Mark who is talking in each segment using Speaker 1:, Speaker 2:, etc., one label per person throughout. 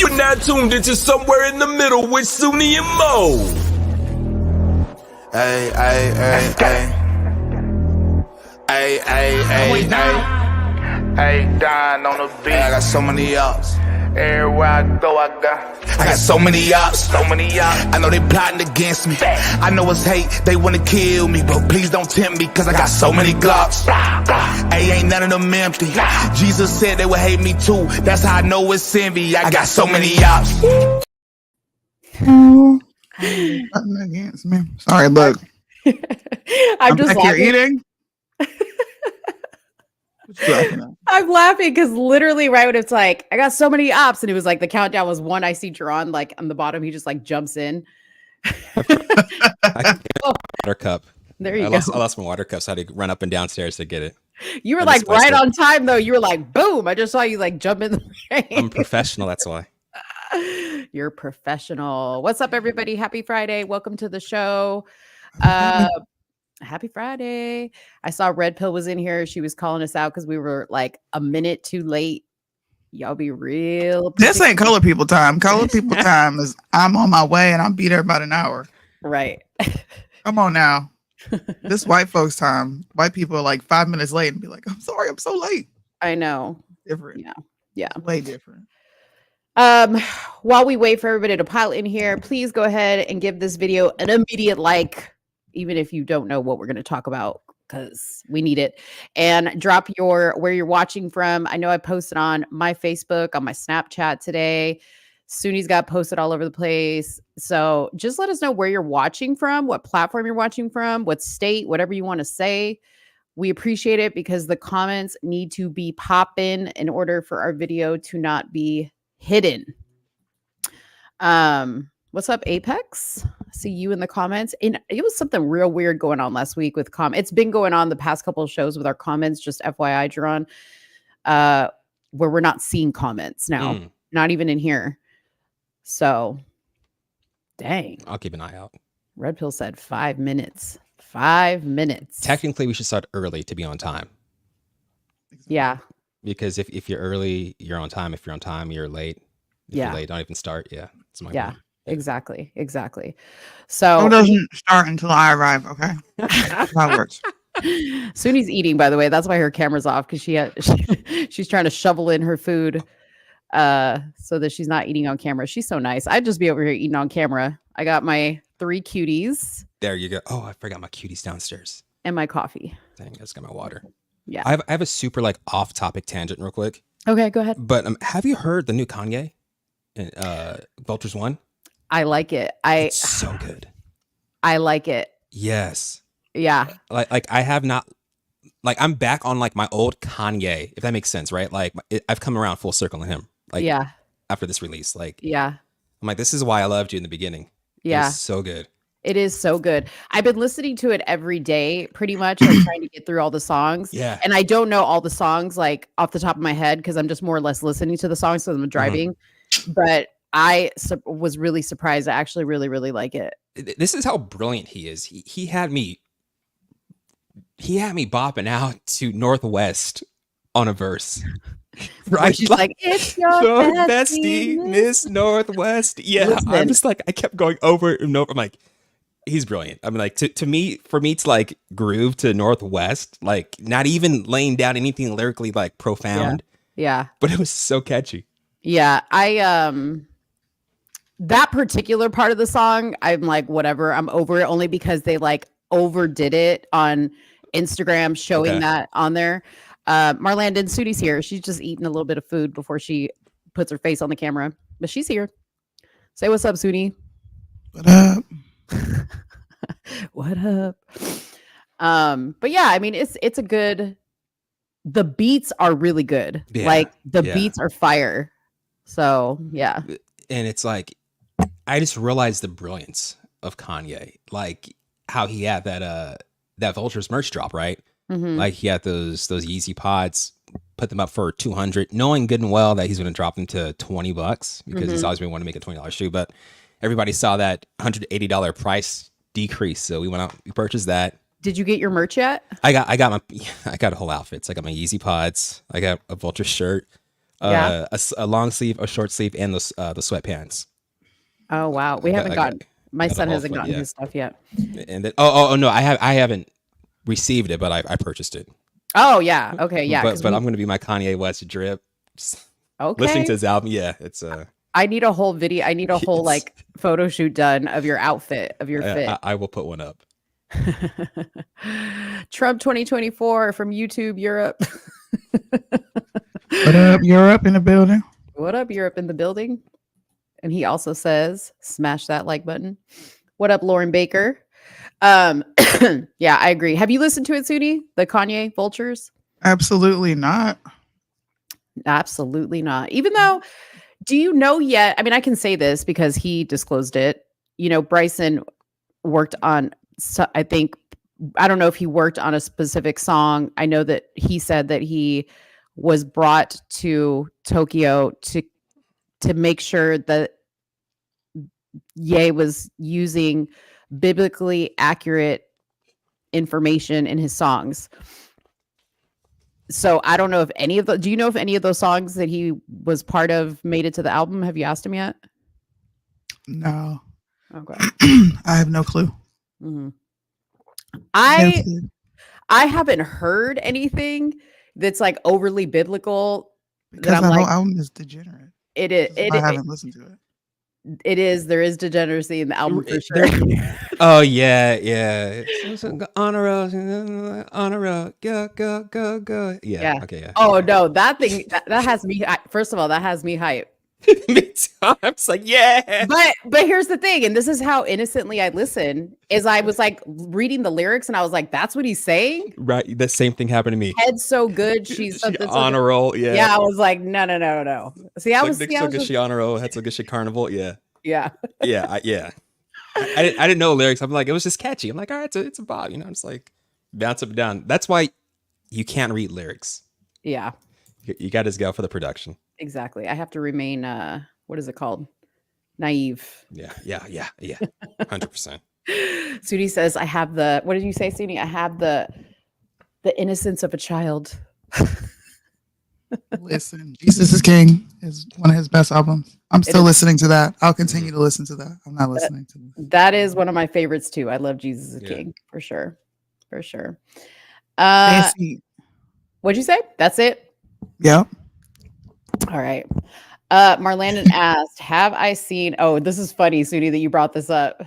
Speaker 1: You're now tuned into Somewhere in the Middle with Soonie and Mo.
Speaker 2: Hey, hey, hey, hey. Hey, hey, hey, hey.
Speaker 3: Hey, Don on the beat.
Speaker 2: Hey, I got so many ops.
Speaker 3: Everywhere I go, I
Speaker 2: got so many ops.
Speaker 3: so many ops.
Speaker 2: I know they plotting against me. I know it's hate, they wanna kill me, but please don't tempt me, cause I got so many glocks. Hey, ain't none of them empty. Jesus said they would hate me too. That's how I know it's envy. I got so many ops.
Speaker 4: Nothing against me. Sorry, look.
Speaker 5: I'm just
Speaker 4: back here
Speaker 5: laughing.
Speaker 4: eating. What you laughing at?
Speaker 5: I'm laughing because literally right when it's like, I got so many ops, and it was like the countdown was one. I see Jaron like on the bottom. He just like jumps in.
Speaker 6: Water cup.
Speaker 5: There you
Speaker 6: I
Speaker 5: go.
Speaker 6: lost my water cup, so I had to run up and downstairs to get it.
Speaker 5: You were
Speaker 6: I
Speaker 5: like
Speaker 6: just spiced
Speaker 5: right
Speaker 6: it.
Speaker 5: on time though. You were like, boom. I just saw you like jump in the rain.
Speaker 6: I'm professional, that's why.
Speaker 5: You're professional. What's up, everybody? Happy Friday. Welcome to the show. Happy Friday. I saw Red Pill was in here. She was calling us out because we were like a minute too late. Y'all be real.
Speaker 4: This ain't color people time. Color people time is I'm on my way and I'll be there about an hour.
Speaker 5: Right.
Speaker 4: Come on now. This white folks time. White people are like 5 minutes late and be like, I'm sorry, I'm so late.
Speaker 5: I know.
Speaker 4: Different.
Speaker 5: Yeah.
Speaker 4: Way different.
Speaker 5: While we wait for everybody to pile in here, please go ahead and give this video an immediate like, even if you don't know what we're going to talk about, because we need it. And drop where you're watching from. I know I posted on my Facebook, on my Snapchat today. Soonie's got posted all over the place. So just let us know where you're watching from, what platform you're watching from, what state, whatever you want to say. We appreciate it because the comments need to be popping in order for our video to not be hidden. What's up, Apex? See you in the comments. And it was something real weird going on last week with It's been going on the past couple of shows with our comments, just FYI, Jaron, where we're not seeing comments now, not even in here. So, dang.
Speaker 6: I'll keep an eye out.
Speaker 5: Red Pill said 5 minutes. 5 minutes.
Speaker 6: Technically, we should start early to be on time.
Speaker 5: Yeah.
Speaker 6: Because if you're early, you're on time. If you're on time, you're late. If you're late, don't even start. Yeah. That's my point.
Speaker 5: Exactly. So
Speaker 4: Who doesn't start until I arrive, okay? That's how it works.
Speaker 5: Soonie's eating, by the way. That's why her camera's off, because she's trying to shovel in her food so that she's not eating on camera. She's so nice. I'd just be over here eating on camera. I got my 3 cuties.
Speaker 6: There you go. Oh, I forgot my cuties downstairs.
Speaker 5: And my coffee.
Speaker 6: Dang, I just got my water.
Speaker 5: Yeah.
Speaker 6: I have a super like off-topic tangent real quick.
Speaker 5: Okay, go ahead.
Speaker 6: But have you heard the new Kanye? Vultures 1?
Speaker 5: I like it.
Speaker 6: It's so good.
Speaker 5: I like it.
Speaker 6: Yes.
Speaker 5: Yeah.
Speaker 6: Like I have not, like I'm back on like my old Kanye, if that makes sense, right? Like I've come around full circle on him. Like after this release, like I'm like, this is why I loved you in the beginning.
Speaker 5: Yeah.
Speaker 6: It's so good.
Speaker 5: It is so good. I've been listening to it every day, pretty much, like trying to get through all the songs.
Speaker 6: Yeah.
Speaker 5: And I don't know all the songs like off the top of my head because I'm just more or less listening to the songs because I'm driving. But I was really surprised. I actually really, really like it.
Speaker 6: This is how brilliant he is. He had me bopping out to Northwest on a verse. Right?
Speaker 5: She's like, it's your
Speaker 6: bestie, Miss Northwest. Yeah.
Speaker 5: Listen.
Speaker 6: I'm just like, I kept going over and over. I'm like, he's brilliant. I mean, like to me, for me to like groove to Northwest, like not even laying down anything lyrically like profound.
Speaker 5: Yeah.
Speaker 6: But it was so catchy.
Speaker 5: Yeah. That particular part of the song, I'm like, whatever, I'm over it, only because they like overdid it on Instagram, showing that on there. Marlandon Sootie's here. She's just eating a little bit of food before she puts her face on the camera, but she's here. Say what's up, Soonie.
Speaker 4: What up?
Speaker 5: What up? But yeah, I mean, it's a good. The beats are really good.
Speaker 6: Yeah,
Speaker 5: like the beats are fire. So yeah.
Speaker 6: And it's like, I just realized the brilliance of Kanye, like how he had that Vultures merch drop, right?
Speaker 5: Mm-hmm.
Speaker 6: Like he had those Yeezy pods, put them up for $200, knowing good and well that he's going to drop them to $20 because he's always been wanting to make a $20 shoe. But everybody saw that $180 price decrease, so we went out, we purchased that.
Speaker 5: Did you get your merch yet?
Speaker 6: I got a whole outfit. So I got my Yeezy pods, I got a Vulture shirt,
Speaker 5: Yeah.
Speaker 6: A long sleeve, a short sleeve, and the sweatpants.
Speaker 5: Oh wow, we haven't gotten. My
Speaker 6: got a
Speaker 5: son
Speaker 6: whole
Speaker 5: hasn't
Speaker 6: foot,
Speaker 5: gotten
Speaker 6: yeah.
Speaker 5: his stuff yet.
Speaker 6: And then oh no, I haven't received it, but I purchased it.
Speaker 5: Oh yeah, okay, yeah.
Speaker 6: But I'm gonna be my Kanye West drip.
Speaker 5: Okay.
Speaker 6: Listening to his album, yeah, it's
Speaker 5: I need a whole video. I need a whole
Speaker 6: It's-
Speaker 5: like photo shoot done of your outfit, of your fit.
Speaker 6: I will put one up.
Speaker 5: Trump 2024 from YouTube Europe.
Speaker 4: What up, Europe in the building?
Speaker 5: What up, Europe in the building? And he also says, smash that like button. What up, Lauren Baker? Yeah, I agree. Have you listened to it, Soonie? The Kanye Vultures?
Speaker 4: Absolutely not.
Speaker 5: Absolutely not. Even though, do you know yet? I mean, I can say this because he disclosed it. You know, Bryson worked on, I think, I don't know if he worked on a specific song. I know that he said that he was brought to Tokyo to make sure that Ye was using biblically accurate information in his songs. So I don't know if any of the, do you know if any of those songs that he was part of made it to the album? Have you asked him yet?
Speaker 4: No.
Speaker 5: Okay.
Speaker 4: I have no clue.
Speaker 5: Mhm.
Speaker 4: No
Speaker 5: I
Speaker 4: clue.
Speaker 5: haven't heard anything that's like overly biblical.
Speaker 4: Because
Speaker 5: that I'm
Speaker 4: that whole
Speaker 5: like,
Speaker 4: album is degenerate.
Speaker 5: it is.
Speaker 4: I haven't listened to it.
Speaker 5: It is. There is degeneracy in the album for sure.
Speaker 6: Oh yeah. On a road, on a road, go. Yeah. Okay, yeah.
Speaker 5: Oh no, that thing that has me. First of all, that has me hype.
Speaker 6: Me too. I'm just like, yeah.
Speaker 5: But here's the thing, and this is how innocently I listen. Is I was like reading the lyrics, and I was like, "That's what he's saying."
Speaker 6: Right. The same thing happened to me.
Speaker 5: Head so good, she's something so
Speaker 6: on a
Speaker 5: good.
Speaker 6: roll. Yeah.
Speaker 5: Yeah, I was like, no. See, I was,
Speaker 6: Like,
Speaker 5: see, I
Speaker 6: so
Speaker 5: was
Speaker 6: good
Speaker 5: just,
Speaker 6: she on a roll. Had so good she carnival. Yeah.
Speaker 5: yeah.
Speaker 6: Yeah. I didn't know lyrics. I'm like, it was just catchy. I'm like, all right, it's a bob. You know, I'm just like bounce up and down. That's why you can't read lyrics.
Speaker 5: Yeah,
Speaker 6: You got to just go for the production.
Speaker 5: exactly. I have to remain. What is it called? Naive.
Speaker 6: Yeah. 100%.
Speaker 5: Soonie says, "I have the." What did you say, Soonie? I have the innocence of a child.
Speaker 4: Listen, Jesus is King is one of his best albums. I'm still
Speaker 5: is.
Speaker 4: listening to that. I'll continue to listen to that. I'm not listening to this.
Speaker 5: That is one of my favorites too. I love Jesus is
Speaker 6: Yeah.
Speaker 5: King for sure.
Speaker 4: Fancy.
Speaker 5: What'd you say? That's it.
Speaker 4: Yep.
Speaker 5: All right. Marlandon asked, "Have I seen?" Oh, this is funny, Soonie, that you brought this up.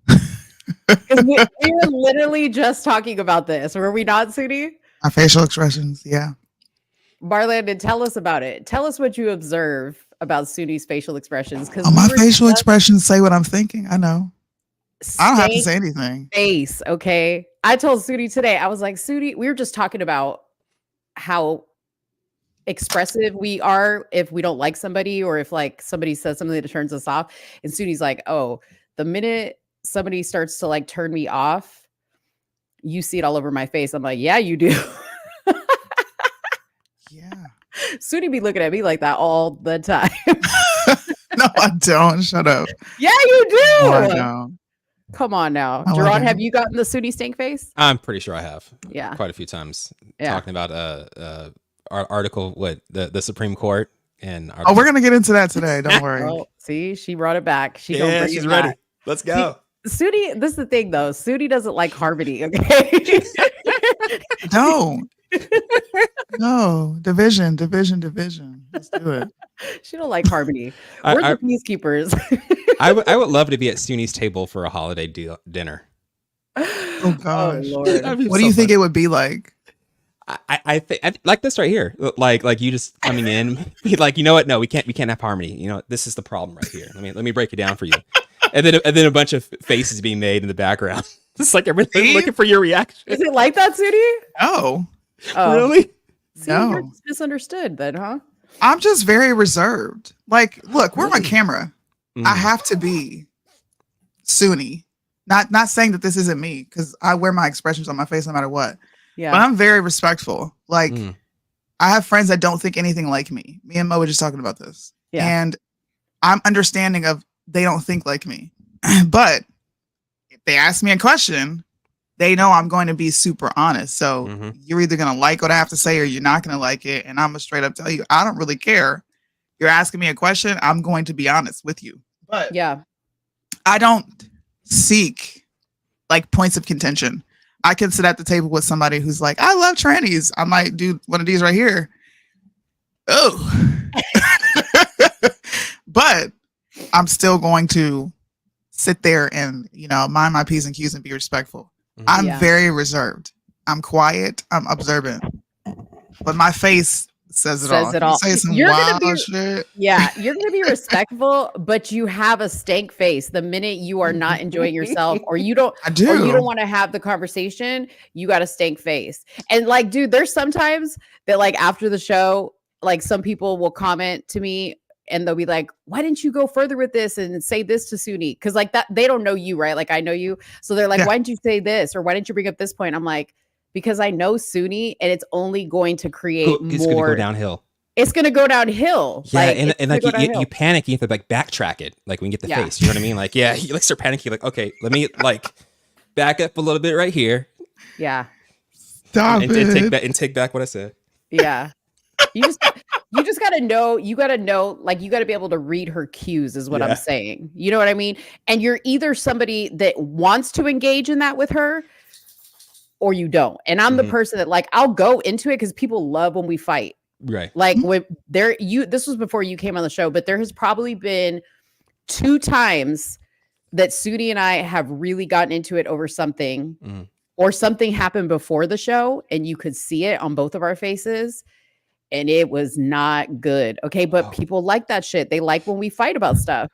Speaker 5: 'Cause we were literally just talking about this. Were we not, Soonie?
Speaker 4: My facial expressions. Yeah.
Speaker 5: Marlandon, tell us about it. Tell us what you observe about Soonie's facial expressions. Because
Speaker 4: My facial expressions say what I'm thinking. I know. I don't have to say anything.
Speaker 5: Face, okay. I told Soonie today, I was like, Soonie, we were just talking about how expressive we are if we don't like somebody or if like somebody says something that turns us off. And Soonie's like, oh, the minute somebody starts to like turn me off, you see it all over my face. I'm like, yeah, you do.
Speaker 4: Yeah.
Speaker 5: Soonie be looking at me like that all the time.
Speaker 4: No, I don't. Shut up.
Speaker 5: Yeah, you do.
Speaker 4: No, I don't.
Speaker 5: Come on now.
Speaker 4: Oh, I
Speaker 5: Jaron,
Speaker 4: don't.
Speaker 5: have you gotten the Soonie stink face?
Speaker 6: I'm pretty sure I have.
Speaker 5: Yeah.
Speaker 6: Quite a few times.
Speaker 5: Yeah.
Speaker 6: Talking about our article, the Supreme Court and
Speaker 4: Oh, we're gonna get into that today. Don't worry.
Speaker 5: Oh, see, she brought it back. She gonna
Speaker 6: yeah,
Speaker 5: bring
Speaker 6: she's
Speaker 5: it
Speaker 6: ready.
Speaker 5: back.
Speaker 6: Let's go.
Speaker 5: Soonie, this is the thing though. Soonie doesn't like harmony, okay?
Speaker 4: Don't. No. Division. Let's do it.
Speaker 5: She don't like harmony. We're the peacekeepers.
Speaker 6: I would love to be at Sooni's table for a holiday dinner.
Speaker 4: Oh gosh.
Speaker 5: Lord.
Speaker 6: That'd be
Speaker 4: What
Speaker 6: so
Speaker 4: do you think
Speaker 6: fun.
Speaker 4: it would be like?
Speaker 6: I think like this right here. Like you just coming in, be like, you know what? No, we can't have harmony. You know, this is the problem right here. Let me break it down for you. And then a bunch of faces being made in the background. It's like everything looking for your reaction.
Speaker 5: Is it like that, Soonie?
Speaker 4: No.
Speaker 5: Oh.
Speaker 6: Really?
Speaker 5: See, you're
Speaker 4: No.
Speaker 5: misunderstood then, huh?
Speaker 4: I'm just very reserved. Like, look, we're on camera. I have to be Soonie. Not saying that this isn't me, because I wear my expressions on my face no matter what.
Speaker 5: Yeah.
Speaker 4: But I'm very respectful. Like, I have friends that don't think anything like me. Me and Mo were just talking about this.
Speaker 5: Yeah.
Speaker 4: And I'm understanding of they don't think like me. But if they ask me a question, they know I'm going to be super honest. So
Speaker 6: Mhm.
Speaker 4: you're either going to like what I have to say or you're not going to like it. And I'm going to straight up tell you, I don't really care. You're asking me a question. I'm going to be honest with you. But
Speaker 5: Yeah.
Speaker 4: I don't seek like points of contention. I can sit at the table with somebody who's like, I love trannies. I might do one of these right here. Oh, but I'm still going to sit there and, mind my P's and Q's and be respectful. I'm
Speaker 5: Yeah.
Speaker 4: very reserved. I'm quiet. I'm observant. But my face says it all.
Speaker 5: Says it all.
Speaker 4: You say some
Speaker 5: You're gonna
Speaker 4: wild
Speaker 5: be-
Speaker 4: shit.
Speaker 5: Yeah, you're going to be respectful, but you have a stank face the minute you are not enjoying yourself or you don't
Speaker 4: I do.
Speaker 5: or you don't want to have the conversation, you got a stank face. And like, dude, there's sometimes that like after the show, like some people will comment to me and they'll be like, why didn't you go further with this and say this to Soonie? Because like that, they don't know you, right? Like I know you. So they're like,
Speaker 4: Yeah.
Speaker 5: why didn't you say this? Or why didn't you bring up this point? I'm like, because I know Soonie and it's only going to create
Speaker 6: It's going to
Speaker 5: more.
Speaker 6: go downhill.
Speaker 5: It's going to go downhill.
Speaker 6: Yeah,
Speaker 5: it's
Speaker 6: and
Speaker 5: gonna
Speaker 6: like
Speaker 5: go
Speaker 6: you
Speaker 5: downhill.
Speaker 6: panic, you have to like backtrack it, like when you get the
Speaker 5: Yeah.
Speaker 6: face. You know what I mean? Like, yeah, you like start panicking, like, okay, let me like back up a little bit right here,
Speaker 5: Yeah.
Speaker 4: Stop
Speaker 6: and
Speaker 4: it.
Speaker 6: take back what I said.
Speaker 5: Yeah. You just gotta know, like you gotta be able to read her cues is what
Speaker 6: Yeah.
Speaker 5: I'm saying. You know what I mean? And you're either somebody that wants to engage in that with her or you don't. And I'm the
Speaker 6: Mhm.
Speaker 5: person that like I'll go into it because people love when we fight.
Speaker 6: Right.
Speaker 5: Like when this was before you came on the show, but there has probably been 2 times that Soonie and I have really gotten into it over something
Speaker 6: Mhm.
Speaker 5: or something happened before the show and you could see it on both of our faces and it was not good. Okay. But
Speaker 6: Wow.
Speaker 5: people like that shit. They like when we fight about stuff.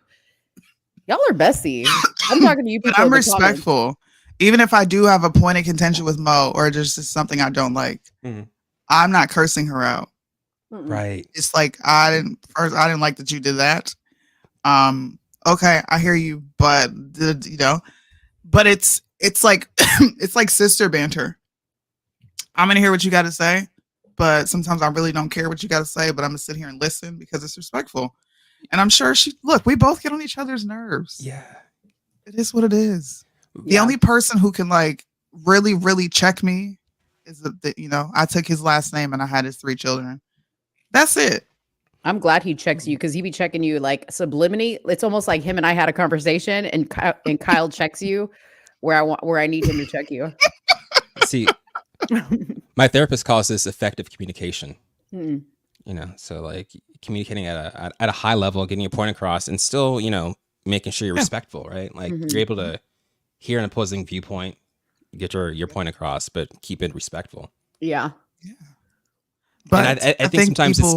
Speaker 5: Y'all are besties. I'm talking to you people.
Speaker 4: But I'm
Speaker 5: in the comments.
Speaker 4: respectful. Even if I do have a point of contention with Mo or just something I don't like,
Speaker 6: Mhm.
Speaker 4: I'm not cursing her out.
Speaker 5: Mm-mm.
Speaker 6: Right.
Speaker 4: It's like I didn't like that you did that. Okay, I hear you, but but it's like it's like sister banter. I'm gonna hear what you got to say, but sometimes I really don't care what you got to say. But I'm gonna sit here and listen because it's respectful. And I'm sure we both get on each other's nerves.
Speaker 6: Yeah.
Speaker 4: It is what it is. The
Speaker 5: Yeah.
Speaker 4: only person who can like really, really check me is that I took his last name and I had his 3 children. That's it.
Speaker 5: I'm glad he checks you because he be checking you like subliminally. It's almost like him and I had a conversation and Kyle checks you where I need him to check you.
Speaker 6: See, my therapist calls this effective communication.
Speaker 5: Mm.
Speaker 6: So like communicating at a high level, getting your point across, and still, making sure you're respectful, right? Like
Speaker 5: Mhm.
Speaker 6: you're able to hear an opposing viewpoint, get your point across, but keep it respectful.
Speaker 5: Yeah.
Speaker 4: But
Speaker 6: And I think sometimes it's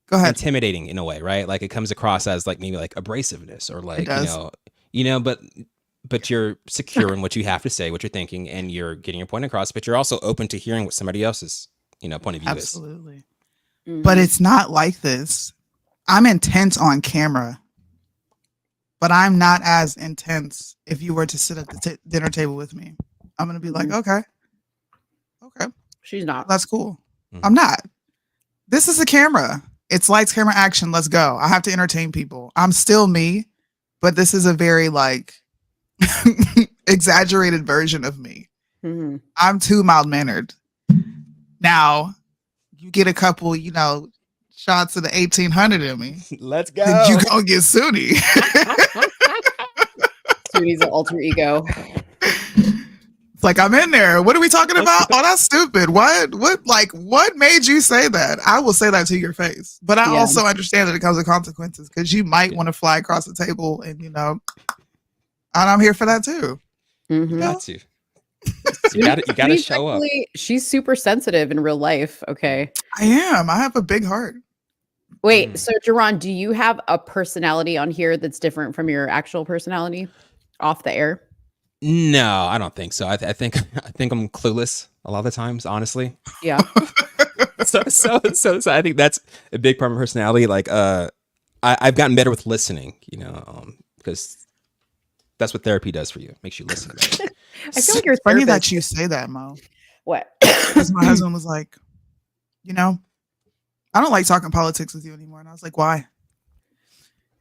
Speaker 4: go ahead.
Speaker 6: intimidating in a way, right? Like it comes across as like maybe like abrasiveness or like
Speaker 4: does.
Speaker 6: but you're secure in what you have to say, what you're thinking, and you're getting your point across. But you're also open to hearing what somebody else's point of view is.
Speaker 4: Absolutely.
Speaker 5: Mhm.
Speaker 4: But it's not like this. I'm intense on camera, but I'm not as intense if you were to sit at the dinner table with me. I'm gonna be like, okay,
Speaker 5: She's not.
Speaker 4: that's cool.
Speaker 6: Mhm.
Speaker 4: I'm not. This is a camera. It's lights, camera, action. Let's go. I have to entertain people. I'm still me, but this is a very like exaggerated version of me.
Speaker 5: Mhm.
Speaker 4: I'm too mild mannered. Now, you get a couple, shots of the 1800 in me.
Speaker 6: Let's
Speaker 4: Then you gonna get Soonie.
Speaker 5: Soonie's an alter ego.
Speaker 4: It's like I'm in there. What are we talking about? Oh, that's stupid. What made you say that? I will say that to your face. But I
Speaker 5: Yeah.
Speaker 4: also understand that it comes with consequences because you might want to fly across the table and and I'm here for that too.
Speaker 5: Mhm.
Speaker 6: You got to. You got to
Speaker 5: Soonie's
Speaker 6: show up.
Speaker 5: actually- She's super sensitive in real life. Okay.
Speaker 4: I am. I have a big heart.
Speaker 5: Wait,
Speaker 6: Mm.
Speaker 5: so Jaron, do you have a personality on here that's different from your actual personality off the air?
Speaker 6: No, I don't think so. I think I'm clueless a lot of the times, honestly.
Speaker 5: Yeah.
Speaker 6: So I think that's a big part of my personality. Like, I've gotten better with listening, because that's what therapy does for you. It makes you listen. Right?
Speaker 5: I feel like you're
Speaker 4: funny
Speaker 5: therapist.
Speaker 4: that you say that, Mo.
Speaker 5: What?
Speaker 4: Because my husband was like, I don't like talking politics with you anymore. And I was like, why?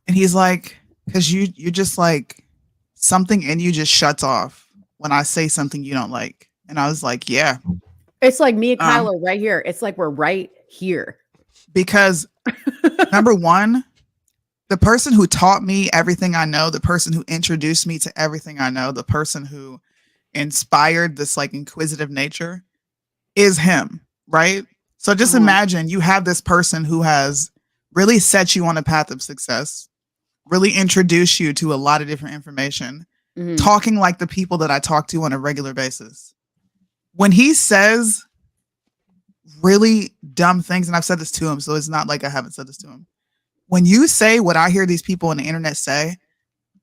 Speaker 4: And he's like, because you just like something in you just shuts off. when I say something you don't like. And I was like, yeah.
Speaker 5: It's like me and Kyle are right here. It's like we're right here.
Speaker 4: Because number one, the person who taught me everything I know, the person who introduced me to everything I know, the person who inspired this like inquisitive nature is him, right? So just imagine you have this person who has really set you on a path of success, really introduced you to a lot of different information, talking like the people that I talk to on a regular basis. When he says really dumb things, and I've said this to him, so it's not like I haven't said this to him. When you say what I hear these people on the internet say,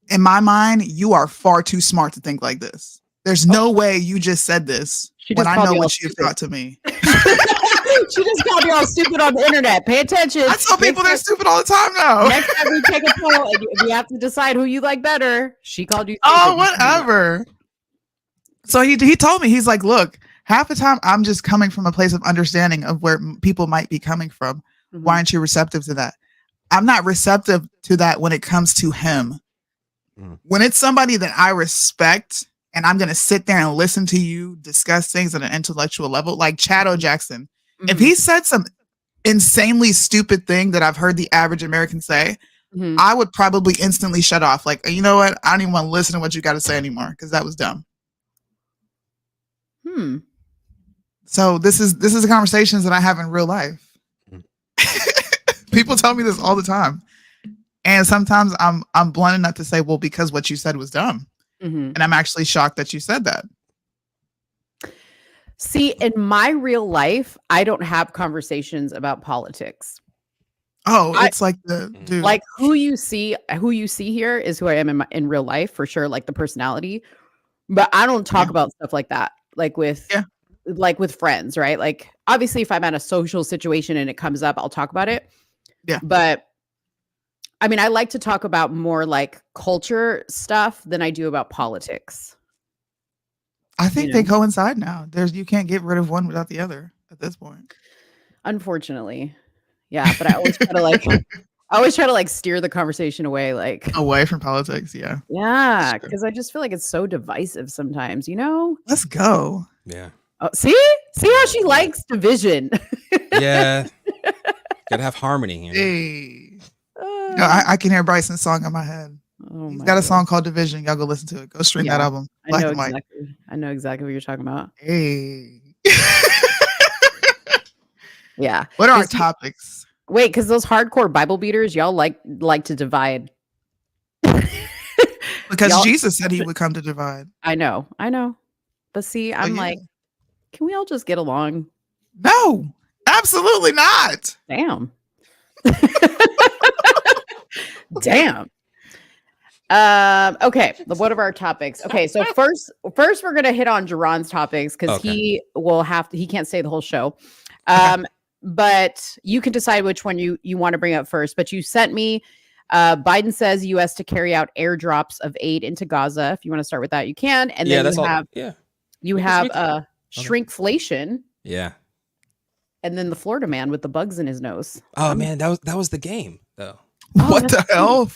Speaker 4: in my mind, you are far too smart to think like this. There's no way you just said this when I know what you've thought to me.
Speaker 5: She just called you all stupid on the internet. Pay attention.
Speaker 4: I tell people they're stupid all the time now.
Speaker 5: Next time we take a poll and you have to decide who you like better, she called you stupid.
Speaker 4: Oh, whatever. So he told me, he's like, look, half the time I'm just coming from a place of understanding of where people might be coming from. Why aren't you receptive to that? I'm not receptive to that when it comes to him. When it's somebody that I respect and I'm going to sit there and listen to you discuss things at an intellectual level, like Chad Jackson. If he said some insanely stupid thing that I've heard the average American say, I would probably instantly shut off. Like, you know what? I don't even want to listen to what you got to say anymore because that was dumb. So this is the conversations that I have in real life. People tell me this all the time. And sometimes I'm blunt enough to say, well, because what you said was dumb. And I'm actually shocked that you said that.
Speaker 5: See, in my real life, I don't have conversations about politics.
Speaker 4: Oh, it's like the dude.
Speaker 5: Like who you see here is who I am in real life for sure, like the personality. But I don't talk about stuff like that, like with friends, right? Like obviously, if I'm at a social situation and it comes up, I'll talk about it.
Speaker 4: Yeah.
Speaker 5: But I mean, I like to talk about more like culture stuff than I do about politics.
Speaker 4: I think they coincide now. You can't get rid of one without the other at this point.
Speaker 5: Unfortunately. Yeah, but I always try to like steer the conversation away, like
Speaker 4: away from politics. Yeah.
Speaker 5: Yeah, because I just feel like it's so divisive sometimes,
Speaker 4: Let's go.
Speaker 6: Yeah.
Speaker 5: Oh, see how she likes division.
Speaker 6: Yeah. Gotta have harmony.
Speaker 4: Hey. I can hear Bryson's song in my head. He's got a song called Division. Y'all go listen to it. Go stream that album. Black and White.
Speaker 5: I know exactly what you're talking about.
Speaker 4: Hey.
Speaker 5: Yeah.
Speaker 4: What are our topics?
Speaker 5: Wait, because those hardcore Bible beaters, y'all like to divide.
Speaker 4: Because Jesus said he would come to divide.
Speaker 5: I know. But see, I'm like, can we all just get along?
Speaker 4: No, absolutely not.
Speaker 5: Damn. Damn. Okay. What are our topics? Okay, so first we're gonna hit on Jaron's topics because he can't say the whole show. But you can decide which one you want to bring up first. But you sent me Biden says U.S. to carry out airdrops of aid into Gaza. If you want to start with that, you can. And then you have shrinkflation.
Speaker 6: Yeah.
Speaker 5: And then the Florida man with the bugs in his nose.
Speaker 6: Oh man, that was the game though.
Speaker 4: What the hell?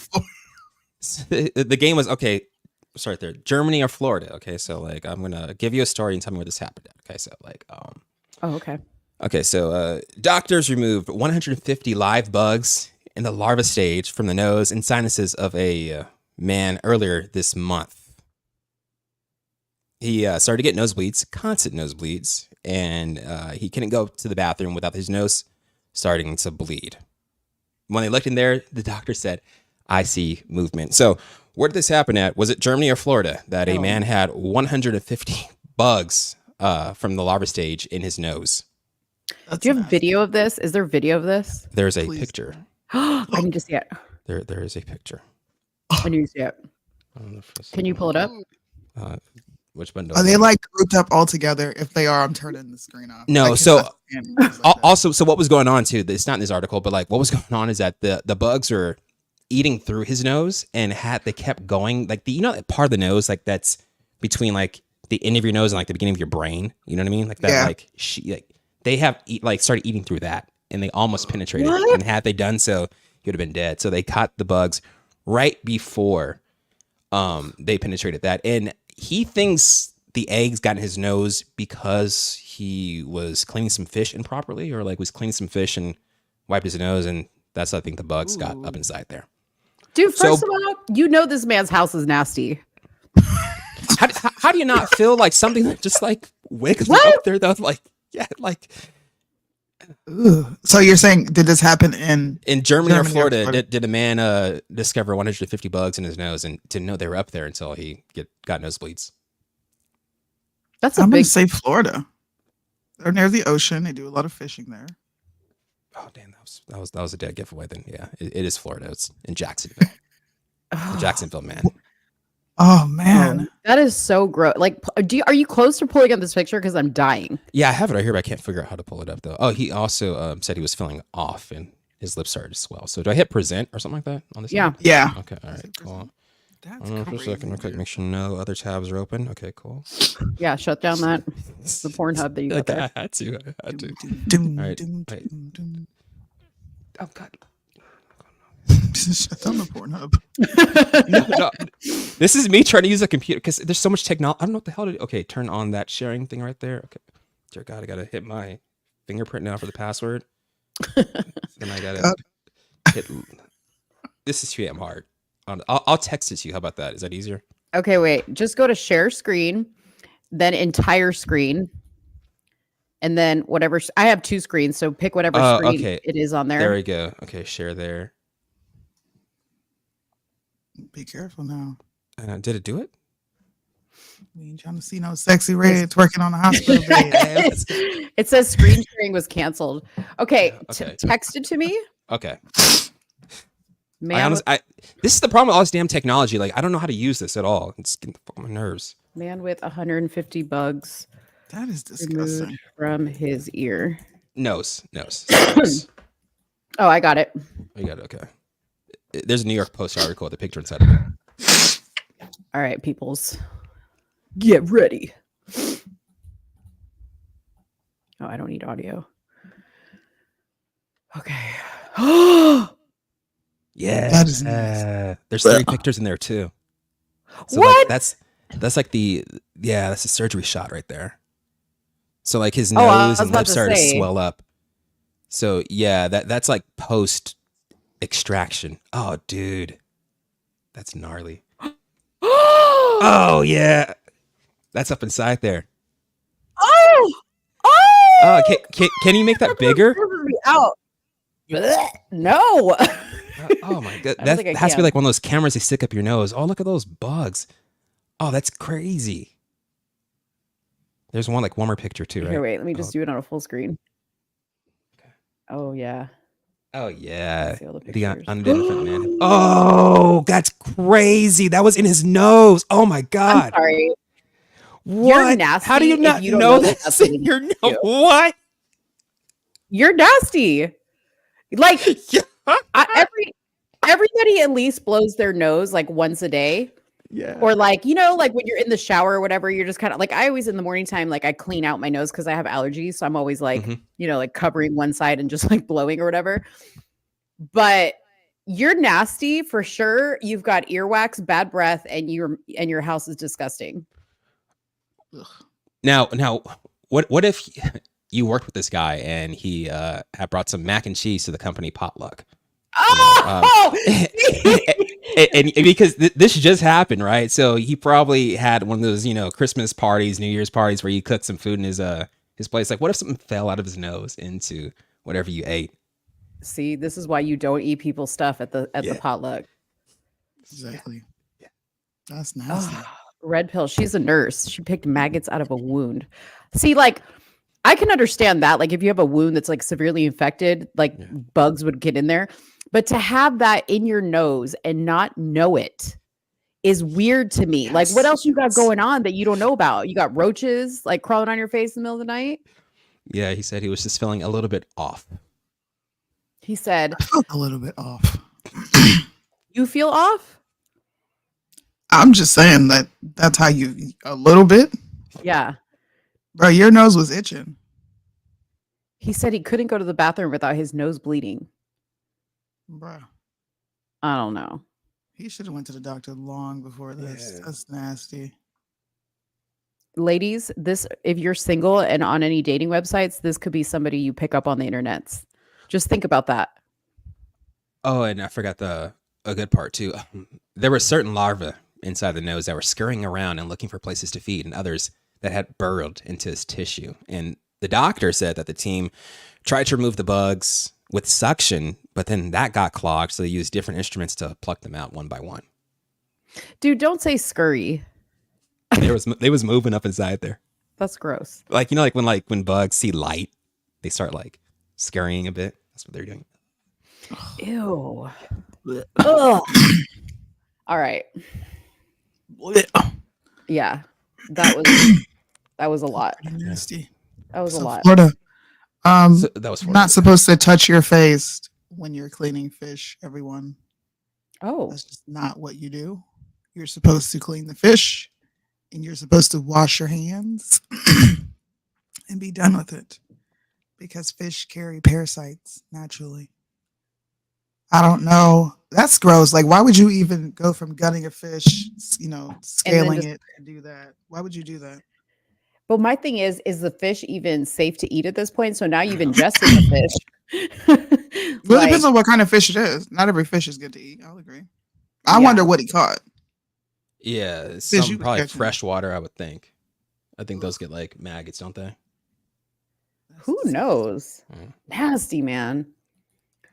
Speaker 6: The game was okay. Start there. Germany or Florida. Okay, so like I'm gonna give you a story and tell me where this happened at. Okay, so like
Speaker 5: Oh, okay.
Speaker 6: Okay, so doctors removed 150 live bugs in the larva stage from the nose and sinuses of a man earlier this month. He started to get nosebleeds, constant nosebleeds, and he couldn't go to the bathroom without his nose starting to bleed. When they looked in there, the doctor said, I see movement. So where did this happen at? Was it Germany or Florida that a man had 150 bugs from the larva stage in his nose?
Speaker 5: Do you have video of this? Is there video of this?
Speaker 6: There's a picture.
Speaker 5: I need to see it.
Speaker 6: There is a picture.
Speaker 5: I need to see it. Can you pull it up?
Speaker 6: Which one?
Speaker 4: Are they like grouped up all together? If they are, I'm turning the screen off.
Speaker 6: No. So also, so what was going on too? It's not in this article, but like what was going on is that the bugs are eating through his nose and they kept going like that part of the nose like that's between like the end of your nose and like the beginning of your brain. You know what I mean? Like that. Yeah. They have started eating through that and they almost penetrated. What? And had they done so, he would have been dead. So they caught the bugs right before they penetrated that. And he thinks the eggs got in his nose because he was cleaning some fish improperly, or like was cleaning some fish and wiped his nose, and that's I think the bugs got up inside there.
Speaker 5: Dude,
Speaker 6: So-
Speaker 5: first of all, you know this man's house is nasty.
Speaker 6: How do you not feel like something that just like wiggles
Speaker 5: What?
Speaker 6: up there though? Like, yeah, like
Speaker 4: Ugh. So you're saying, did this happen in?
Speaker 6: in Germany or
Speaker 4: Germany or
Speaker 6: Florida,
Speaker 4: Florida.
Speaker 6: did a man discover 150 bugs in his nose and didn't know they were up there until he got nosebleeds?
Speaker 5: That's a
Speaker 4: I'm going
Speaker 5: big.
Speaker 4: to say Florida. They're near the ocean. They do a lot of fishing there.
Speaker 6: Oh damn, that was a dead giveaway. Then yeah, it is Florida. It's in Jacksonville. In Jacksonville, man.
Speaker 4: Oh man.
Speaker 5: That is so gross. Like, are you close to pulling up this picture? Because I'm dying.
Speaker 6: Yeah, I have it right here, but I can't figure out how to pull it up though. Oh, he also said he was feeling off and his lips started to swell. So do I hit present or something like that on this?
Speaker 5: Yeah.
Speaker 6: one?
Speaker 4: Yeah.
Speaker 6: Okay. All right. Cool.
Speaker 4: That's
Speaker 6: For a second, real quick, make sure no other tabs are open. Okay, cool.
Speaker 5: Yeah, shut down the Pornhub that you got
Speaker 6: Okay,
Speaker 5: there.
Speaker 6: I had to.
Speaker 4: Doom,
Speaker 6: All right,
Speaker 4: doom,
Speaker 6: wait.
Speaker 4: doom, doom.
Speaker 6: Oh God.
Speaker 4: Shut down the Pornhub.
Speaker 6: No. This is me trying to use a computer because there's so much technology. I don't know what the hell to do. Okay, turn on that sharing thing right there. Okay. Dear God, I gotta hit my fingerprint now for the password. Then I gotta hit. This is too damn hard. I'll text it to you. How about that? Is that easier?
Speaker 5: Okay, wait. Just go to share screen, then entire screen, and then whatever. I have two screens, so pick whatever screen
Speaker 6: okay.
Speaker 5: it is on there.
Speaker 6: There we go. Okay, share there.
Speaker 4: Be careful now.
Speaker 6: Did it do it?
Speaker 4: We ain't trying to see no sexy reds working on a hospital bed.
Speaker 5: It says screen sharing was canceled. Okay,
Speaker 6: Okay.
Speaker 5: text it to me.
Speaker 6: Okay.
Speaker 5: Man,
Speaker 6: This is the problem with all this damn technology. Like, I don't know how to use this at all. It's getting on my nerves.
Speaker 5: man with 150 bugs
Speaker 4: That is
Speaker 5: removed
Speaker 4: disgusting.
Speaker 5: from his ear.
Speaker 6: Nose.
Speaker 5: Oh, I got it.
Speaker 6: You got it. Okay. There's a New York Post article with the picture inside of it.
Speaker 5: All right, peoples. Get ready. Oh, I don't need audio. Okay.
Speaker 6: Yeah.
Speaker 4: That is nice.
Speaker 6: There's 3 pictures in there too. So
Speaker 5: What?
Speaker 6: Like, that's like that's a surgery shot right there. So like his
Speaker 5: Oh, I
Speaker 6: nose
Speaker 5: was
Speaker 6: and
Speaker 5: about
Speaker 6: lips
Speaker 5: to
Speaker 6: started to
Speaker 5: say.
Speaker 6: swell up. So yeah, that's like post extraction. Oh, dude, that's gnarly. Oh yeah, that's up inside there.
Speaker 5: Oh!
Speaker 6: Can you make that bigger?
Speaker 5: Out. No.
Speaker 6: Oh my god,
Speaker 5: I don't
Speaker 6: that
Speaker 5: think I
Speaker 6: has to be
Speaker 5: can.
Speaker 6: like one of those cameras they stick up your nose. Oh, look at those bugs. Oh, that's crazy. There's one more picture too, right?
Speaker 5: Here, wait. Let me just do it on a full screen.
Speaker 6: Okay.
Speaker 5: Oh yeah.
Speaker 6: Oh yeah,
Speaker 5: See all the
Speaker 6: the
Speaker 5: pictures.
Speaker 6: unidentified man. Oh, that's crazy. That was in his nose. Oh my
Speaker 5: I'm
Speaker 6: god.
Speaker 5: sorry.
Speaker 6: What? How do you
Speaker 5: nasty
Speaker 6: not
Speaker 5: if you don't
Speaker 6: know
Speaker 5: know that
Speaker 6: that's
Speaker 5: that's
Speaker 6: in
Speaker 5: what
Speaker 6: your
Speaker 5: you
Speaker 6: nose?
Speaker 5: do.
Speaker 6: What?
Speaker 5: You're nasty. Like
Speaker 6: Yeah.
Speaker 5: everybody at least blows their nose like once a day.
Speaker 6: Yeah.
Speaker 5: Or like, like when you're in the shower or whatever, you're just kind of like, I always in the morning time, like I clean out my nose because I have allergies. So I'm always like,
Speaker 6: Mhm.
Speaker 5: like covering one side and just like blowing or whatever. But you're nasty for sure. You've got earwax, bad breath, and your house is disgusting.
Speaker 6: Now, what if you worked with this guy and he had brought some mac and cheese to the company potluck?
Speaker 5: Oh,
Speaker 6: And because this just happened, right? So he probably had one of those, Christmas parties, New Year's parties where you cook some food in his place. Like, what if something fell out of his nose into whatever you ate?
Speaker 5: see, this is why you don't eat people's stuff at the potluck.
Speaker 4: Exactly. That's nasty.
Speaker 5: Red pill. She's a nurse. She picked maggots out of a wound. See, like, I can understand that. Like, if you have a wound that's like severely infected, like bugs would get in there. But to have that in your nose and not know it is weird to me. Like, what else you got going on that you don't know about? You got roaches like crawling on your face in the middle of the night.
Speaker 6: Yeah, he said he was just feeling a little bit off.
Speaker 5: He said,
Speaker 4: I felt a little bit off.
Speaker 5: "You feel off?"
Speaker 4: I'm just saying that's how you a little bit.
Speaker 5: Yeah.
Speaker 4: Bro, your nose was itching.
Speaker 5: He said he couldn't go to the bathroom without his nose bleeding.
Speaker 4: Bro,
Speaker 5: I don't know.
Speaker 4: he should have went to the doctor long before this.
Speaker 6: Yeah.
Speaker 4: That's nasty.
Speaker 5: ladies, this, if you're single and on any dating websites, this could be somebody you pick up on the internets. Just think about that.
Speaker 6: Oh, and I forgot a good part too. There were certain larvae inside the nose that were scurrying around and looking for places to feed, and others that had burrowed into his tissue. And the doctor said that the team tried to remove the bugs with suction, but then that got clogged, so they used different instruments to pluck them out one by one.
Speaker 5: Dude, don't say scurry.
Speaker 6: They was moving up inside there.
Speaker 5: That's gross.
Speaker 6: Like, you know, like when bugs see light, they start like scurrying a bit. That's what they're doing.
Speaker 5: Ew. Ugh. All right. Yeah. That was a lot.
Speaker 4: Nasty.
Speaker 5: That was a lot.
Speaker 4: Florida.
Speaker 6: So that was
Speaker 4: Not supposed to touch your face when you're cleaning fish, everyone.
Speaker 5: Oh.
Speaker 4: That's just not what you do. You're supposed to clean the fish and you're supposed to wash your hands and be done with it, because fish carry parasites naturally. I don't know. That's gross. Like, why would you even go from gutting a fish, scaling it and do that? Why would you do that?
Speaker 5: But my thing is the fish even safe to eat at this point? So now you've ingested the fish.
Speaker 4: Really depends on what kind of fish it is. Not every fish is good to eat. I'll agree. I wonder what he caught.
Speaker 6: Yeah,
Speaker 4: Fish you
Speaker 6: probably
Speaker 4: catching.
Speaker 6: fresh water, I would think. I think those get like maggots, don't they?
Speaker 5: Who knows? Nasty, man.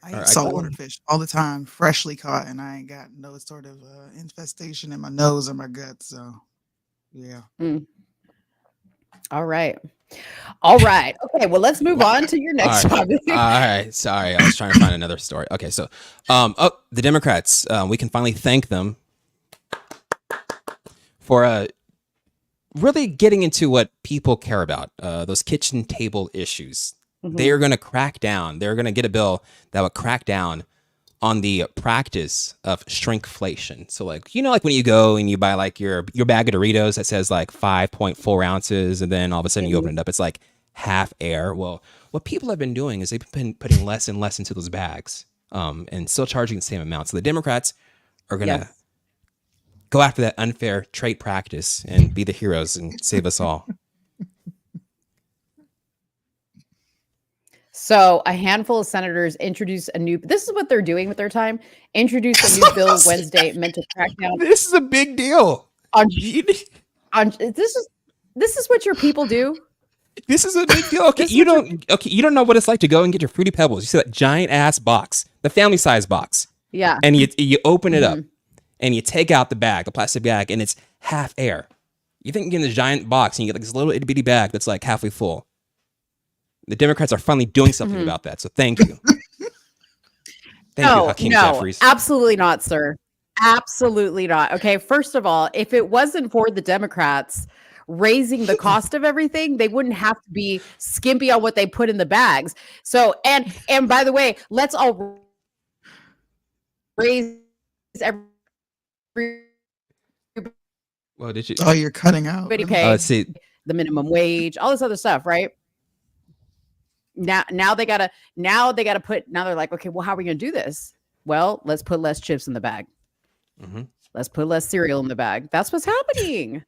Speaker 4: I
Speaker 6: All
Speaker 4: eat
Speaker 6: right,
Speaker 4: saltwater fish all the time, freshly caught, and I ain't got no sort of infestation in my nose or my gut. So, yeah.
Speaker 5: All right. Okay, well, let's move on to your next topic.
Speaker 6: All right. Sorry, I was trying to find another story. Okay, so the Democrats, we can finally thank them for really getting into what people care about, those kitchen table issues. They are going to crack down. They're going to get a bill that would crack down on the practice of shrinkflation. So, like, like when you go and you buy like your bag of Doritos that says like 5.4 ounces, and then all of a sudden you open it up, it's like half air. Well, what people have been doing is they've been putting less and less into those bags, and still charging the same amount. So the Democrats are going to go after that unfair trade practice and be the heroes and save us all.
Speaker 5: So a handful of senators introduced this is what they're doing with their time, introduced a new bill Wednesday meant to crack down.
Speaker 6: This is a big deal.
Speaker 5: This is what your people do.
Speaker 6: This is a big deal. Okay, you don't know what it's like to go and get your Fruity Pebbles. You see that giant ass box, the family size box.
Speaker 5: Yeah.
Speaker 6: And you open it up and you take out the plastic bag, and it's half air. You think you're in the giant box and you get like this little itty bitty bag that's like halfway full. The Democrats are finally doing something about that. So thank you. Thank you, Hakeem Jeffries.
Speaker 5: Absolutely not, sir. Absolutely not. Okay, first of all, if it wasn't for the Democrats raising the cost of everything, they wouldn't have to be skimpy on what they put in the bags. So, and by the way, let's all raise every.
Speaker 6: Well, did you?
Speaker 4: Oh, you're cutting out.
Speaker 5: Pay
Speaker 6: Let's see.
Speaker 5: the minimum wage, all this other stuff, right? Now they gotta put. Now they're like, okay, well, how are we gonna do this? Well, let's put less chips in the bag. Let's put less cereal in the bag. That's what's happening.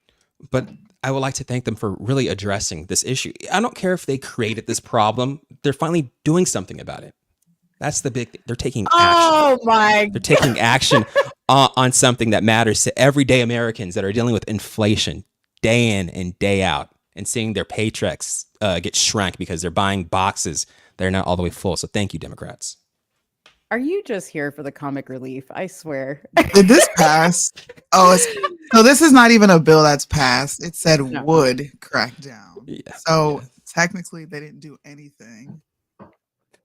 Speaker 6: But I would like to thank them for really addressing this issue. I don't care if they created this problem; they're finally doing something about it. That's the big thing. They're taking action.
Speaker 5: Oh my!
Speaker 6: They're taking action on something that matters to everyday Americans that are dealing with inflation day in and day out, and seeing their paychecks get shrunk because they're buying boxes that are not all the way full. So thank you, Democrats.
Speaker 5: Are you just here for the comic relief? I swear.
Speaker 4: Did this pass? So this is not even a bill that's passed. It said would crack down.
Speaker 6: Yeah.
Speaker 4: So technically they didn't do anything.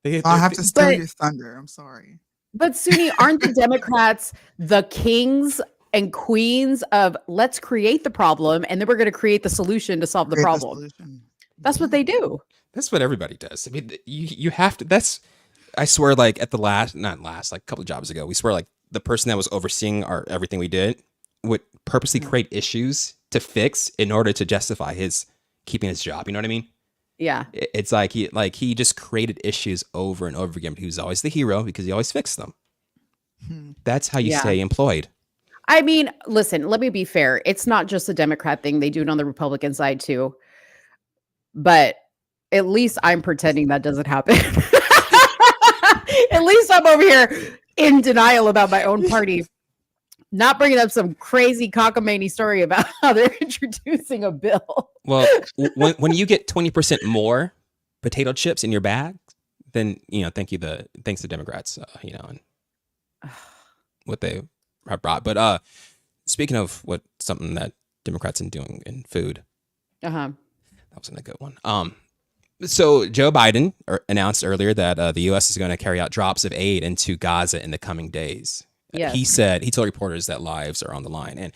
Speaker 6: They
Speaker 4: I'll have to steal your thunder. I'm sorry.
Speaker 5: But Soonie, aren't the Democrats the kings and queens of let's create the problem and then we're going to create the solution to solve the problem? That's what they do.
Speaker 6: That's what everybody does. I mean, you have to. I swear, like at the like a couple of jobs ago, we swear like the person that was overseeing everything we did would purposely create issues to fix in order to justify his keeping his job. You know what I mean?
Speaker 5: Yeah.
Speaker 6: It's like he just created issues over and over again. But he was always the hero because he always fixed them. That's how you stay employed.
Speaker 5: I mean, listen, let me be fair. It's not just a Democrat thing. They do it on the Republican side too. But at least I'm pretending that doesn't happen. At least I'm over here in denial about my own party. Not bringing up some crazy cockamamie story about how they're introducing a bill.
Speaker 6: Well, when you get 20% more potato chips in your bag, then thanks to Democrats, and what they have brought. But speaking of something that Democrats are doing in food, that wasn't a good one. So Joe Biden announced earlier that the U.S. is going to carry out drops of aid into Gaza in the coming days. Yes. He told reporters that lives are on the line. And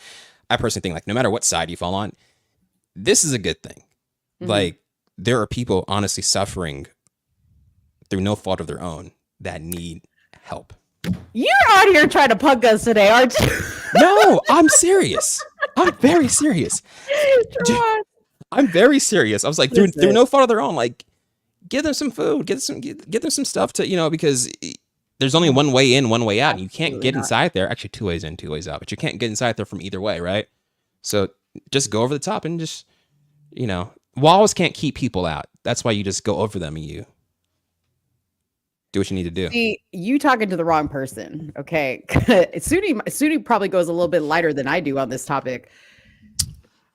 Speaker 6: I personally think, like, no matter what side you fall on, this is a good thing. Mm-hmm. Like, there are people honestly suffering through no fault of their own that need help.
Speaker 5: You're out here trying to punk us today, aren't you?
Speaker 6: No, I'm serious. I'm very serious. I'm very serious. I was like, through no fault of their own, like, give them some food, give them some stuff to, because there's only one way in, one way out, and you can't get inside there. Actually, 2 ways in, 2 ways out, but you can't get inside there from either way, right? So just go over the top and just, walls can't keep people out. That's why you just go over them and you do what you need to do.
Speaker 5: See, you talking to the wrong person, okay? Soonie probably goes a little bit lighter than I do on this topic.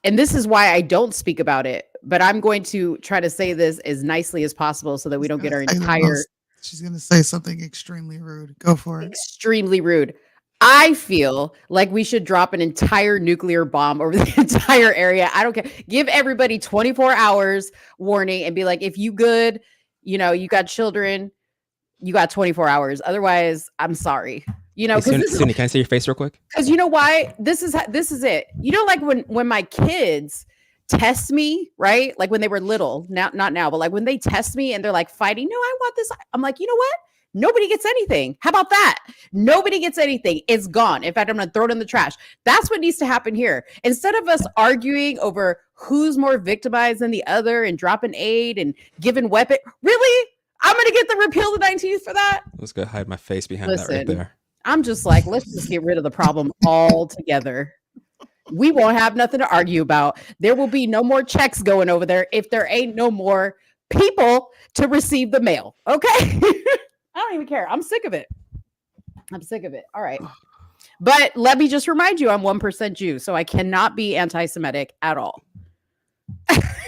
Speaker 5: And this is why I don't speak about it, but I'm going to try to say this as nicely as possible so that we don't get our entire...
Speaker 4: She's going to say something extremely rude. Go for it.
Speaker 5: Extremely rude. I feel like we should drop an entire nuclear bomb over the entire area. I don't care. Give everybody 24 hours warning and be like, if you good, you got children, you got 24 hours. Otherwise, I'm sorry.
Speaker 6: Soonie, can I see your face real quick?
Speaker 5: Because you know why? This is it. Like when my kids test me, right? Like when they were little, not now, but like when they test me and they're like fighting, no, I want this. I'm like, you know what? Nobody gets anything. How about that? Nobody gets anything. It's gone. In fact, I'm going to throw it in the trash. That's what needs to happen here. Instead of us arguing over who's more victimized than the other and dropping aid and giving weapon. Really? I'm going to get the repeal the 19th for that?
Speaker 6: Let's go hide my face behind that right there.
Speaker 5: I'm just like, let's just get rid of the problem altogether. We won't have nothing to argue about. There will be no more checks going over there if there ain't no more people to receive the mail. Okay? I don't even care. I'm sick of it. All right. But let me just remind you, I'm 1% Jew, so I cannot be anti-Semitic at all.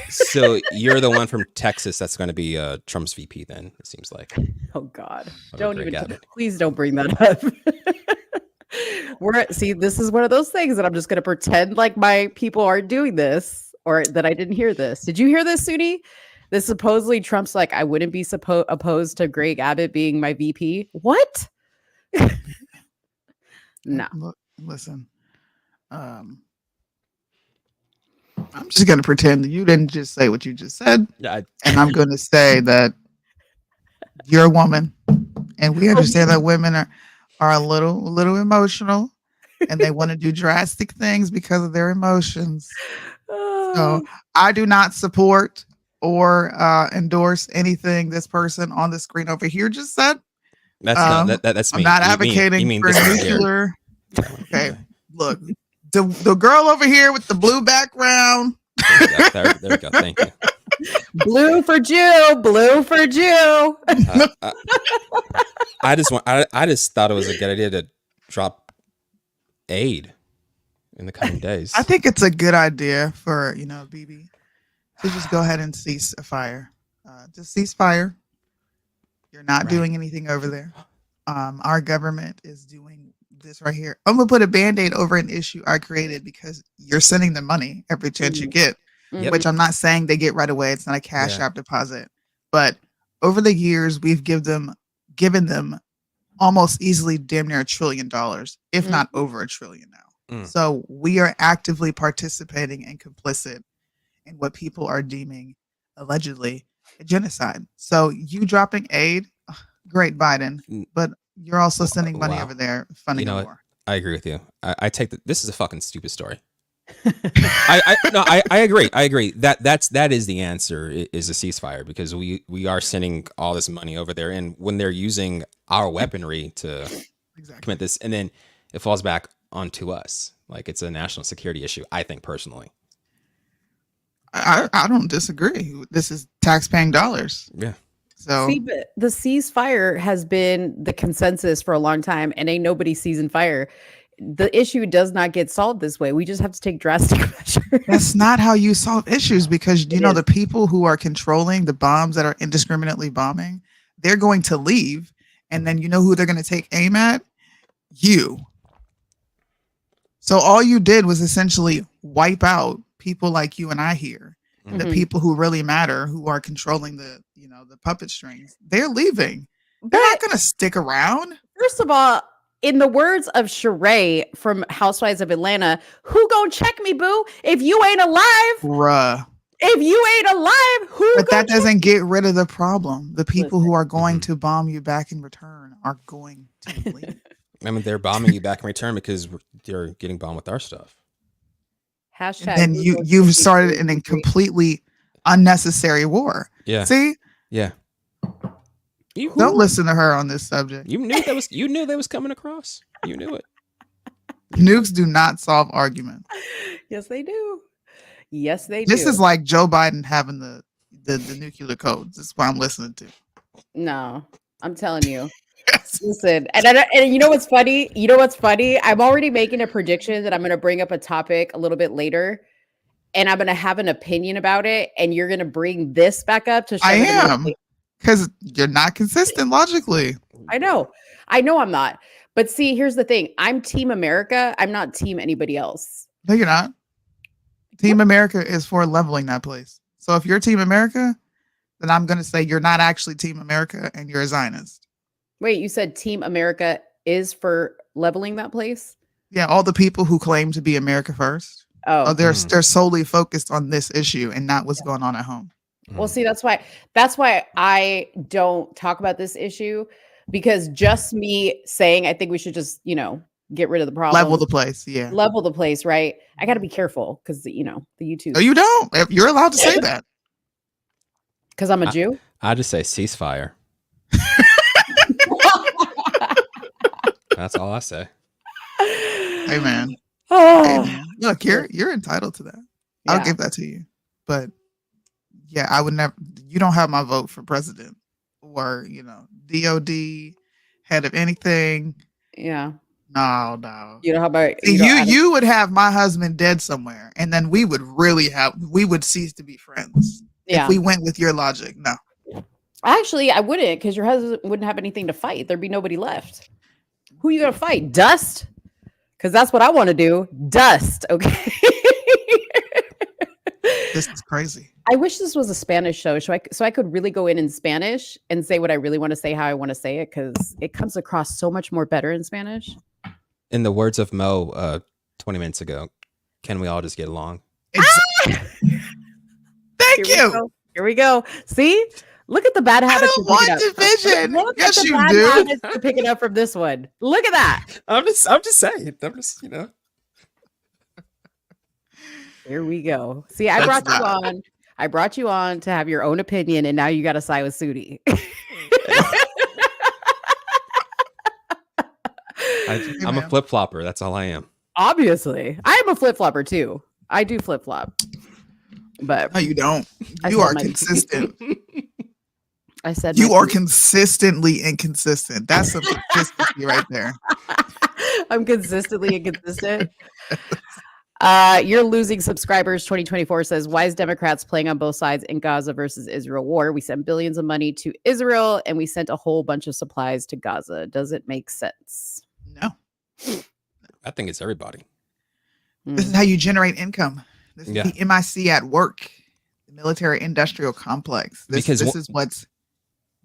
Speaker 6: So you're the one from Texas that's going to be Trump's VP then, it seems like.
Speaker 5: Oh, God. Please don't bring that up. This is one of those things that I'm just going to pretend like my people aren't doing this or that I didn't hear this. Did you hear this, Soonie? This supposedly Trump's like, I wouldn't be opposed to Greg Abbott being my VP. What? No.
Speaker 4: Look, listen, I'm just going to pretend that you didn't just say what you just said. And I'm going to say that you're a woman and we understand that women are a little emotional and they want to do drastic things because of their emotions. So I do not support or endorse anything this person on the screen over here just said.
Speaker 6: That's me.
Speaker 4: I'm not advocating for nuclear. Okay, look, the girl over here with the blue background.
Speaker 6: There we go. Thank you.
Speaker 5: Blue for Jew.
Speaker 6: I just thought it was a good idea to drop aid in the coming days.
Speaker 4: I think it's a good idea for BB to just go ahead and cease a fire. Just cease fire. You're not doing anything over there. Our government is doing this right here. I'm gonna put a band-aid over an issue I created because you're sending them money every chance you get. Which I'm not saying they get right away. It's not a cash app deposit. But over the years, we've given them almost easily damn near $1 trillion, if not over $1 trillion now. So we are actively participating and complicit in what people are deeming allegedly a genocide. So you dropping aid, great, Biden, but you're also sending money over there funding a war.
Speaker 6: I agree with you. I take this is a fucking stupid story. I agree. That is the answer, is a ceasefire, because we are sending all this money over there, and when they're using our weaponry to commit this, and then it falls back onto us. Like it's a national security issue, I think personally.
Speaker 4: I don't disagree. This is tax-paying dollars.
Speaker 6: Yeah.
Speaker 4: So
Speaker 5: See, but the ceasefire has been the consensus for a long time, and ain't nobody seizing fire. The issue does not get solved this way. We just have to take drastic measures.
Speaker 4: that's not how you solve issues, because you
Speaker 5: It
Speaker 4: know
Speaker 5: is.
Speaker 4: the people who are controlling the bombs that are indiscriminately bombing, they're going to leave, and then you know who they're going to take aim at? You. So all you did was essentially wipe out people like you and I here. And the
Speaker 5: Mhm.
Speaker 4: people who really matter, who are controlling the puppet strings, they're leaving. They're
Speaker 5: But
Speaker 4: not going to stick around.
Speaker 5: first of all, in the words of Sheree from Housewives of Atlanta, who gonna check me, boo? If you ain't alive,
Speaker 4: Bruh.
Speaker 5: if you ain't alive, who
Speaker 4: But
Speaker 5: gonna
Speaker 4: that doesn't get rid of the problem. The people who are going
Speaker 6: Mhm.
Speaker 4: to bomb you back in return are going to leave.
Speaker 6: I mean, they're bombing you back in return because they're getting bombed with our stuff.
Speaker 5: Hashtag
Speaker 4: And then
Speaker 5: who gonna
Speaker 4: you've
Speaker 5: check me,
Speaker 4: started
Speaker 5: boo?
Speaker 4: an completely unnecessary war.
Speaker 6: Yeah.
Speaker 4: See,
Speaker 6: Yeah. You
Speaker 4: don't listen to her on this subject.
Speaker 6: You knew that was coming across. You knew it.
Speaker 4: Nukes do not solve arguments.
Speaker 5: Yes, they do. Yes, they do.
Speaker 4: This is like Joe Biden having the nuclear codes. That's what I'm listening to.
Speaker 5: No, I'm telling you. Listen, and you know what's funny? You know what's funny? I'm already making a prediction that I'm going to bring up a topic a little bit later, and I'm going to have an opinion about it, and you're going to bring this back up to.
Speaker 4: I
Speaker 5: shove it in my
Speaker 4: am,
Speaker 5: face.
Speaker 4: because you're not consistent logically.
Speaker 5: I know I'm not. But see, here's the thing: I'm Team America. I'm not Team anybody else.
Speaker 4: No, you're not. Team America is for leveling that place. So if you're Team America, then I'm going to say you're not actually Team America and you're a Zionist.
Speaker 5: Wait, you said Team America is for leveling that place?
Speaker 4: Yeah, all the people who claim to be America first,
Speaker 5: Oh,
Speaker 4: they're solely focused on this issue and not what's going on at home.
Speaker 5: well, see, that's why I don't talk about this issue, because just me saying I think we should just, get rid of the problem.
Speaker 4: Level the place. Yeah.
Speaker 5: Level the place, right? I got to be careful because the YouTube.
Speaker 4: No, you don't. You're allowed to say that.
Speaker 5: Because I'm a Jew.
Speaker 6: I just say ceasefire. That's all I say.
Speaker 4: Hey man. Hey
Speaker 5: Oh,
Speaker 4: man. Look, you're entitled to that. I'll
Speaker 5: yeah.
Speaker 4: give that to you. But yeah, I would never. You don't have my vote for president or DOD, head of anything.
Speaker 5: Yeah.
Speaker 4: No.
Speaker 5: You know how about
Speaker 4: You would have my husband dead somewhere, and then we would cease to be friends.
Speaker 5: Yeah.
Speaker 4: If we went with your logic. No.
Speaker 5: Actually, I wouldn't, because your husband wouldn't have anything to fight. There'd be nobody left. Who you gonna fight? Dust? Because that's what I want to do. Dust. Okay.
Speaker 4: This is crazy.
Speaker 5: I wish this was a Spanish show, so I could really go in Spanish and say what I really want to say, how I want to say it, because it comes across so much more better in Spanish.
Speaker 6: In the words of Mo 20 minutes ago, can we all just get along?
Speaker 4: Thank you.
Speaker 5: Here we go. See? Look at the bad habits you're picking
Speaker 4: want
Speaker 5: up.
Speaker 4: division.
Speaker 5: Look
Speaker 4: Yes,
Speaker 5: at the
Speaker 4: you
Speaker 5: bad
Speaker 4: do.
Speaker 5: habits you're picking up from this one. Look at that.
Speaker 6: I'm just saying. I'm just,
Speaker 5: Here we go. See, I
Speaker 4: That's
Speaker 5: brought you
Speaker 4: not-
Speaker 5: on. I brought you on to have your own opinion, and now you got to side with Soonie.
Speaker 6: I'm a flip flopper. That's all I am.
Speaker 5: Obviously, I am a flip flopper too. I do flip flop, but
Speaker 4: No, you don't.
Speaker 5: I
Speaker 4: You
Speaker 5: said
Speaker 4: are
Speaker 5: my-
Speaker 4: consistent.
Speaker 5: I said
Speaker 4: You
Speaker 5: my
Speaker 4: are
Speaker 5: piece.
Speaker 4: consistently inconsistent. That's some consistency right there.
Speaker 5: I'm consistently inconsistent. You're losing subscribers. 2024 says, why is Democrats playing on both sides in Gaza versus Israel war? We sent billions of money to Israel and we sent a whole bunch of supplies to Gaza. Does it make sense?
Speaker 4: No.
Speaker 6: I think it's everybody.
Speaker 4: This is how you generate income. This is
Speaker 6: Yeah.
Speaker 4: the MIC at work, the military industrial complex. This is what's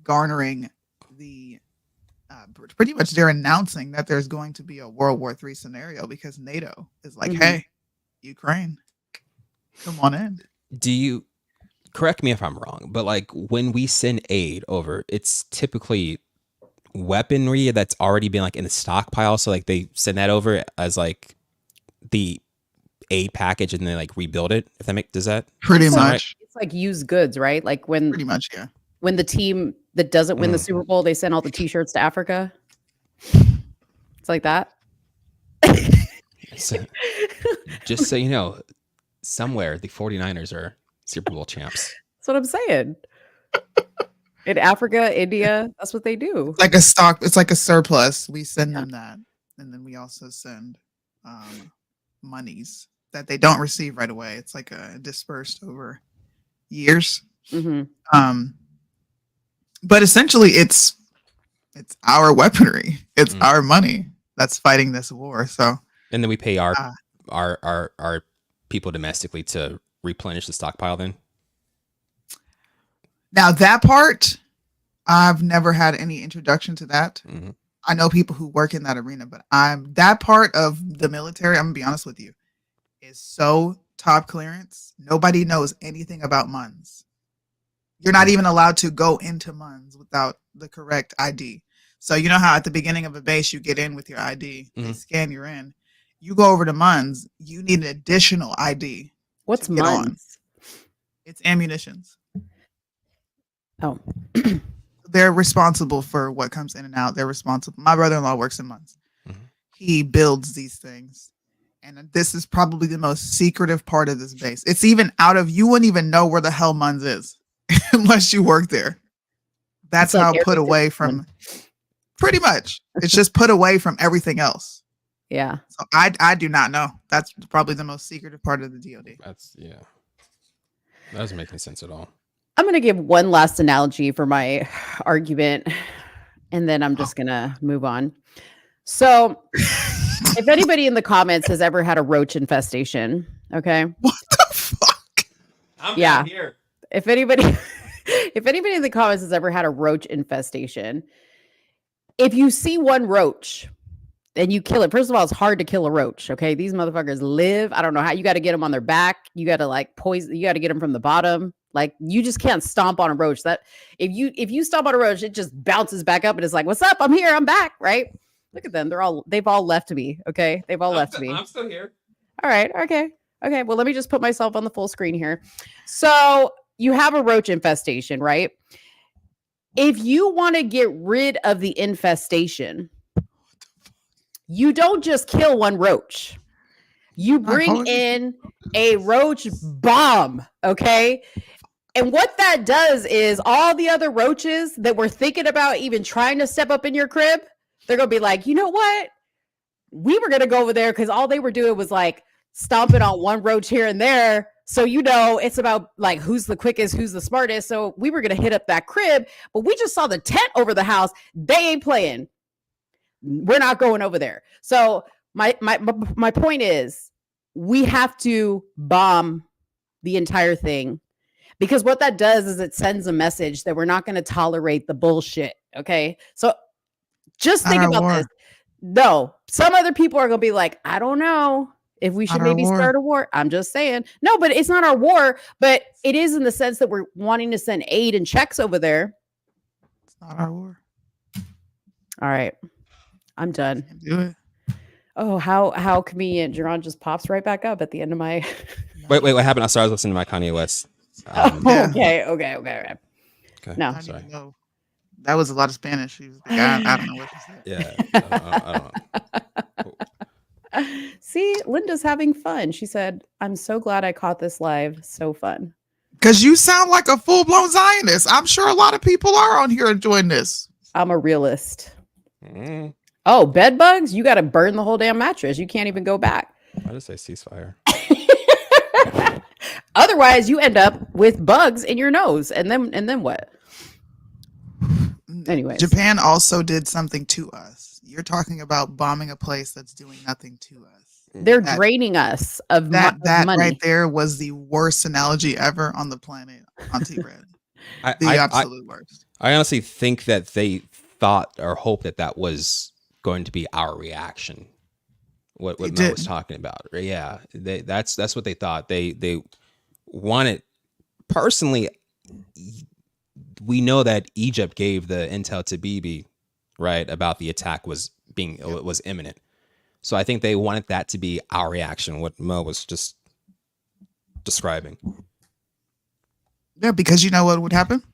Speaker 4: garnering the pretty much they're announcing that there's going to be a World War III scenario because NATO is like, hey, Ukraine, come on in.
Speaker 6: Do you correct me if I'm wrong, but like when we send aid over, it's typically weaponry that's already been like in the stockpile. So like they send that over as like the aid package and they like rebuild it. If that does that?
Speaker 4: Pretty
Speaker 6: Is that right?
Speaker 4: much.
Speaker 5: It's like used goods, right? Like
Speaker 4: Pretty much, yeah.
Speaker 5: when the team that doesn't win the Super Bowl, they send all the t-shirts to Africa. It's like that.
Speaker 6: So, just so you know, somewhere the 49ers are Super Bowl champs.
Speaker 5: That's what I'm saying. In Africa, India, that's what they do.
Speaker 4: Like a stock, it's like a surplus. We send them that, and then we also send monies that they don't receive right away. It's like dispersed over years. But essentially, it's our weaponry. It's our money that's fighting this war. So,
Speaker 6: and then we pay our people domestically to replenish the stockpile. Then
Speaker 4: now that part, I've never had any introduction to that. I know people who work in that arena, but that part of the military, I'm gonna be honest with you, is so top clearance. Nobody knows anything about MUNs. You're not even allowed to go into MUNs without the correct ID. So you know how at the beginning of a base you get in with your ID, they scan you in. You go over to MUNs, you need an additional ID.
Speaker 5: What's MUNs?
Speaker 4: It's ammunitions.
Speaker 5: Oh.
Speaker 4: They're responsible for what comes in and out. They're responsible. My brother-in-law works in MUNs. He builds these things. And this is probably the most secretive part of this base. It's even you wouldn't even know where the hell MUNs is unless you work there. That's how put away from, pretty much. It's just put away from everything else.
Speaker 5: Yeah.
Speaker 4: So I do not know. That's probably the most secretive part of the DoD.
Speaker 6: That doesn't make any sense at all.
Speaker 5: I'm going to give one last analogy for my argument, and then I'm just going to move on. So if anybody in the comments has ever had a roach infestation, okay?
Speaker 4: What the fuck?
Speaker 6: I'm here.
Speaker 5: If anybody in the comments has ever had a roach infestation, if you see one roach and you kill it, first of all, it's hard to kill a roach, okay? These motherfuckers live. I don't know how. You got to get them on their back. You got to poison. You got to get them from the bottom. Like, you just can't stomp on a roach. That if you stomp on a roach, it just bounces back up and it's like, what's up? I'm here. I'm back. Right? Look at them. They've all left me. Okay. They've all left me.
Speaker 6: I'm still here.
Speaker 5: All right. Okay. Okay. Well, let me just put myself on the full screen here. So you have a roach infestation, right? If you want to get rid of the infestation, you don't just kill one roach. You bring in a roach bomb, okay? And what that does is all the other roaches that were thinking about even trying to step up in your crib, they're going to be like, you know what? We were going to go over there because all they were doing was stomping on one roach here and there. So, it's about who's the quickest, who's the smartest. So we were going to hit up that crib, but we just saw the tent over the house. They ain't playing. We're not going over there. So my point is, we have to bomb the entire thing, because what that does is it sends a message that we're not going to tolerate the bullshit. Okay. So just think about this. No, some other people are going to be like, I don't know if we should maybe start a war. I'm just saying. No, but it's not our war, but it is in the sense that we're wanting to send aid and checks over there.
Speaker 4: It's not our war.
Speaker 5: All right. I'm done.
Speaker 4: Can't do it.
Speaker 5: Oh, how convenient. Jaron just pops right back up at the end of my...
Speaker 6: Wait, what happened? I started listening to my Kanye West.
Speaker 5: Okay. No.
Speaker 6: Sorry.
Speaker 4: That was a lot of Spanish. He was I don't know what you said.
Speaker 6: Yeah. I don't.
Speaker 5: See, Linda's having fun. She said, I'm so glad I caught this live. So fun.
Speaker 4: Because you sound like a full-blown Zionist. I'm sure a lot of people are on here enjoying this.
Speaker 5: I'm a realist. Oh, bed bugs? You got to burn the whole damn mattress. You can't even go back.
Speaker 6: I just say ceasefire.
Speaker 5: Otherwise, you end up with bugs in your nose. And then what? Anyways.
Speaker 4: Japan also did something to us. You're talking about bombing a place that's doing nothing to us.
Speaker 5: They're draining us of
Speaker 4: that
Speaker 5: money.
Speaker 4: Right there was the worst analogy ever on the planet, Auntie Red. The absolute worst.
Speaker 6: I honestly think that they thought or hoped that was going to be our reaction. What Mel was talking about. Yeah, that's what they thought. They wanted. Personally, we know that Egypt gave the intel to Bibi, right, about the attack was imminent. So I think they wanted that to be our reaction. What Mel was just describing.
Speaker 4: Yeah, because you know what would happen?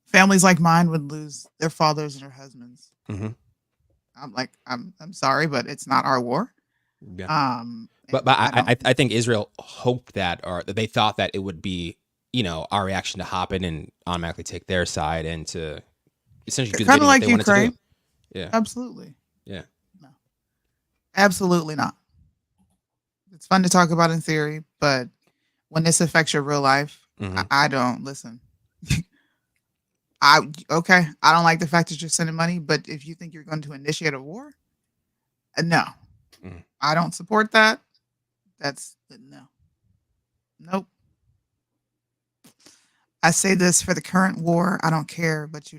Speaker 4: Families like mine would lose their fathers and their husbands.
Speaker 6: Mm-hmm.
Speaker 4: I'm like, I'm sorry, but it's not our war.
Speaker 6: Yeah. But
Speaker 4: And I don't.
Speaker 6: I think Israel hoped that, or that they thought that it would be, our reaction to hop in and automatically take their side and to essentially do the
Speaker 4: Kind
Speaker 6: bidding
Speaker 4: of
Speaker 6: that
Speaker 4: like
Speaker 6: they wanted to
Speaker 4: Ukraine.
Speaker 6: do. Yeah.
Speaker 4: Absolutely.
Speaker 6: Yeah.
Speaker 4: No. Absolutely not. It's fun to talk about in theory, but when this affects your real life,
Speaker 6: Mhm.
Speaker 4: I don't listen. I don't like the fact that you're sending money, but if you think you're going to initiate a war, no,
Speaker 6: Mhm.
Speaker 4: I don't support that. That's no, nope. I say this for the current war. I don't care, but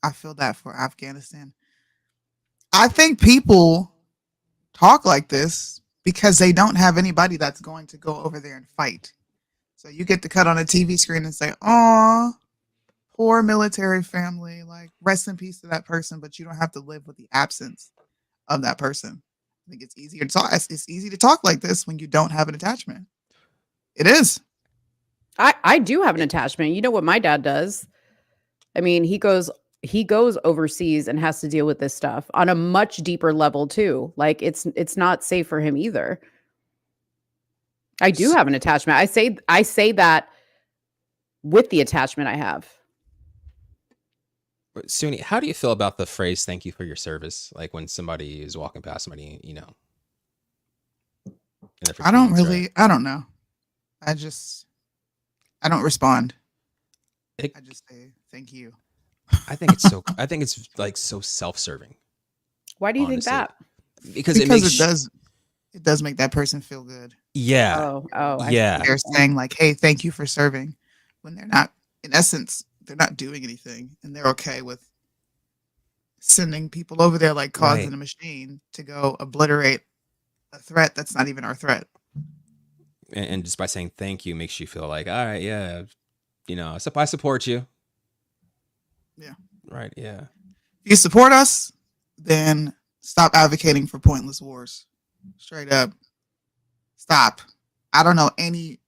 Speaker 4: I feel that for Afghanistan. I think people talk like this because they don't have anybody that's going to go over there and fight. So you get to cut on a TV screen and say, "Oh, poor military family, like rest in peace to that person," but you don't have to live with the absence of that person. I think it's easier to talk. It's easy to talk like this when you don't have an attachment. It is.
Speaker 5: I do have an attachment. You know what my dad does? I mean, he goes overseas and has to deal with this stuff on a much deeper level too. Like it's not safe for him either. I do have an attachment. I say that with the attachment I have.
Speaker 6: Soonie, how do you feel about the phrase "thank you for your service"? Like when somebody is walking past somebody, and they're
Speaker 4: I don't
Speaker 6: 15 minutes,
Speaker 4: really.
Speaker 6: right?
Speaker 4: I don't know. I don't respond.
Speaker 6: It-
Speaker 4: I just say thank you.
Speaker 6: I think it's so. I think it's like so self-serving.
Speaker 5: Why do you think
Speaker 6: Honestly.
Speaker 5: that?
Speaker 6: Because it
Speaker 4: Because
Speaker 6: makes
Speaker 4: it does make that person feel good.
Speaker 6: yeah,
Speaker 5: Oh, I
Speaker 6: yeah.
Speaker 5: see.
Speaker 4: They're saying like, "Hey, thank you for serving," when they're not. In essence, they're not doing anything, and they're okay with sending people over there like causing
Speaker 6: Right.
Speaker 4: a machine to go obliterate a threat that's not even our threat.
Speaker 6: And just by saying thank you makes you feel like, all right, yeah, I support you.
Speaker 4: Yeah.
Speaker 6: Right. Yeah.
Speaker 4: If you support us, then stop advocating for pointless wars. Straight up. Stop. I don't know any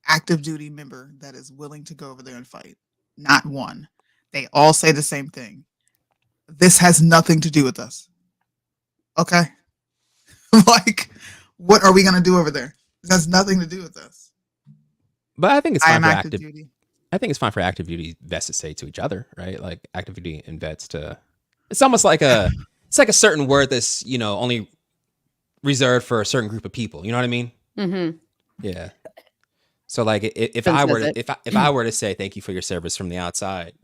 Speaker 4: active duty member that is willing to go over there and fight. Not one. They all say the same thing. This has nothing to do with us. Okay? Like, what are we going to do over there? This has nothing to do with us.
Speaker 6: But I think it's
Speaker 4: I
Speaker 6: fine
Speaker 4: am
Speaker 6: for
Speaker 4: active
Speaker 6: active.
Speaker 4: duty.
Speaker 6: I think it's fine for active duty vets to say to each other, right? Like active duty and vets to. It's almost like it's like a certain word that's only reserved for a certain group of people. You know what I mean?
Speaker 5: Mm-hmm.
Speaker 6: Yeah. So like if
Speaker 5: Finn
Speaker 6: I were
Speaker 5: says
Speaker 6: to
Speaker 5: it.
Speaker 6: if I were to say thank you for your service from the outside,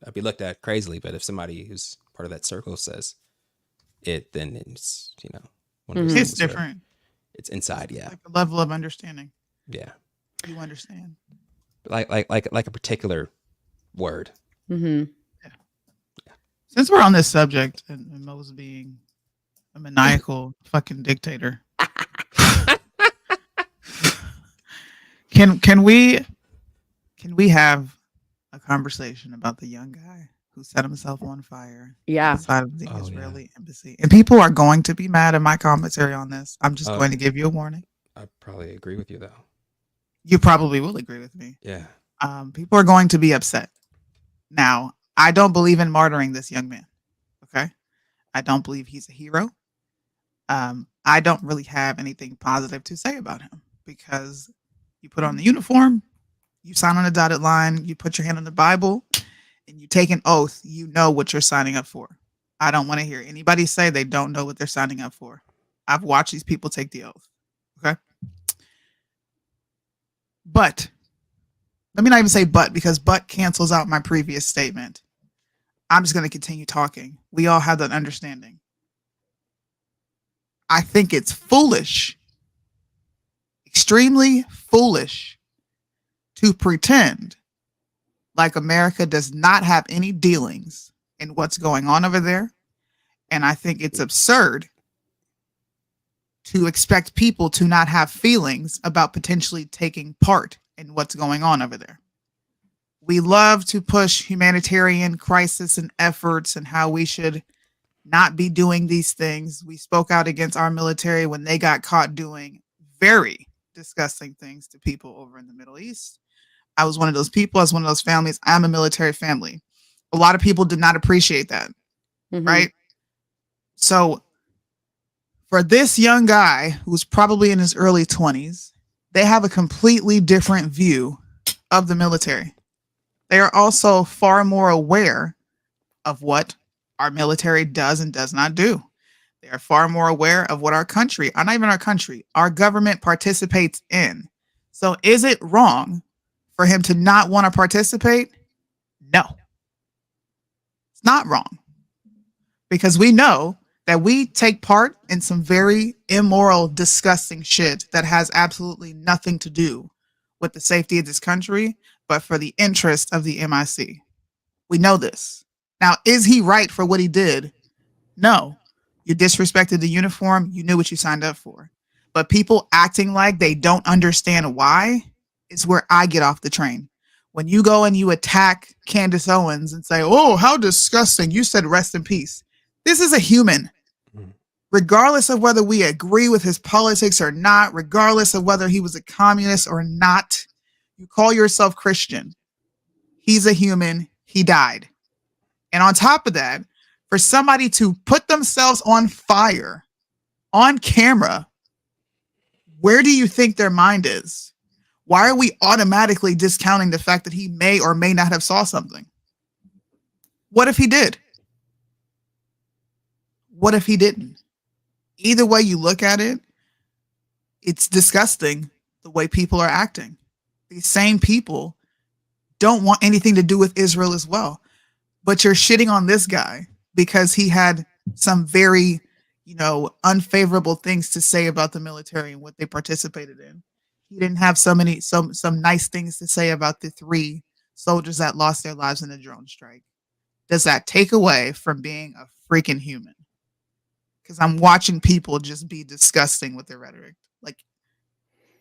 Speaker 6: I'd be looked at crazily. But if somebody who's part of that circle says it, then it's one of those
Speaker 5: Mhm.
Speaker 4: It's
Speaker 6: things where
Speaker 4: different.
Speaker 6: it's inside.
Speaker 4: It's
Speaker 6: Yeah.
Speaker 4: like a level of understanding.
Speaker 6: Yeah.
Speaker 4: You understand.
Speaker 6: Like a particular word.
Speaker 5: Mm-hmm.
Speaker 4: Since we're on this subject and Mo's being a maniacal fucking dictator, can we have a conversation about the young guy who set himself on fire
Speaker 5: Yeah.
Speaker 4: outside of the
Speaker 6: Oh, yeah.
Speaker 4: Israeli embassy? And people are going to be mad at my commentary on this. I'm just
Speaker 6: Oh.
Speaker 4: going to give you a warning.
Speaker 6: I probably agree with you though.
Speaker 4: You probably will agree with me.
Speaker 6: Yeah.
Speaker 4: People are going to be upset. Now, I don't believe in martyring this young man. Okay. I don't believe he's a hero. I don't really have anything positive to say about him because you put on the uniform, you sign on a dotted line, you put your hand on the Bible, and you take an oath. You know what you're signing up for. I don't want to hear anybody say they don't know what they're signing up for. I've watched these people take the oath. Okay. But let me not even say but because but cancels out my previous statement. I'm just going to continue talking. We all have that understanding. I think it's foolish, extremely foolish, to pretend like America does not have any dealings in what's going on over there. And I think it's absurd to expect people to not have feelings about potentially taking part in what's going on over there. We love to push humanitarian crisis and efforts and how we should not be doing these things. We spoke out against our military when they got caught doing very disgusting things to people over in the Middle East. I was one of those people. I was one of those families. I'm a military family. A lot of people did not appreciate that,
Speaker 5: Mhm.
Speaker 4: right? So for this young guy who's probably in his early 20s, they have a completely different view of the military. They are also far more aware of what our military does and does not do. They are far more aware of what our country, not even our country, our government participates in. So is it wrong for him to not want to participate? No, it's not wrong. Because we know that we take part in some very immoral, disgusting shit that has absolutely nothing to do with the safety of this country, but for the interest of the MIC. We know this. Now, is he right for what he did? No. You disrespected the uniform. You knew what you signed up for. But people acting like they don't understand why is where I get off the train. When you go and you attack Candace Owens and say, oh, how disgusting. You said rest in peace. This is a human. Regardless of whether we agree with his politics or not, regardless of whether he was a communist or not, you call yourself Christian. He's a human. He died. And on top of that, for somebody to put themselves on fire on camera, where do you think their mind is? Why are we automatically discounting the fact that he may or may not have saw something? What if he did? What if he didn't? Either way you look at it, it's disgusting the way people are acting. These same people don't want anything to do with Israel as well. But you're shitting on this guy because he had some very, unfavorable things to say about the military and what they participated in. He didn't have some nice things to say about the 3 soldiers that lost their lives in a drone strike. Does that take away from being a freaking human? Because I'm watching people just be disgusting with their rhetoric. Like,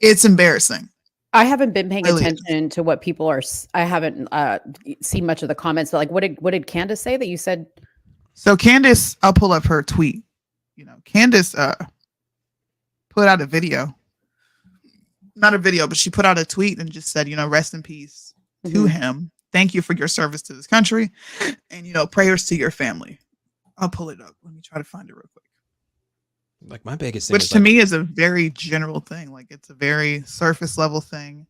Speaker 4: it's embarrassing.
Speaker 5: I haven't been paying attention to what people are. I haven't seen much of the comments. But like, what did Candace say that you said?
Speaker 4: So Candace, I'll pull up her tweet. Candace put out a video. Not a video, but she put out a tweet and just said, rest in peace to him. Thank you for your service to this country. And, prayers to your family. I'll pull it up. Let me try to find it real quick.
Speaker 6: Like my biggest thing,
Speaker 4: which to me is a very general thing. Like it's a very surface level thing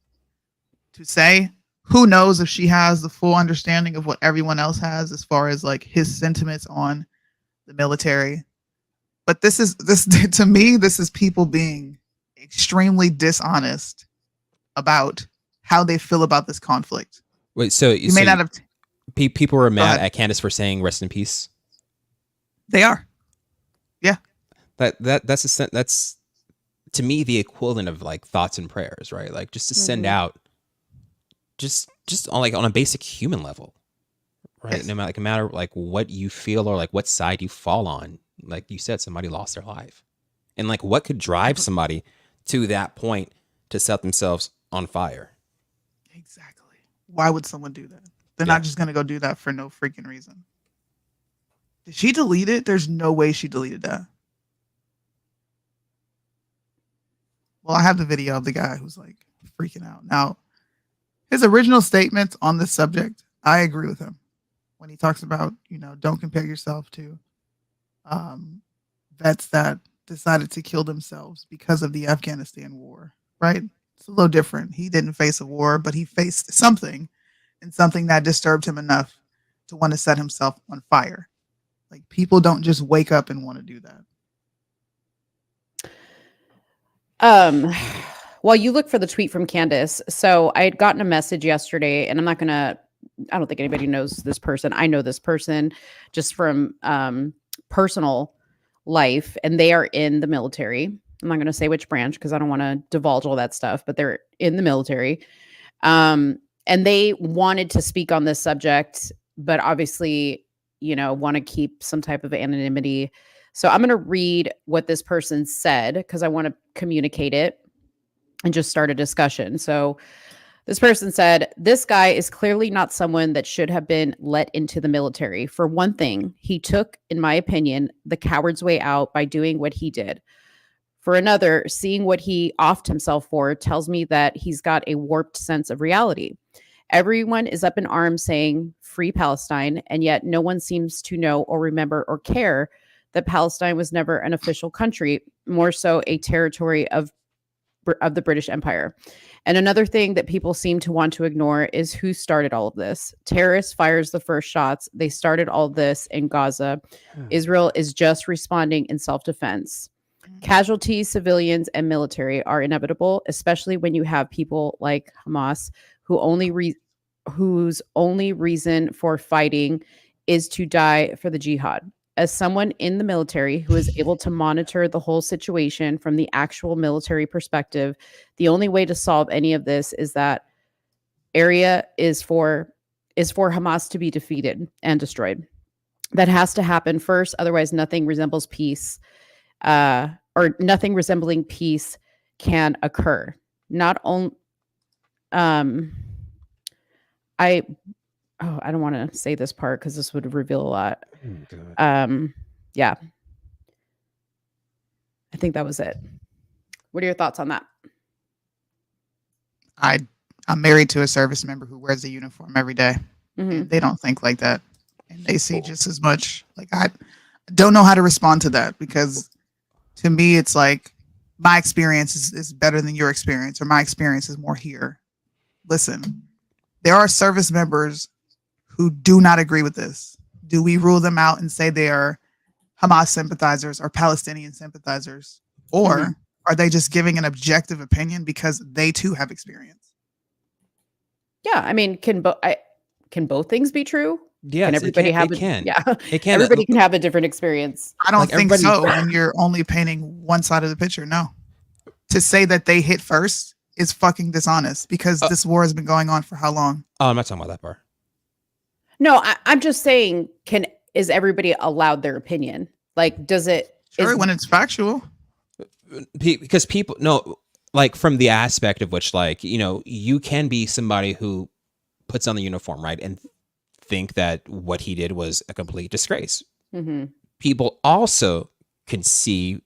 Speaker 4: to say. Who knows if she has the full understanding of what everyone else has as far as like his sentiments on the military. But this to me, this is people being extremely dishonest about how they feel about this conflict.
Speaker 6: Wait, so
Speaker 4: you may not have.
Speaker 6: People were mad at Candace for saying rest in peace.
Speaker 4: They are. Yeah.
Speaker 6: That's to me the equivalent of like thoughts and prayers, right? Like just to send out, just on a basic human level, right? Yes. No matter like what you feel or like what side you fall on. Like you said, somebody lost their life, and like what could drive somebody to that point to set themselves on fire?
Speaker 4: Exactly. Why would someone do that? They're not just gonna go do that for no freaking reason. Did she delete it? There's no way she deleted that. Well, I have the video of the guy who's like freaking out. Now, his original statements on this subject, I agree with him. When he talks about, don't compare yourself to vets that decided to kill themselves because of the Afghanistan war, right? It's a little different. He didn't face a war, but he faced something, and something that disturbed him enough to want to set himself on fire. Like people don't just wake up and want to do that.
Speaker 5: Well, you look for the tweet from Candace. So I had gotten a message yesterday, and I don't think anybody knows this person. I know this person just from personal life, and they are in the military. I'm not going to say which branch because I don't want to divulge all that stuff, but they're in the military. And they wanted to speak on this subject, but obviously, want to keep some type of anonymity. So I'm going to read what this person said because I want to communicate it and just start a discussion. So this person said, this guy is clearly not someone that should have been let into the military. For one thing, he took, in my opinion, the coward's way out by doing what he did. For another, seeing what he offed himself for tells me that he's got a warped sense of reality. Everyone is up in arms saying free Palestine, and yet no one seems to know or remember or care that Palestine was never an official country, more so a territory of the British Empire. And another thing that people seem to want to ignore is who started all of this. Terrorists fires the first shots. They started all this in Gaza. Israel is just responding in self-defense. Casualties, civilians, and military are inevitable, especially when you have people like Hamas whose only reason for fighting is to die for the jihad. As someone in the military who is able to monitor the whole situation from the actual military perspective, the only way to solve any of this is that area is for Hamas to be defeated and destroyed. That has to happen first. Otherwise, nothing resembles peace, or nothing resembling peace can occur. Not only, I don't want to say this part because this would reveal a lot. Yeah, I think that was it. What are your thoughts on that?
Speaker 4: I'm married to a service member who wears a uniform every day.
Speaker 5: Mhm.
Speaker 4: They don't think like that, and they see just as much. Like, I don't know how to respond to that, because to me it's like my experience is better than your experience, or my experience is more here. Listen, there are service members who do not agree with this. Do we rule them out and say they are Hamas sympathizers or Palestinian sympathizers? Or are they just giving an objective opinion because they too have experience?
Speaker 5: Yeah, I mean, can both things be true?
Speaker 6: Yes,
Speaker 5: Can everybody
Speaker 6: it
Speaker 5: have
Speaker 6: can.
Speaker 5: Yeah,
Speaker 6: It can.
Speaker 5: everybody can have a different experience.
Speaker 4: I don't
Speaker 6: Like,
Speaker 4: think
Speaker 6: everybody-
Speaker 4: so when you're only painting one side of the picture. No. To say that they hit first is fucking dishonest, because this war has been going on for how long?
Speaker 6: Oh, I'm not talking about that part.
Speaker 5: No, I'm just saying, is everybody allowed their opinion? Like, does it?
Speaker 4: Sure,
Speaker 5: is-
Speaker 4: when it's factual.
Speaker 6: Because people no, like, from the aspect of which, like, you know, you can be somebody who puts on the uniform, right, and think that what he did was a complete disgrace.
Speaker 5: Mhm.
Speaker 6: People also can see,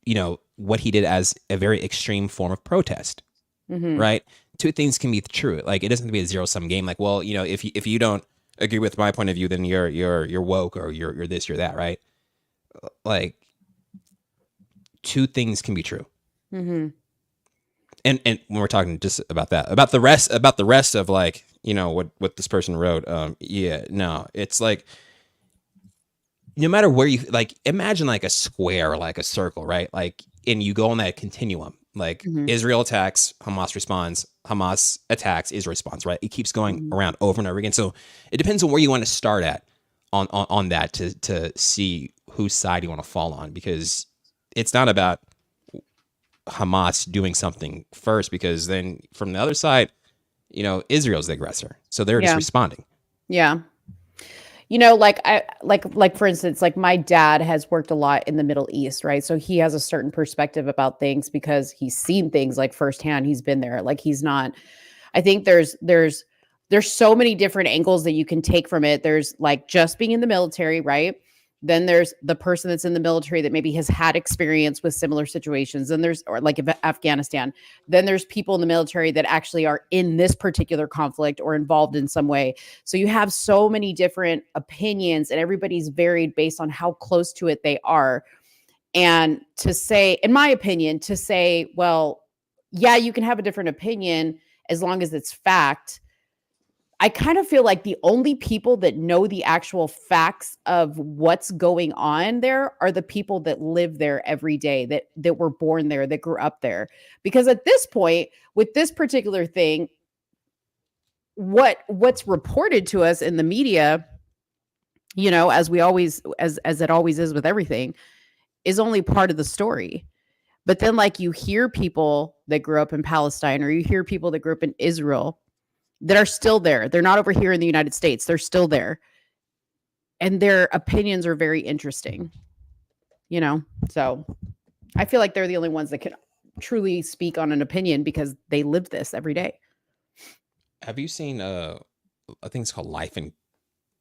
Speaker 6: you know, what he did as a very extreme form of protest,
Speaker 5: Mhm.
Speaker 6: right? Two things can be true. Like, it doesn't have to be a zero-sum game. Like, well, you know, if you don't agree with my point of view, then you're woke, or you're this, you're that, right? Like, two things can be true.
Speaker 5: Mhm.
Speaker 6: And when we're talking just about that, about the rest of, like, you know, what this person wrote, yeah, no, it's like, no matter where you, like, imagine like a square, like a circle, right? Like, and you go on that continuum, like, Israel attacks, Hamas responds, Hamas attacks, Israel responds, right? It keeps going around over and over again. So it depends on where you want to start at on that to see whose side you want to fall on, because it's not about Hamas doing something first, because then from the other side, you know, Israel's the aggressor, so they're just
Speaker 5: Yeah.
Speaker 6: responding.
Speaker 5: Yeah. You know, like for instance, like, my dad has worked a lot in the Middle East, right? So he has a certain perspective about things because he's seen things like firsthand. He's been there. Like, he's not. I think there's so many different angles that you can take from it. There's, like, just being in the military, right? Then there's the person that's in the military that maybe has had experience with similar situations. Then there's, or like Afghanistan. Then there's people in the military that actually are in this particular conflict or involved in some way. So you have so many different opinions, and everybody's varied based on how close to it they are. And to say, in my opinion, to say, well, yeah, you can have a different opinion as long as it's fact. I kind of feel like the only people that know the actual facts of what's going on there are the people that live there every day, that were born there, that grew up there. Because at this point, with this particular thing, what's reported to us in the media, you know, as it always is with everything, is only part of the story. But then, like, you hear people that grew up in Palestine, or you hear people that grew up in Israel, that are still there. They're not over here in the United States. They're still there. And their opinions are very interesting, you know? So I feel like they're the only ones that can truly speak on an opinion because they live this every day.
Speaker 6: Have you seen, I think it's called Life in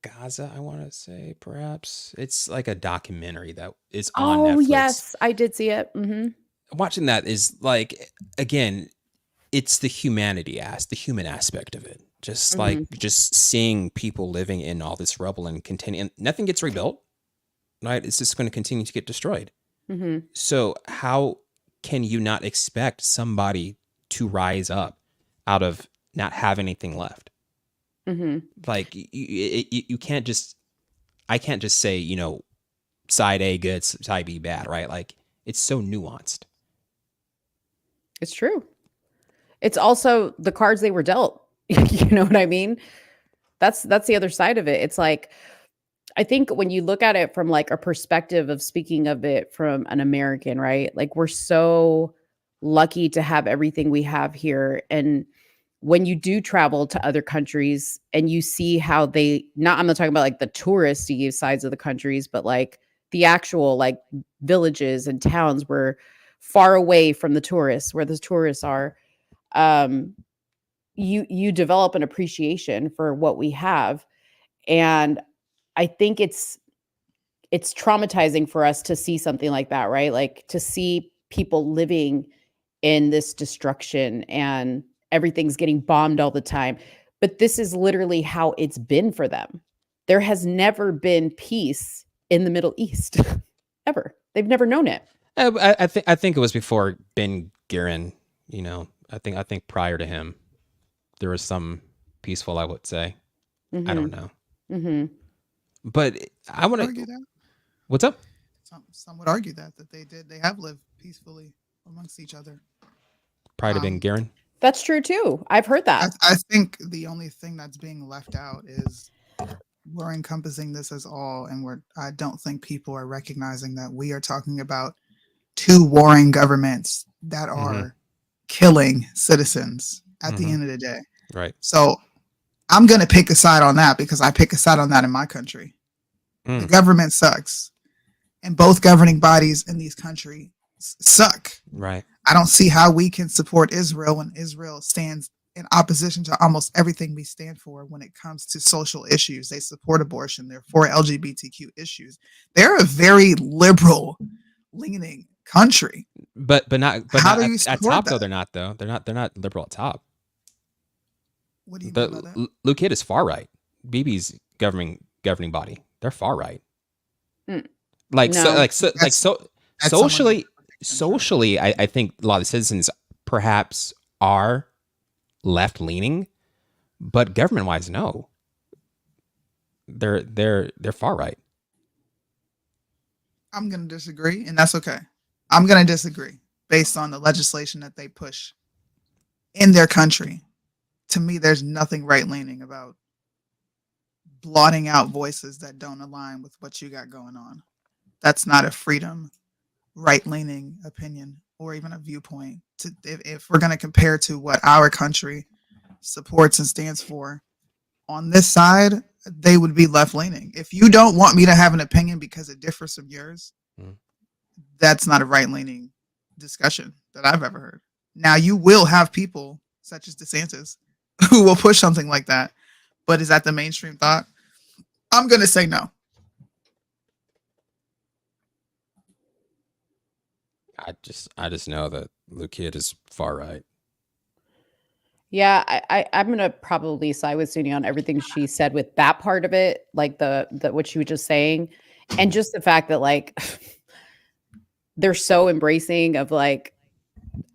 Speaker 6: Gaza, I want to say, perhaps? It's like a documentary that is on Netflix.
Speaker 5: Oh, yes. I did see it. Mm-hmm.
Speaker 6: Watching that is, like, again, it's the human aspect of it. Just like, just seeing people living in all this rubble and continuing, nothing gets rebuilt. right? It's just going to continue to get destroyed.
Speaker 5: Mm-hmm.
Speaker 6: So how can you not expect somebody to rise up out of not have anything left?
Speaker 5: Mm-hmm.
Speaker 6: Like you can't just, I can't just say, you know, side A good, side B bad, right? Like it's so nuanced.
Speaker 5: It's true. It's also the cards they were dealt. You know what I mean? That's the other side of it. It's like, I think when you look at it from like a perspective of speaking of it from an American, right? Like we're so lucky to have everything we have here. And when you do travel to other countries and you see how they, not, I'm not talking about like the touristy sides of the countries, but like the actual like villages and towns where far away from the tourists, where the tourists are, you develop an appreciation for what we have. And I think it's traumatizing for us to see something like that, right? Like to see people living in this destruction and everything's getting bombed all the time. But this is literally how it's been for them. There has never been peace in the Middle East ever. They've never known it.
Speaker 6: I think it was before Ben Gurion. You know, I think prior to him, there was some peaceful. I would say, I don't know, but I want to
Speaker 4: argue that.
Speaker 6: What's up?
Speaker 4: Some would argue that they have lived peacefully amongst each other
Speaker 6: Prior to Ben Gurion.
Speaker 5: That's true too. I've heard that.
Speaker 4: I think the only thing that's being left out is we're encompassing this as all, and I don't think people are recognizing that we are talking about two warring governments that are killing citizens at the end of the day.
Speaker 6: Right.
Speaker 4: So I'm going to pick a side on that because I pick a side on that in my country. The government sucks, and both governing bodies in these countries suck.
Speaker 6: Right.
Speaker 4: I don't see how we can support Israel when Israel stands in opposition to almost everything we stand for when it comes to social issues. They support abortion. They're for LGBTQ issues. They're a very liberal leaning country.
Speaker 6: But
Speaker 4: how
Speaker 6: not
Speaker 4: do you
Speaker 6: at
Speaker 4: support
Speaker 6: top
Speaker 4: that?
Speaker 6: though. They're not though. They're not liberal at top.
Speaker 4: What do you mean by that?
Speaker 6: Luke Kidd is far right. BB's governing body. They're far right. Like
Speaker 5: No.
Speaker 6: socially, I think a lot of the citizens perhaps are left leaning, but government wise, no. They're far right.
Speaker 4: I'm going to disagree, and that's okay. I'm going to disagree based on the legislation that they push in their country. To me, there's nothing right-leaning about blotting out voices that don't align with what you got going on. That's not a freedom, right-leaning opinion or even a viewpoint. If we're going to compare to what our country supports and stands for, on this side, they would be left-leaning. If you don't want me to have an opinion because it differs from yours, that's not a right-leaning discussion that I've ever heard. Now, you will have people such as DeSantis who will push something like that, but is that the mainstream thought? I'm going to say no.
Speaker 6: I just know that Luke Kidd is far right.
Speaker 5: Yeah, I'm gonna probably side with Soonie on everything she said with that part of it, like the what she was just saying, and just the fact that like they're so embracing of like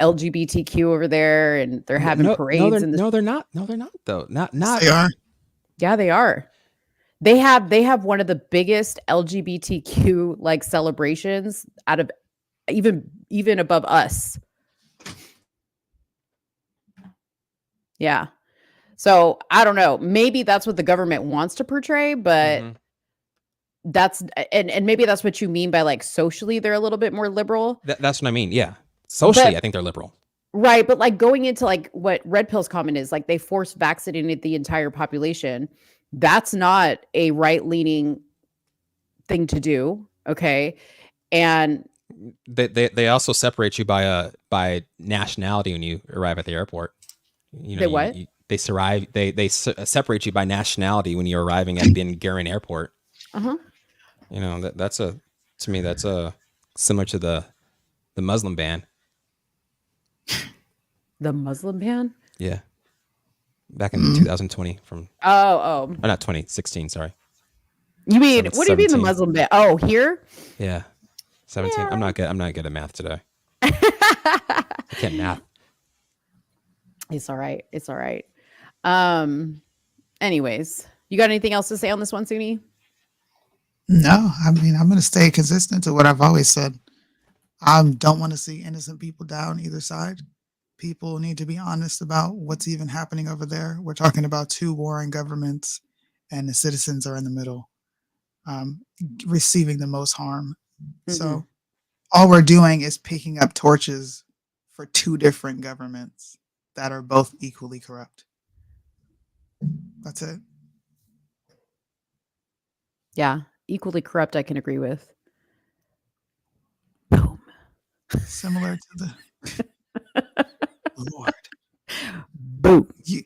Speaker 5: LGBTQ over there, and they're having parades.
Speaker 6: No, they're not. No, they're not though. Not.
Speaker 4: They are.
Speaker 5: Yeah, they are. They have one of the biggest LGBTQ like celebrations out of even above us. Yeah. So I don't know. Maybe that's what the government wants to portray, but that's and maybe that's what you mean by like socially they're a little bit more liberal.
Speaker 6: That's what I mean. Yeah. Socially, I think they're liberal.
Speaker 5: Right. But like going into like what Red Pill's comment is, like they force vaccinated the entire population. That's not a right-leaning thing to do. Okay. And
Speaker 6: they also separate you by nationality when you arrive at the airport. You know,
Speaker 5: they what?
Speaker 6: They separate you by nationality when you're arriving at Ben Gurion Airport. You know, that's similar to the Muslim ban.
Speaker 5: The Muslim ban?
Speaker 6: Yeah. Back in 2020 from
Speaker 5: or
Speaker 6: not 2016, sorry.
Speaker 5: You mean,
Speaker 6: Seven-
Speaker 5: what do you mean the
Speaker 6: 17.
Speaker 5: Muslim ban? Oh, here?
Speaker 6: Yeah, 17.
Speaker 5: Yeah.
Speaker 6: I'm not good at math today. I can't math.
Speaker 5: It's all right. It's all right. Anyways, you got anything else to say on this one, Soonie?
Speaker 4: No, I mean, I'm going to stay consistent to what I've always said. I don't want to see innocent people die on either side. People need to be honest about what's even happening over there. We're talking about two warring governments, and the citizens are in the middle, receiving the most harm. So all we're doing is picking up torches for two different governments that are both equally corrupt. That's it.
Speaker 5: Yeah, equally corrupt, I can agree with. Boom.
Speaker 4: Similar to the Lord.
Speaker 5: Boom.
Speaker 4: You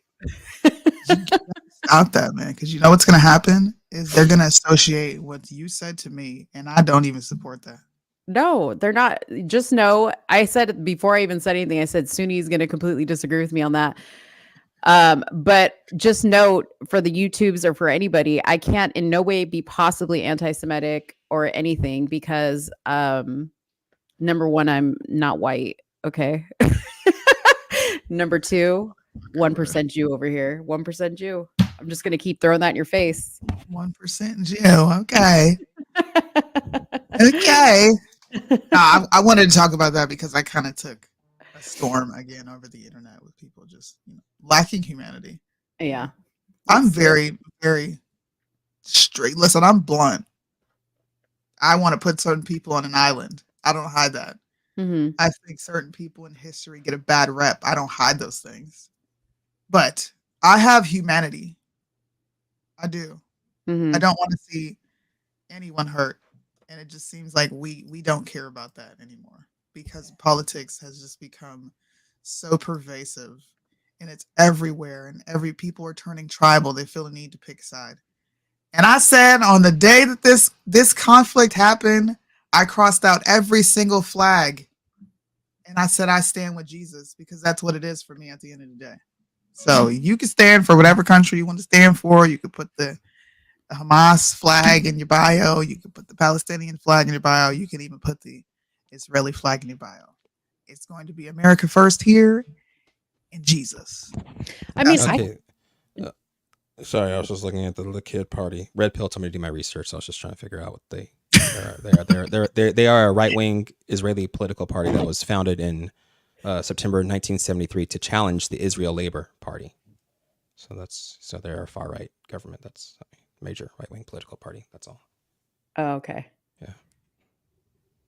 Speaker 4: gotta stop that, man, because you know what's going to happen is they're going to associate what you said to me, and I don't even support that.
Speaker 5: No, they're not. Just know, I said before I even said anything, I said Sunni's going to completely disagree with me on that. But just note for the YouTubes or for anybody, I can't in no way be possibly anti-Semitic or anything because number one, I'm not white. Okay. Number two, 1% Jew over here. 1% Jew. I'm just gonna keep throwing that in your face.
Speaker 4: 1% Jew. Okay. Okay. No, I wanted to talk about that because I kind of took a storm again over the internet with people just lacking humanity.
Speaker 5: Yeah.
Speaker 4: I'm very, very straight. Listen, I'm blunt. I want to put certain people on an island. I don't hide that. I think certain people in history get a bad rep. I don't hide those things. But I have humanity. I do. I don't want to see anyone hurt. And it just seems like we don't care about that anymore because politics has just become so pervasive and it's everywhere and people are turning tribal. They feel a need to pick a side. And I said on the day that this conflict happened, I crossed out every single flag. And I said, I stand with Jesus because that's what it is for me at the end of the day. So you can stand for whatever country you want to stand for. You could put the Hamas flag in your bio. You can put the Palestinian flag in your bio. You can even put the Israeli flag in your bio. It's going to be America first here and Jesus.
Speaker 5: I mean,
Speaker 6: Okay. Sorry, I was just looking at the kid party. Red Pill told me to do my research, so I was just trying to figure out what they are. They are a right-wing Israeli political party that was founded in September 1973 to challenge the Israel Labor Party. So they're a far-right government. That's a major right-wing political party. That's all.
Speaker 5: oh, okay.
Speaker 6: Yeah.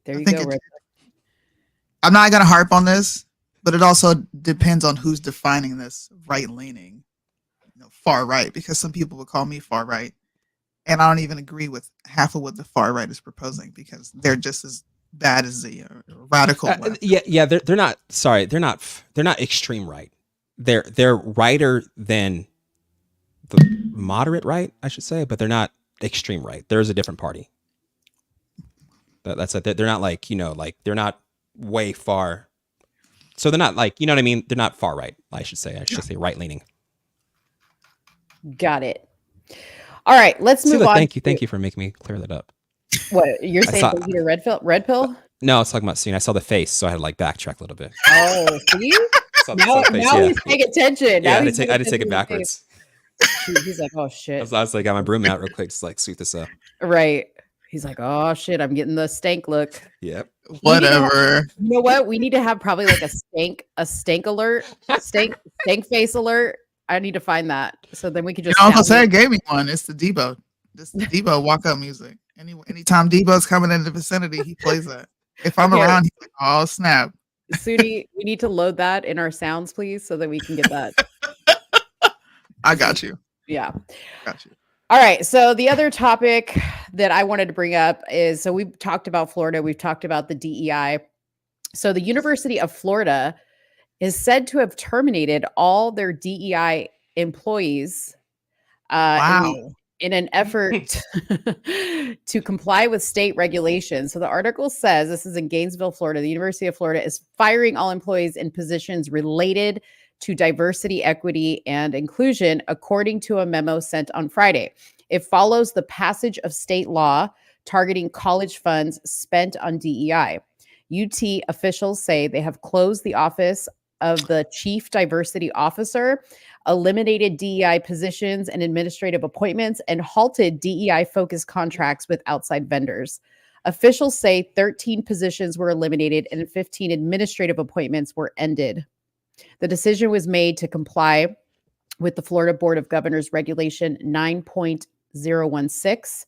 Speaker 5: There you go. Red.
Speaker 4: I'm not going to harp on this, but it also depends on who's defining this right-leaning, far right, because some people would call me far right. And I don't even agree with half of what the far right is proposing because they're just as bad as the radical left.
Speaker 6: Yeah. They're not. Sorry, they're not extreme right. They're righter than the moderate right, I should say, but they're not extreme right. There's a different party. That's it. They're not like they're not way far. So they're not like what I mean. They're not far right. I should say right leaning.
Speaker 5: Got it. All right, let's move on.
Speaker 6: Thank you for making me clear that up.
Speaker 5: What you're saying? Was it a red pill?
Speaker 6: No, I was talking about Soonie. I saw the face, so I had to backtrack a little bit.
Speaker 5: Oh, see? Now he's paying attention.
Speaker 6: Yeah, I had to take it backwards.
Speaker 5: He's like, oh shit.
Speaker 6: I was like, got my broom out real quick, just like sweep this up.
Speaker 5: Right. He's like, oh shit, I'm getting the stank look.
Speaker 4: Yep. Whatever.
Speaker 5: You know what? We need to have probably like a stank alert, stank face alert. I need to find that so then we can just.
Speaker 4: Uncle Sam gave me one. It's the Debo. This is the Debo walk up music. Anytime Debo's coming in the vicinity, he plays that. If I'm around, he's like, oh snap.
Speaker 5: Soonie, we need to load that in our sounds, please, so that we can get that.
Speaker 4: I got you.
Speaker 5: Yeah.
Speaker 4: Got you.
Speaker 5: All right. So the other topic that I wanted to bring up is, so we've talked about Florida. We've talked about the DEI. So the University of Florida is said to have terminated all their DEI employees in an effort to comply with state regulations. So the article says, this is in Gainesville, Florida, the University of Florida is firing all employees in positions related to diversity, equity, and inclusion, according to a memo sent on Friday. It follows the passage of state law targeting college funds spent on DEI. UT officials say they have closed the office of the Chief Diversity Officer, eliminated DEI positions and administrative appointments, and halted DEI-focused contracts with outside vendors. Officials say 13 positions were eliminated and 15 administrative appointments were ended. The decision was made to comply with the Florida Board of Governors Regulation 9.016.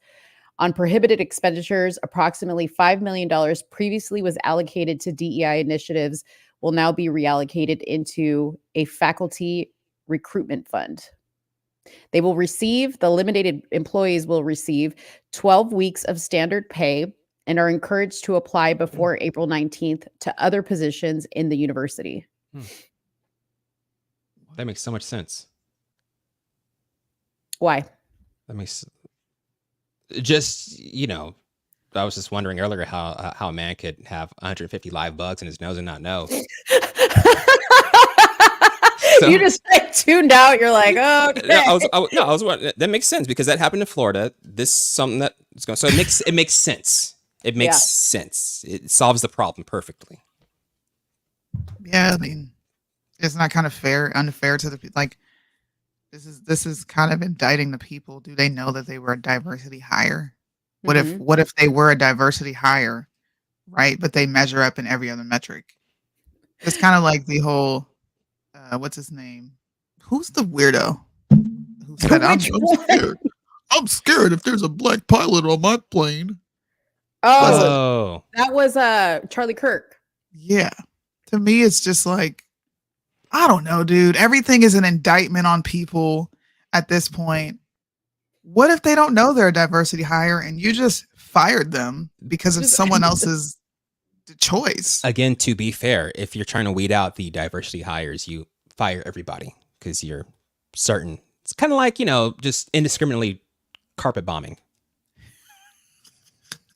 Speaker 5: On prohibited expenditures, approximately $5 million previously was allocated to DEI initiatives will now be reallocated into a faculty recruitment fund. The eliminated employees will receive 12 weeks of standard pay and are encouraged to apply before April 19th to other positions in the university.
Speaker 6: That makes so much sense.
Speaker 5: Why?
Speaker 6: That makes just, I was just wondering earlier how a man could have 150 live bugs in his nose and not know. So,
Speaker 5: you just tuned out. You're like, oh, okay.
Speaker 6: That makes sense because that happened in Florida. This is something that is going. So it makes sense. It makes sense. It solves the problem perfectly.
Speaker 4: Yeah, I mean, it's not kind of unfair to the like. This is kind of indicting the people. Do they know that they were a diversity hire? What if they were a diversity hire, right? But they measure up in every other metric. It's kind of like the whole. What's his name? Who's the weirdo? Who said I'm scared? I'm scared if there's a black pilot on my plane.
Speaker 5: Oh, that was Charlie Kirk.
Speaker 4: Yeah. To me, it's just like, I don't know, dude. Everything is an indictment on people at this point. What if they don't know they're a diversity hire and you just fired them because of someone else's choice?
Speaker 6: Again, to be fair, if you're trying to weed out the diversity hires, you fire everybody because you're certain. It's kind of like, just indiscriminately carpet bombing.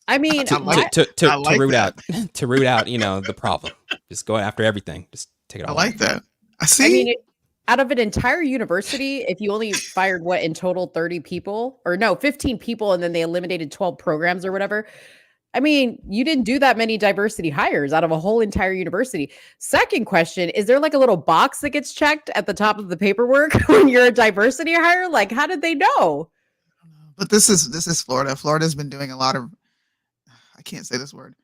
Speaker 5: I mean,
Speaker 6: to root out, the problem. Just go after everything. Just take it all.
Speaker 4: I like that. I
Speaker 5: mean, out of an entire university, if you only fired in total 30 people or no, 15 people, and then they eliminated 12 programs or whatever. I mean, you didn't do that many diversity hires out of a whole entire university. Second question, is there like a little box that gets checked at the top of the paperwork when you're a diversity hire? Like, how did they know?
Speaker 4: But this is Florida. Florida's been doing a lot of, I can't say this word.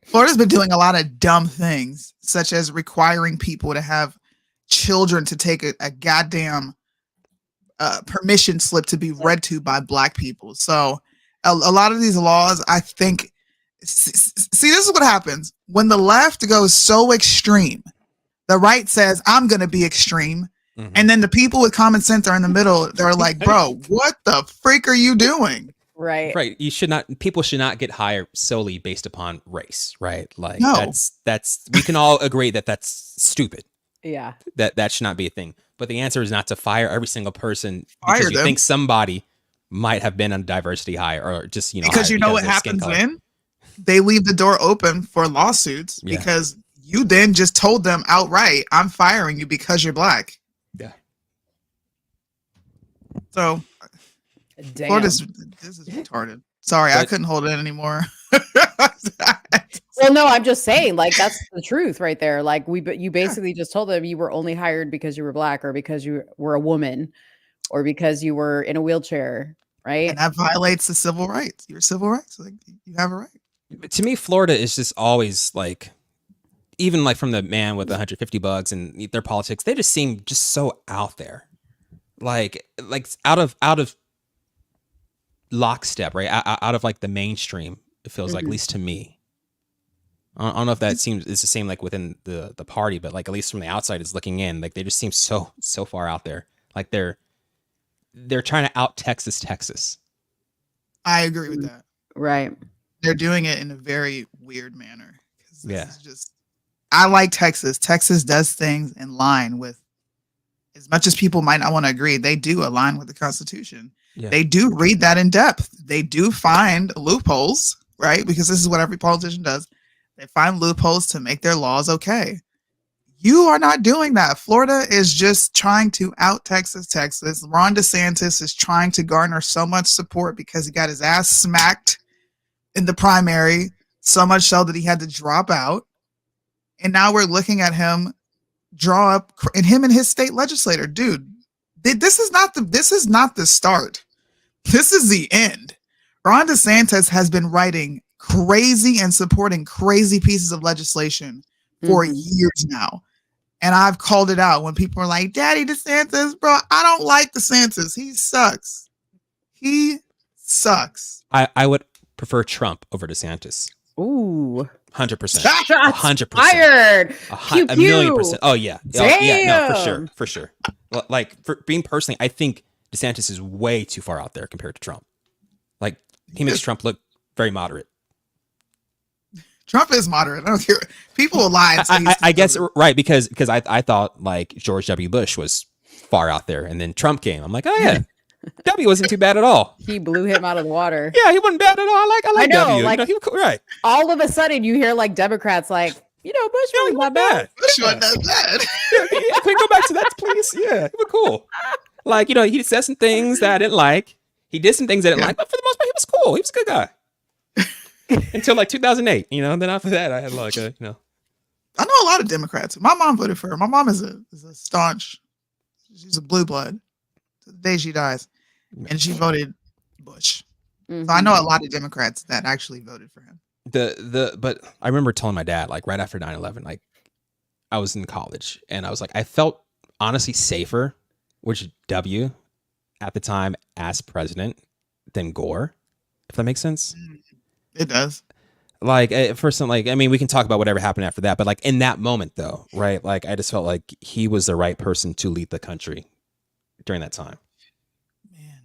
Speaker 4: Florida's been doing a lot of dumb things, such as requiring people to have children to take a goddamn permission slip to be read to by black people. So a lot of these laws, I think, see, this is what happens when the left goes so extreme. The right says, I'm going to be extreme. Mm-hmm. And then the people with common sense are in the middle. They're like, bro, what the freak are you doing?
Speaker 5: Right.
Speaker 6: People should not get hired solely based upon race, right? Like
Speaker 4: no.
Speaker 6: that's we can all agree that that's stupid.
Speaker 5: Yeah.
Speaker 6: That should not be a thing. But the answer is not to fire every single person because you think somebody might have been on a diversity hire or just,
Speaker 4: because what happens then? They leave the door open for lawsuits because you then just told them outright, I'm firing you because you're black.
Speaker 6: Yeah.
Speaker 4: So this is retarded. Sorry, I couldn't hold it anymore.
Speaker 5: Well, no, I'm just saying, like, that's the truth right there. Like, you basically just told them you were only hired because you were black or because you were a woman or because you were in a wheelchair, right?
Speaker 4: And that violates the civil rights. Your civil rights. Like, you have a right.
Speaker 6: But to me, Florida is just always like, even like from the man with 150 bugs and their politics, they just seem just so out there, like out of lockstep, right? Out of like the mainstream. It feels like, at least to me. I don't know if that it's the same like within the party, but like at least from the outside is looking in, like they just seem so far out there. Like they're trying to out Texas. I
Speaker 4: agree with that.
Speaker 5: Right.
Speaker 4: They're doing it in a very weird manner. This is just, I like Texas. Texas does things in line with, as much as people might not want to agree, they do align with the Constitution. Yeah. They do read that in depth. They do find loopholes, right? Because this is what every politician does. They find loopholes to make their laws okay. You are not doing that. Florida is just trying to out Texas. Ron DeSantis is trying to garner so much support because he got his ass smacked in the primary, so much so that he had to drop out. And now we're looking at him draw up, and him and his state legislator. Dude, this is not the start. This is the end. Ron DeSantis has been writing crazy and supporting crazy pieces of legislation for years now. And I've called it out when people are like, Daddy DeSantis, bro, I don't like DeSantis. He sucks. He sucks.
Speaker 6: I would prefer Trump over DeSantis.
Speaker 5: Ooh.
Speaker 6: 100%.
Speaker 5: Shots
Speaker 6: 100%.
Speaker 5: fired. Pew,
Speaker 6: A
Speaker 5: pew.
Speaker 6: million percent. Oh yeah.
Speaker 5: Damn.
Speaker 6: Yeah, no, for sure. Like, for being personally, I think DeSantis is way too far out there compared to Trump. Like, he makes Trump look very moderate.
Speaker 4: Trump is moderate. I don't care. People will lie and say
Speaker 6: I guess, right, because I thought like George W. Bush was far out there, and then Trump came. I'm like, oh yeah, W wasn't too bad at all.
Speaker 5: He blew him out of the water.
Speaker 6: Yeah, he wasn't bad at all. I like
Speaker 5: know,
Speaker 6: W.
Speaker 5: like,
Speaker 6: He was cool, right?
Speaker 5: All of a sudden, you hear like Democrats like, Bush really not bad.
Speaker 4: Bush wasn't that bad.
Speaker 6: Yeah, can we go back to that, please? Yeah, he was cool. Like, he said some things that I didn't like. He did some things I didn't like, but for the most part, he was cool. He was a good guy. Until like 2008, and then after that, I had like I know
Speaker 4: a lot of Democrats. My mom voted for her. My mom is a staunch. She's a blue blood to the day she dies, and she voted Bush. So I know a lot of Democrats that actually voted for him.
Speaker 6: But I remember telling my dad, like, right after 9/11, like, I was in college and I was like, I felt honestly safer with W at the time as president than Gore, if that makes sense.
Speaker 4: It does.
Speaker 6: Like, for some, like, I mean, we can talk about whatever happened after that, but like in that moment though, right? Like, I just felt like he was the right person to lead the country during that time.
Speaker 4: Man,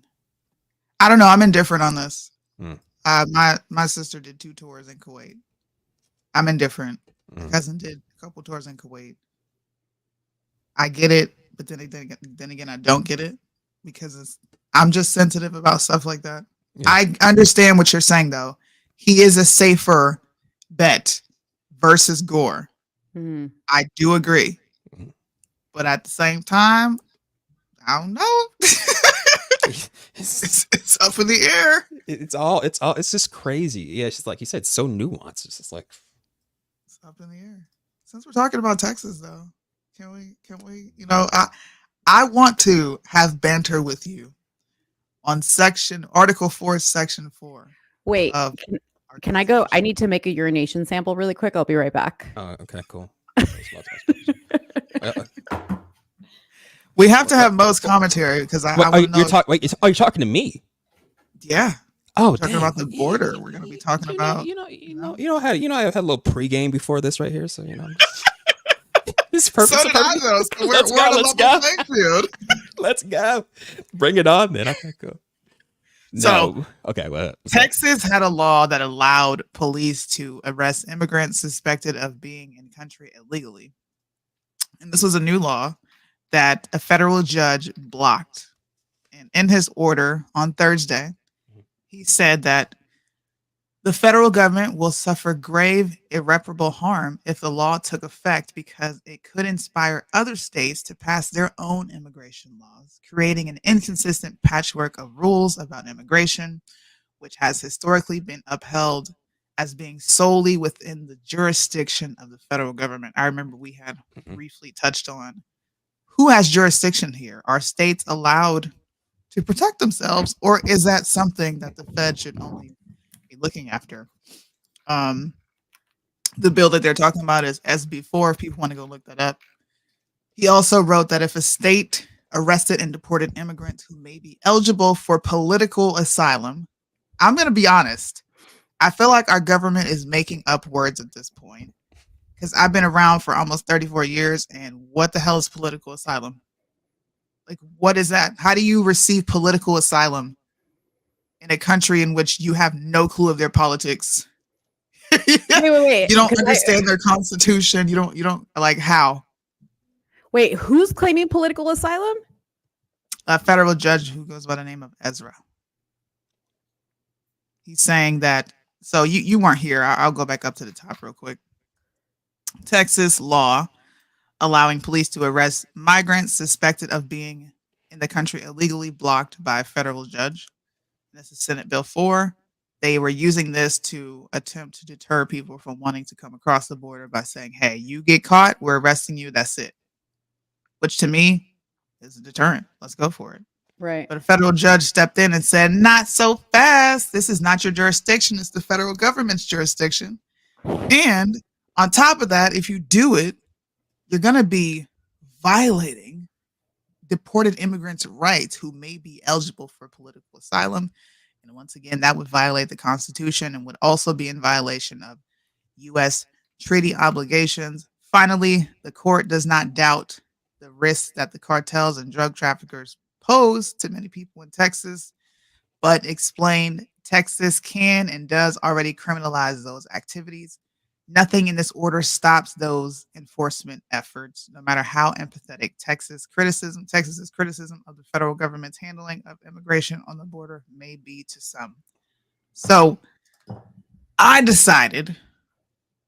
Speaker 4: I don't know. I'm indifferent on this. My sister did 2 tours in Kuwait. I'm indifferent. My cousin did a couple tours in Kuwait. I get it, but then again, I don't get it because I'm just sensitive about stuff like that. Yeah. I understand what you're saying though. He is a safer bet versus Gore. I do agree. But at the same time, I don't know. it's up in the air.
Speaker 6: It's just crazy. Yeah, it's just like you said, so nuanced. It's just like
Speaker 4: it's up in the air. Since we're talking about Texas though, can we, I want to have banter with you on Article 4, Section 4.
Speaker 5: Wait, can I go? I need to make a urination sample really quick. I'll be right back.
Speaker 6: Oh, okay, cool.
Speaker 4: We have to have Mo's commentary because I want to know.
Speaker 6: You're talking to me?
Speaker 4: Yeah.
Speaker 6: Oh,
Speaker 4: we're talking about the border. We're going to be talking about.
Speaker 6: I had a little pregame before this right here, so This is perfect.
Speaker 4: So did I, though. So we're on a level playing field.
Speaker 6: Let's go. Bring it on, then. Okay, cool.
Speaker 4: So,
Speaker 6: okay, well,
Speaker 4: Texas had a law that allowed police to arrest immigrants suspected of being in country illegally. And this was a new law that a federal judge blocked. And in his order on Thursday, he said that the federal government will suffer grave, irreparable harm if the law took effect because it could inspire other states to pass their own immigration laws, creating an inconsistent patchwork of rules about immigration, which has historically been upheld as being solely within the jurisdiction of the federal government. I remember we had briefly touched on who has jurisdiction here. Are states allowed to protect themselves, or is that something that the Fed should only be looking after? The bill that they're talking about is SB4, if people want to go look that up. He also wrote that if a state arrested and deported immigrants who may be eligible for political asylum, I'm going to be honest, I feel like our government is making up words at this point because I've been around for almost 34 years, and what the hell is political asylum? Like, what is that? How do you receive political asylum in a country in which you have no clue of their politics?
Speaker 5: Wait.
Speaker 4: You don't understand their constitution. You don't like how?
Speaker 5: Wait, who's claiming political asylum?
Speaker 4: A federal judge who goes by the name of Ezra. He's saying that. So you weren't here. I'll go back up to the top real quick. Texas law allowing police to arrest migrants suspected of being in the country illegally blocked by a federal judge. This is Senate Bill 4. They were using this to attempt to deter people from wanting to come across the border by saying, hey, you get caught, we're arresting you, that's it. Which to me is a deterrent. Let's go for it.
Speaker 5: Right.
Speaker 4: But a federal judge stepped in and said, not so fast. This is not your jurisdiction. It's the federal government's jurisdiction. And on top of that, if you do it, you're going to be violating deported immigrants' rights who may be eligible for political asylum. And once again, that would violate the Constitution and would also be in violation of U.S. treaty obligations. Finally, the court does not doubt the risks that the cartels and drug traffickers pose to many people in Texas, but explained Texas can and does already criminalize those activities. Nothing in this order stops those enforcement efforts, no matter how empathetic Texas's criticism of the federal government's handling of immigration on the border may be to some. So I decided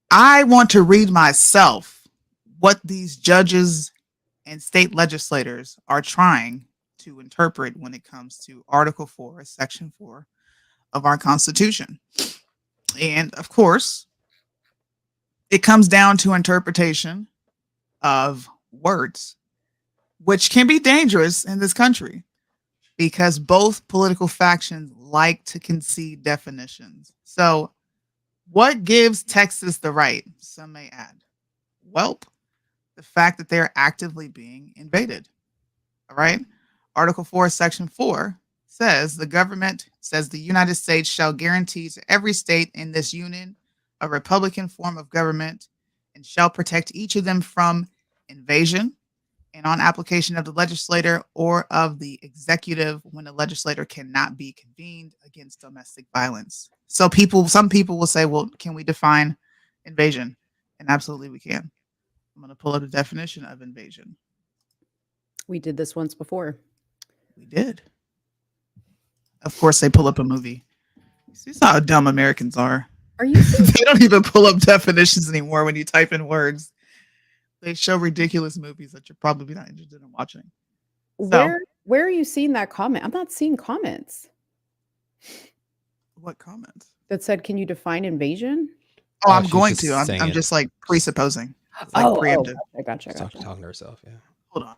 Speaker 4: I want to read myself what these judges and state legislators are trying to interpret when it comes to Article 4, Section 4 of our Constitution. And of course, it comes down to interpretation of words, which can be dangerous in this country because both political factions like to concede definitions. So what gives Texas the right? Some may add. Well, the fact that they're actively being invaded. All right. Article 4, Section 4 says the United States shall guarantee to every state in this union a republican form of government and shall protect each of them from invasion and on application of the legislator or of the executive when the legislator cannot be convened against domestic violence. So some people will say, well, can we define invasion? And absolutely we can. I'm going to pull up the definition of invasion.
Speaker 5: We did this once before.
Speaker 4: We did. Of course, they pull up a movie. See how dumb Americans are.
Speaker 5: Are you?
Speaker 4: They don't even pull up definitions anymore when you type in words. They show ridiculous movies that you're probably not interested in watching.
Speaker 5: Where are you seeing that comment? I'm not seeing comments.
Speaker 4: What comments?
Speaker 5: That said, can you define invasion?
Speaker 4: Oh, I'm going to. I'm just like presupposing. Like preemptive.
Speaker 5: I gotcha.
Speaker 6: Talking to herself. Yeah.
Speaker 4: Hold on.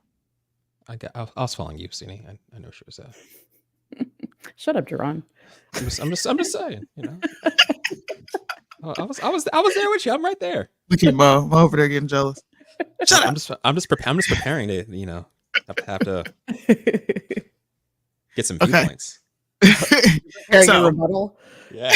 Speaker 6: I was following you, Soonie. I know she was that.
Speaker 5: Shut up, Jaron.
Speaker 6: I'm just saying. You know. I was there with you. I'm right there.
Speaker 4: Look at Mo. Mo over there getting jealous. Shut up.
Speaker 6: I'm just preparing to have to get some viewpoints.
Speaker 5: Preparing a rebuttal.
Speaker 6: Yeah.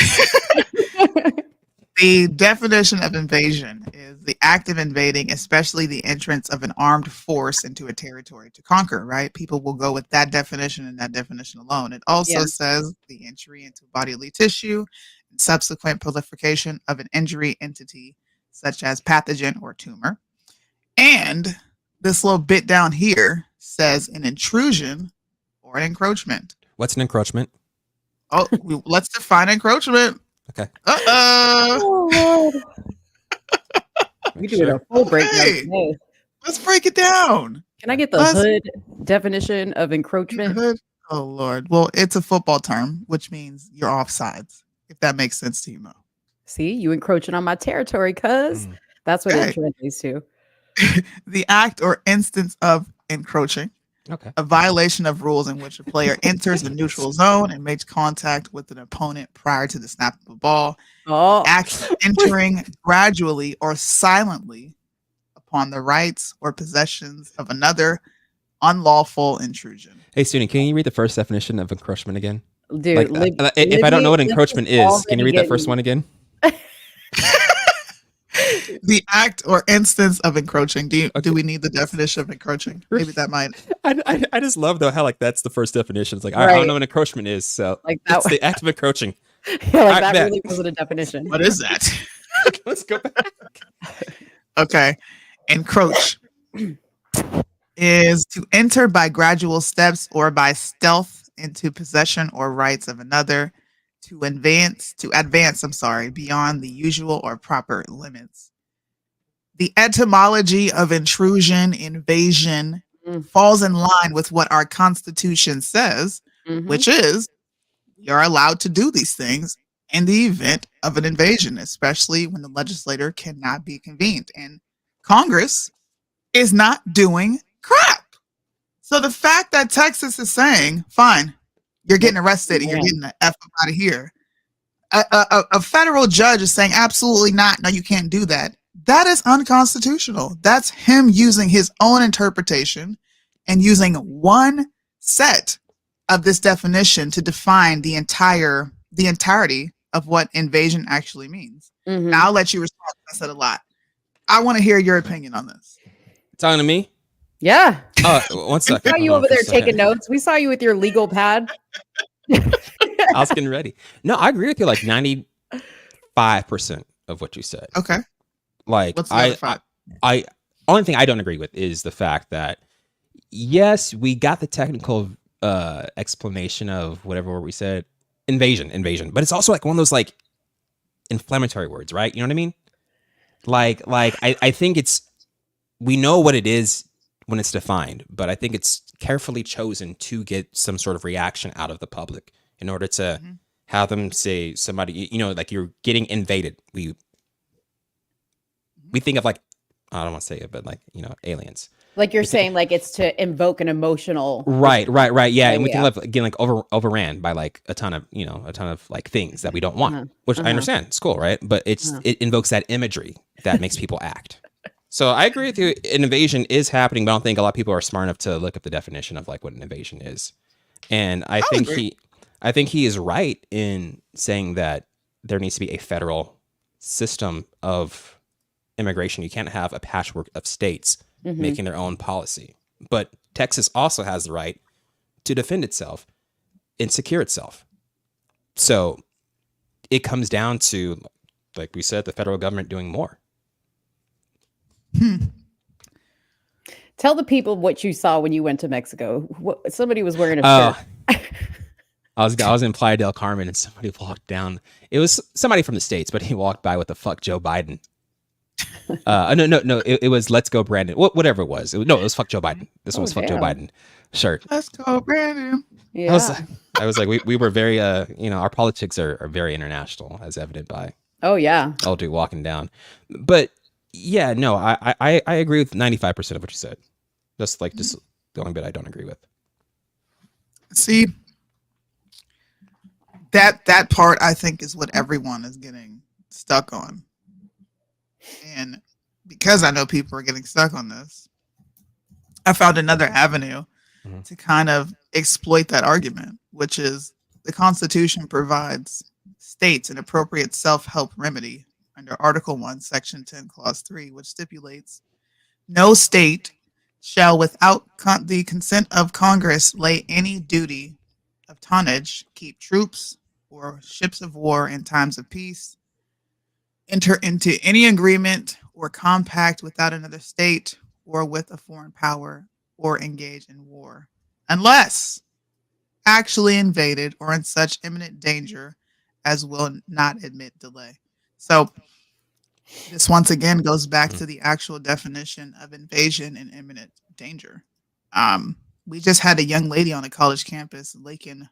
Speaker 4: The definition of invasion is the act of invading, especially the entrance of an armed force into a territory to conquer, right? People will go with that definition and that definition alone. It also says the entry into bodily tissue and subsequent proliferation of an injury entity, such as pathogen or tumor. And this little bit down here says an intrusion or an encroachment.
Speaker 6: What's an encroachment?
Speaker 4: Oh, let's define encroachment.
Speaker 6: Okay.
Speaker 5: Oh, Lord. We doing a full breakdown today.
Speaker 4: Let's break it down.
Speaker 5: Can I get the hood definition of encroachment?
Speaker 4: Hood? Oh, Lord. Well, it's a football term, which means you're offsides, if that makes sense to you, Mo.
Speaker 5: See, you encroaching on my territory, cuz. That's what it translates to.
Speaker 4: The act or instance of encroaching.
Speaker 6: Okay.
Speaker 4: A violation of rules in which a player enters the neutral zone and makes contact with an opponent prior to the snap of a ball.
Speaker 5: Oh.
Speaker 4: Act entering gradually or silently upon the rights or possessions of another unlawful intrusion.
Speaker 6: Hey, Soonie, can you read the first definition of encroachment again?
Speaker 5: Dude,
Speaker 6: if I don't know what encroachment is, can you read that first one again?
Speaker 4: The act or instance of encroaching. Do we need the definition of encroaching? Maybe that might.
Speaker 6: I just love though how like that's the first definition. It's like I don't know what encroachment is, so
Speaker 5: like
Speaker 6: that's the act of encroaching.
Speaker 5: Yeah, like that really wasn't a definition.
Speaker 4: What is that?
Speaker 6: Let's go back.
Speaker 4: Okay, encroach is to enter by gradual steps or by stealth into possession or rights of another. To advance, beyond the usual or proper limits. The etymology of intrusion, invasion falls in line with what our Constitution says, which is you're allowed to do these things in the event of an invasion, especially when the legislature cannot be convened. And Congress is not doing crap. So the fact that Texas is saying, fine, you're getting arrested and you're getting the F out of here. A federal judge is saying, absolutely not. No, you can't do that. That is unconstitutional. That's him using his own interpretation and using one set of this definition to define the entirety of what invasion actually means. Now I'll let you respond. I said a lot. I want to hear your opinion on this.
Speaker 6: Talking to me?
Speaker 5: Yeah.
Speaker 6: One second.
Speaker 5: We saw you over there taking notes. We saw you with your legal pad.
Speaker 6: I was getting ready. No, I agree with you like 95% of what you said.
Speaker 4: Okay.
Speaker 6: Like
Speaker 4: What's the other five?
Speaker 6: I only thing I don't agree with is the fact that yes, we got the technical explanation of whatever we said, invasion, but it's also like one of those like inflammatory words, right? You know what I mean? Like I think we know what it is when it's defined, but I think it's carefully chosen to get some sort of reaction out of the public in order to have them say somebody, like you're getting invaded. We think of like, I don't want to say it, but like, aliens.
Speaker 5: Like you're saying, like it's to invoke an emotional.
Speaker 6: Right. Yeah. And we think of getting like overran by like a ton of like things that we don't want, which I understand. It's cool. Right. But it invokes that imagery that makes people act. So I agree with you. An invasion is happening, but I don't think a lot of people are smart enough to look up the definition of like what an invasion is. And I think he is right in saying that there needs to be a federal system of immigration. You can't have a patchwork of states making their own policy. But Texas also has the right to defend itself and secure itself. So it comes down to, like we said, the federal government doing more.
Speaker 5: Tell the people what you saw when you went to Mexico. Somebody was wearing a shirt.
Speaker 6: I was in Playa del Carmen and somebody walked down. It was somebody from the States, but he walked by with the "fuck Joe Biden." No. It was "Let's go Brandon." Whatever it was. It was "fuck Joe Biden." This one was "fuck Joe Biden" shirt.
Speaker 4: Let's go Brandon.
Speaker 5: Yeah.
Speaker 6: I was like, we were very, our politics are very international, as evident by.
Speaker 5: Oh yeah.
Speaker 6: Old dude walking down, but. Yeah, no, I agree with 95% of what you said. Just the only bit I don't agree with.
Speaker 4: See, that part I think is what everyone is getting stuck on. And because I know people are getting stuck on this, I found another avenue to kind of exploit that argument, which is the Constitution provides states an appropriate self-help remedy under Article 1, Section 10, Clause 3, which stipulates, no state shall, without the consent of Congress, lay any duty of tonnage, keep troops or ships of war in times of peace, enter into any agreement or compact without another state or with a foreign power, or engage in war, unless actually invaded or in such imminent danger as will not admit delay. So this once again goes back to the actual definition of invasion and imminent danger. We just had a young lady on a college campus, Lakin.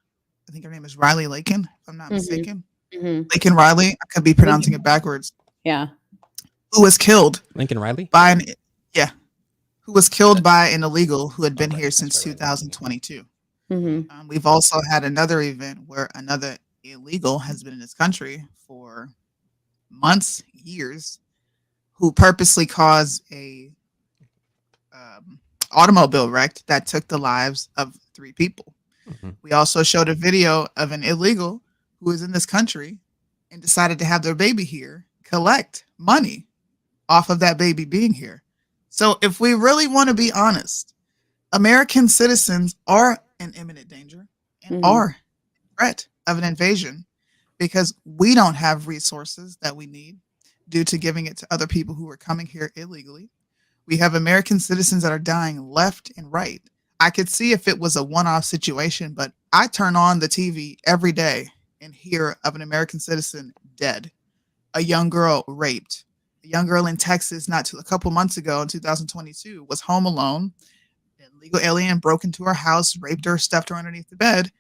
Speaker 4: I think her name is Riley Lakin, if I'm not mistaken. Lakin Riley. I could be pronouncing it backwards.
Speaker 5: Yeah.
Speaker 6: Who was killed? Lincoln Riley?
Speaker 4: Who was killed by an illegal who had been here since 2022. We've also had another event where another illegal has been in this country for months, years, who purposely caused a automobile wreck that took the lives of 3 people. We also showed a video of an illegal who was in this country and decided to have their baby here collect money off of that baby being here. So if we really want to be honest, American citizens are in imminent danger and are a threat of an invasion because we don't have resources that we need due to giving it to other people who are coming here illegally. We have American citizens that are dying left and right. I could see if it was a one-off situation, but I turn on the TV every day and hear of an American citizen dead, a young girl raped, A young girl in Texas, a couple months ago in 2022, was home alone. An illegal alien broke into her house, raped her, stuffed her underneath the bed,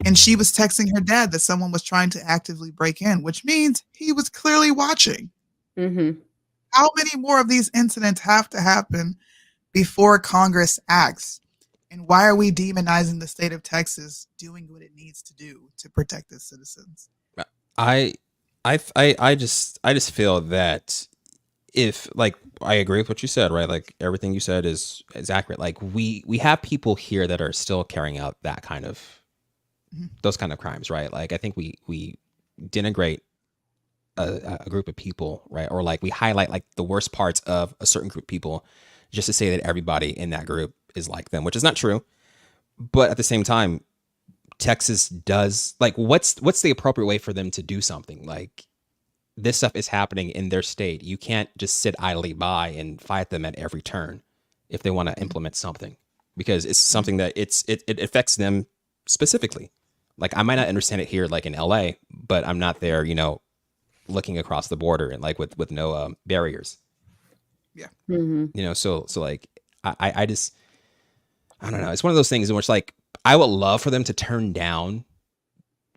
Speaker 4: and she was texting her dad that someone was trying to actively break in, which means he was clearly watching.
Speaker 5: Mm-hmm.
Speaker 4: How many more of these incidents have to happen before Congress acts? And why are we demonizing the state of Texas doing what it needs to do to protect its citizens?
Speaker 6: I just feel that if, like, I agree with what you said, right? Like, everything you said is accurate. Like, we have people here that are still carrying out that kind of those kind of crimes, right? Like, I think we denigrate a group of people, right? Or like we highlight like the worst parts of a certain group of people just to say that everybody in that group is like them, which is not true. But at the same time, Texas does, like, what's the appropriate way for them to do something? Like, this stuff is happening in their state. You can't just sit idly by and fight them at every turn if they want to implement something, because it's something that it affects them specifically. Like, I might not understand it here, like in LA, but I'm not there, looking across the border and like with no barriers.
Speaker 4: Yeah.
Speaker 5: Mm-hmm.
Speaker 6: So like I don't know. It's one of those things in which, like, I would love for them to turn down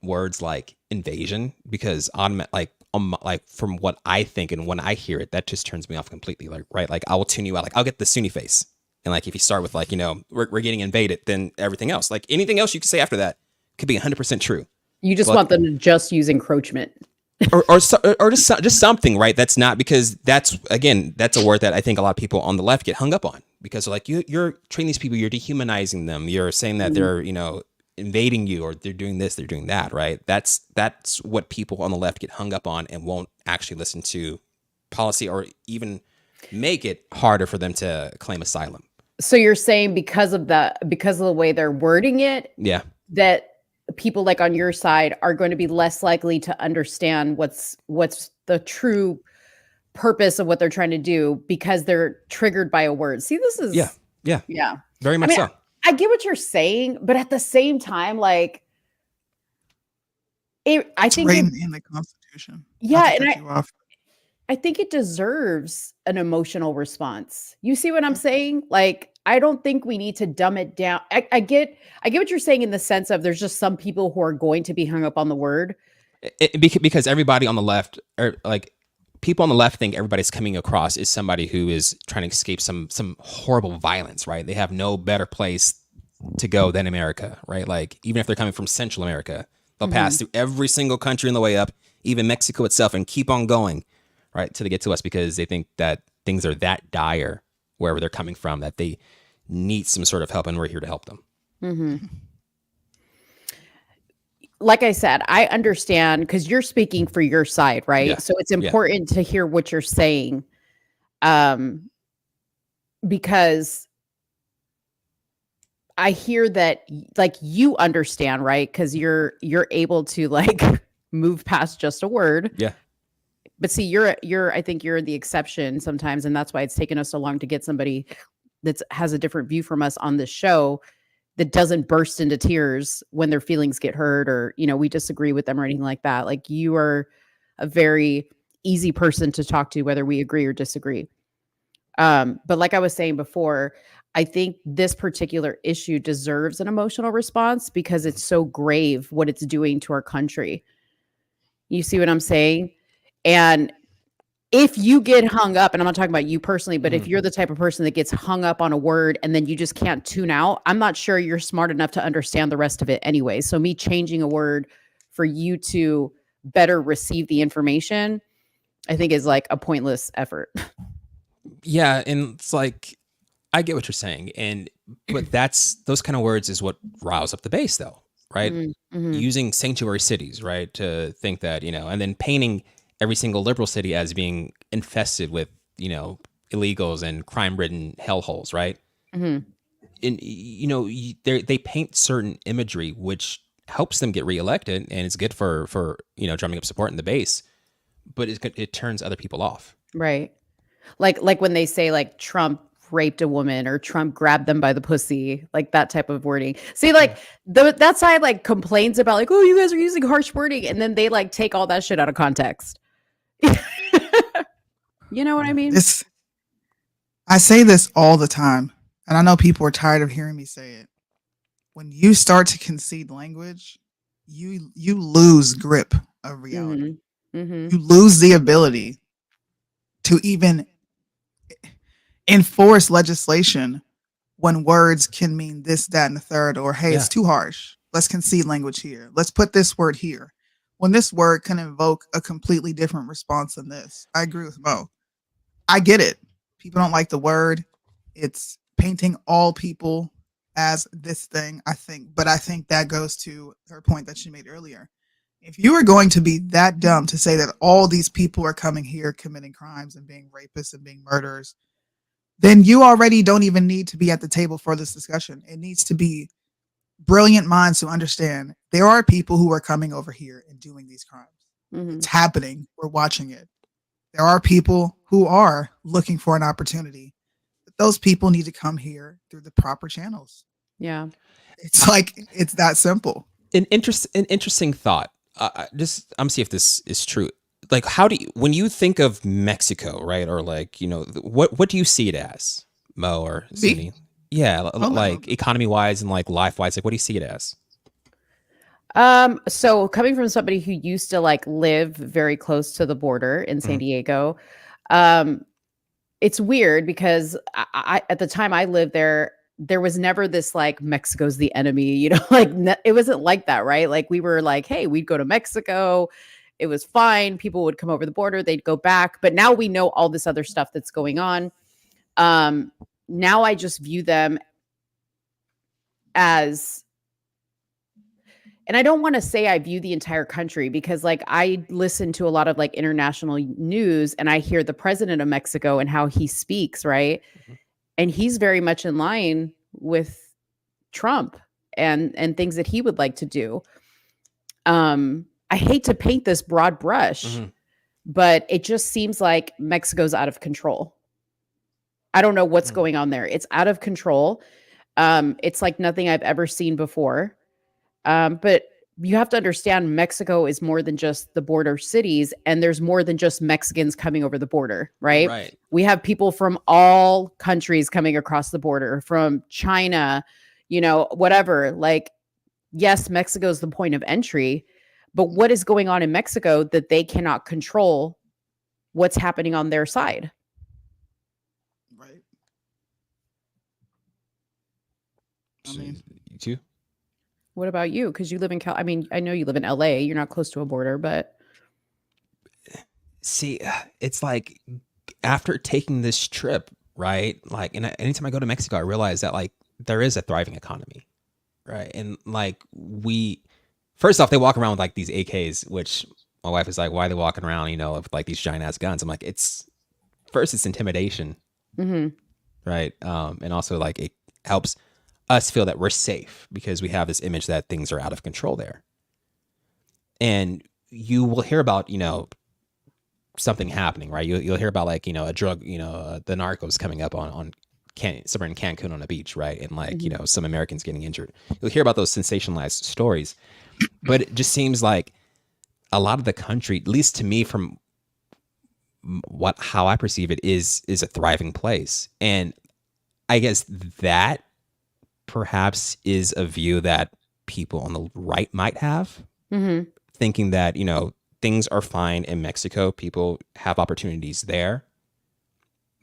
Speaker 6: words like invasion, because from what I think and when I hear it, that just turns me off completely. Like, right, like I will tune you out. Like, I'll get the Soonie face, and like if you start with like we're getting invaded, then everything else, like anything else you could say after that, could be 100% true.
Speaker 5: You just want them to just use encroachment.
Speaker 6: or just something, right? That's not, because that's a word that I think a lot of people on the left get hung up on, because like you're treating these people, you're dehumanizing them, you're saying that they're invading you, or they're doing this, they're doing that, right? That's what people on the left get hung up on, and won't actually listen to policy or even make it harder for them to claim asylum.
Speaker 5: So you're saying because of the way they're wording it,
Speaker 6: yeah,
Speaker 5: that people like on your side are going to be less likely to understand what's the true purpose of what they're trying to do, because they're triggered by a word. See, this is
Speaker 6: yeah, very much so.
Speaker 5: I get what you're saying, but at the same time, like, I think
Speaker 4: written in the Constitution.
Speaker 5: Yeah, and I think it deserves an emotional response. You see what I'm saying? Like, I don't think we need to dumb it down. I get what you're saying in the sense of there's just some people who are going to be hung up on the word.
Speaker 6: Because everybody on the left, or like people on the left, think everybody's coming across is somebody who is trying to escape some horrible violence, right? They have no better place to go than America, right? Like, even if they're coming from Central America, they'll pass through every single country on the way up, even Mexico itself, and keep on going, right, till they get to us, because they think that things are that dire wherever they're coming from that they need some sort of help, and we're here to help them.
Speaker 5: Mm-hmm. Like I said, I understand, because you're speaking for your side, right?
Speaker 6: Yeah.
Speaker 5: So it's important to hear what you're saying, because I hear that, like, you understand, right? Because you're able to like move past just a word.
Speaker 6: Yeah.
Speaker 5: But see, I think you're the exception sometimes, and that's why it's taken us so long to get somebody that has a different view from us on this show, that doesn't burst into tears when their feelings get hurt, or we disagree with them or anything like that. Like, you are a very easy person to talk to, whether we agree or disagree. But like I was saying before, I think this particular issue deserves an emotional response, because it's so grave what it's doing to our country. You see what I'm saying? And if you get hung up, and I'm not talking about you personally, but if you're the type of person that gets hung up on a word and then you just can't tune out, I'm not sure you're smart enough to understand the rest of it anyway. So me changing a word for you to better receive the information, I think is like a pointless effort.
Speaker 6: Yeah, and it's like, I get what you're saying, but those kind of words is what riles up the base, though, right?
Speaker 5: Mm-hmm.
Speaker 6: Using sanctuary cities, right, to think that, and then painting every single liberal city as being infested with, illegals and crime-ridden hellholes, right?
Speaker 5: Mm-hmm.
Speaker 6: And they paint certain imagery which helps them get reelected, and it's good for drumming up support in the base, but it turns other people off,
Speaker 5: right? Like when they say like Trump raped a woman, or Trump grabbed them by the pussy, like that type of wording. See, like that side like complains about like, oh, you guys are using harsh wording, and then they like take all that shit out of context. You know what I mean?
Speaker 4: I say this all the time, and I know people are tired of hearing me say it. When you start to concede language, you lose grip of reality. You lose the ability to even enforce legislation when words can mean this, that, and the third, or hey, it's too harsh. Let's concede language here. Let's put this word here. When this word can invoke a completely different response than this. I agree with Mo. I get it. People don't like the word. It's painting all people as this thing, I think. But I think that goes to her point that she made earlier. If you are going to be that dumb to say that all these people are coming here committing crimes and being rapists and being murderers, then you already don't even need to be at the table for this discussion. It needs to be brilliant minds who understand there are people who are coming over here and doing these crimes. It's happening. We're watching it. There are people who are looking for an opportunity. But those people need to come here through the proper channels.
Speaker 5: Yeah.
Speaker 4: It's like, it's that simple.
Speaker 6: An interesting thought. I'm see if this is true. Like, how do you, when you think of Mexico, right? Or like, you know, what do you see it as, Mo or Soonie? Yeah. Like economy wise and like life wise, like what do you see it as?
Speaker 5: So coming from somebody who used to like live very close to the border in San Diego, it's weird because I at the time I lived there was never this like Mexico's the enemy, you know, like it wasn't like that, right? Like we were like, hey, we'd go to Mexico. It was fine. People would come over the border. They'd go back. But now we know all this other stuff that's going on. Now I just view them as, and I don't want to say I view the entire country because like I listen to a lot of like international news and I hear the president of Mexico and how he speaks, right? And he's very much in line with Trump and things that he would like to do. I hate to paint this broad brush, but it just seems like Mexico's out of control. I don't know what's going on there. It's out of control. It's like nothing I've ever seen before. But you have to understand Mexico is more than just the border cities, and there's more than just Mexicans coming over the border, right?
Speaker 6: Right.
Speaker 5: We have people from all countries coming across the border, from China, you know, whatever. Like, yes, Mexico is the point of entry, but what is going on in Mexico that they cannot control what's happening on their side?
Speaker 4: Right.
Speaker 6: I mean, you too?
Speaker 5: What about you? Because you live in I mean, I know you live in LA. You're not close to a border, but
Speaker 6: see, it's like after taking this trip, right? Like, and anytime I go to Mexico, I realize that like there is a thriving economy, right? And like first off, they walk around with like these AKs, which my wife is like, why are they walking around, you know, with like these giant ass guns? I'm like, it's intimidation, right? And also like it helps us feel that we're safe because we have this image that things are out of control there. And you will hear about, you know, something happening, right? You'll hear about like, you know, a drug, you know, the narcos coming up on somewhere in Cancun on a beach, right? And like, you know, some Americans getting injured. You'll hear about those sensationalized stories, but it just seems like a lot of the country, at least to me, from how I perceive it, is a thriving place. And I guess that perhaps is a view that people on the right might have, thinking that, you know, things are fine in Mexico. People have opportunities there.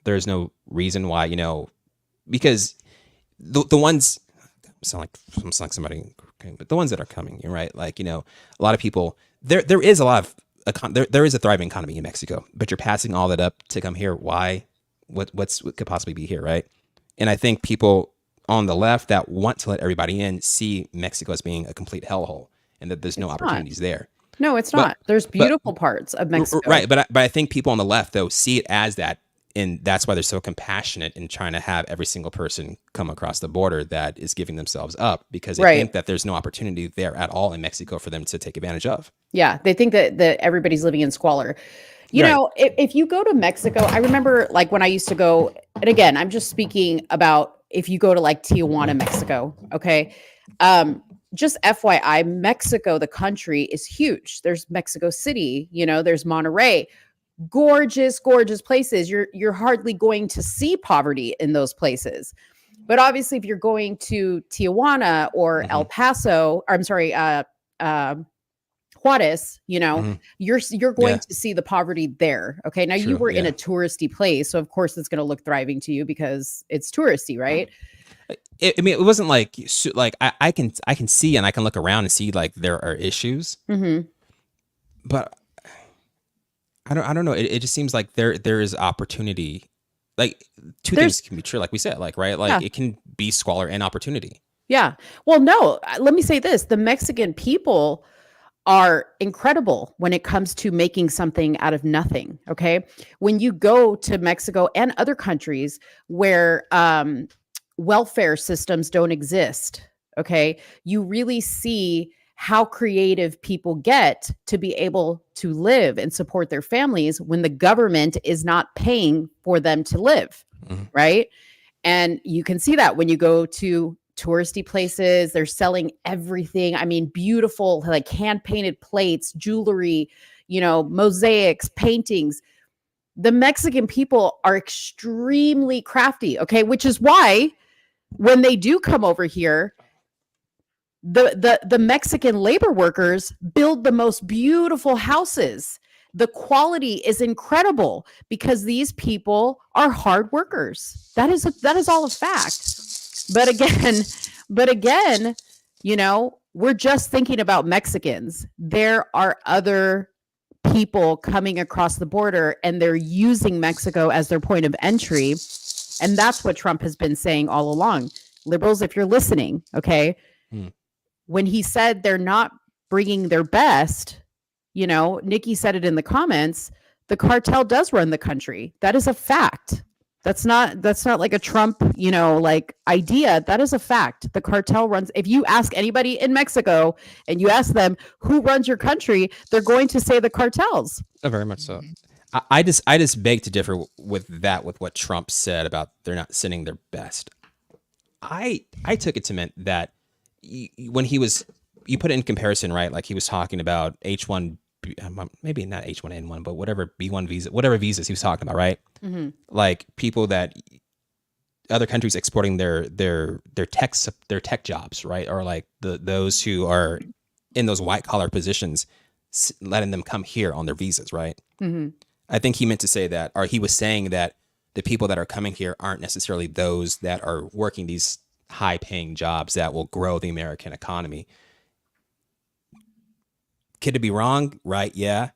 Speaker 6: There's no reason why, you know, because the ones sound like somebody, but the ones that are coming, you're right. Like, you know, a lot of people there is a lot of there is a thriving economy in Mexico, but you're passing all that up to come here. Why? What could possibly be here, right? And I think people on the left that want to let everybody in see Mexico as being a complete hellhole and that there's no opportunities there.
Speaker 5: No, it's not. There's beautiful parts of Mexico.
Speaker 6: Right. But I think people on the left, though, see it as that. And that's why they're so compassionate in trying to have every single person come across the border that is giving themselves up because they think that there's no opportunity there at all in Mexico for them to take advantage of.
Speaker 5: Yeah. They think that everybody's living in squalor. You know, if you go to Mexico, I remember like when I used to go, and again, I'm just speaking about if you go to like Tijuana, Mexico, okay? Just FYI, Mexico, the country, is huge. There's Mexico City, you know, there's Monterrey. gorgeous, gorgeous places. You're hardly going to see poverty in those places. But obviously, if you're going to Tijuana or El Paso, or I'm sorry, Juarez, you know, you're going to see the poverty there. Okay. Now you were in a touristy place. So of course it's going to look thriving to you because it's touristy, right?
Speaker 6: I mean, it wasn't like I can see and I can look around and see like there are issues, but I don't know. It just seems like there is opportunity. Like two things can be true, like we said, like, right? Like it can be squalor and opportunity. Yeah.
Speaker 5: Well, no, let me say this. The Mexican people are incredible when it comes to making something out of nothing. Okay. When you go to Mexico and other countries where welfare systems don't exist, okay, you really see how creative people get to be able to live and support their families when the government is not paying for them to live, right? And you can see that when you go to touristy places, they're selling everything. I mean, beautiful, like hand-painted plates, jewelry, you know, mosaics, paintings. The Mexican people are extremely crafty, okay? Which is why when they do come over here, the Mexican labor workers build the most beautiful houses. The quality is incredible because these people are hard workers. That is all a fact. But again, you know, we're just thinking about Mexicans. There are other people coming across the border and they're using Mexico as their point of entry. And that's what Trump has been saying all along. Liberals, if you're listening, okay? When he said they're not bringing their best, you know, Nikki said it in the comments, the cartel does run the country. That is a fact. That's not like a Trump, you know, like idea. That is a fact. The cartel runs. If you ask anybody in Mexico and you ask them who runs your country, they're going to say the cartels.
Speaker 6: Oh, very much so. I just beg to differ with what Trump said about they're not sending their best. I took it to mean that when you put it in comparison, right? Like he was talking about H1, maybe not H1N1, but whatever B1 visa, whatever visas he was talking about, right? Like people that other countries exporting their tech jobs, right? Or like those who are in those white collar positions, letting them come here on their visas, right? I think he meant to say that, or he was saying that the people that are coming here aren't necessarily those that are working these high paying jobs that will grow the American economy. Could it be wrong? Right. Yeah.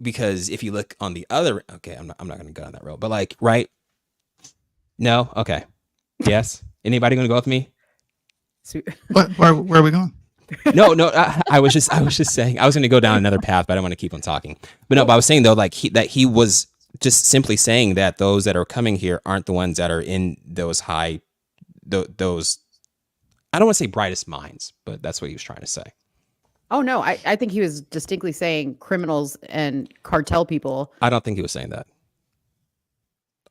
Speaker 6: Because if you look on the other, okay, I'm not going to go down that road, but like, right. No. Okay. Yes. Anybody going to go with me?
Speaker 4: Where are we going?
Speaker 6: No. I was just saying, I was going to go down another path, but I don't want to keep on talking. But I was saying though, like he was just simply saying that those that are coming here aren't the ones that are in those those, I don't want to say brightest minds, but that's what he was trying to say.
Speaker 5: Oh no, I think he was distinctly saying criminals and cartel people.
Speaker 6: I don't think he was saying that.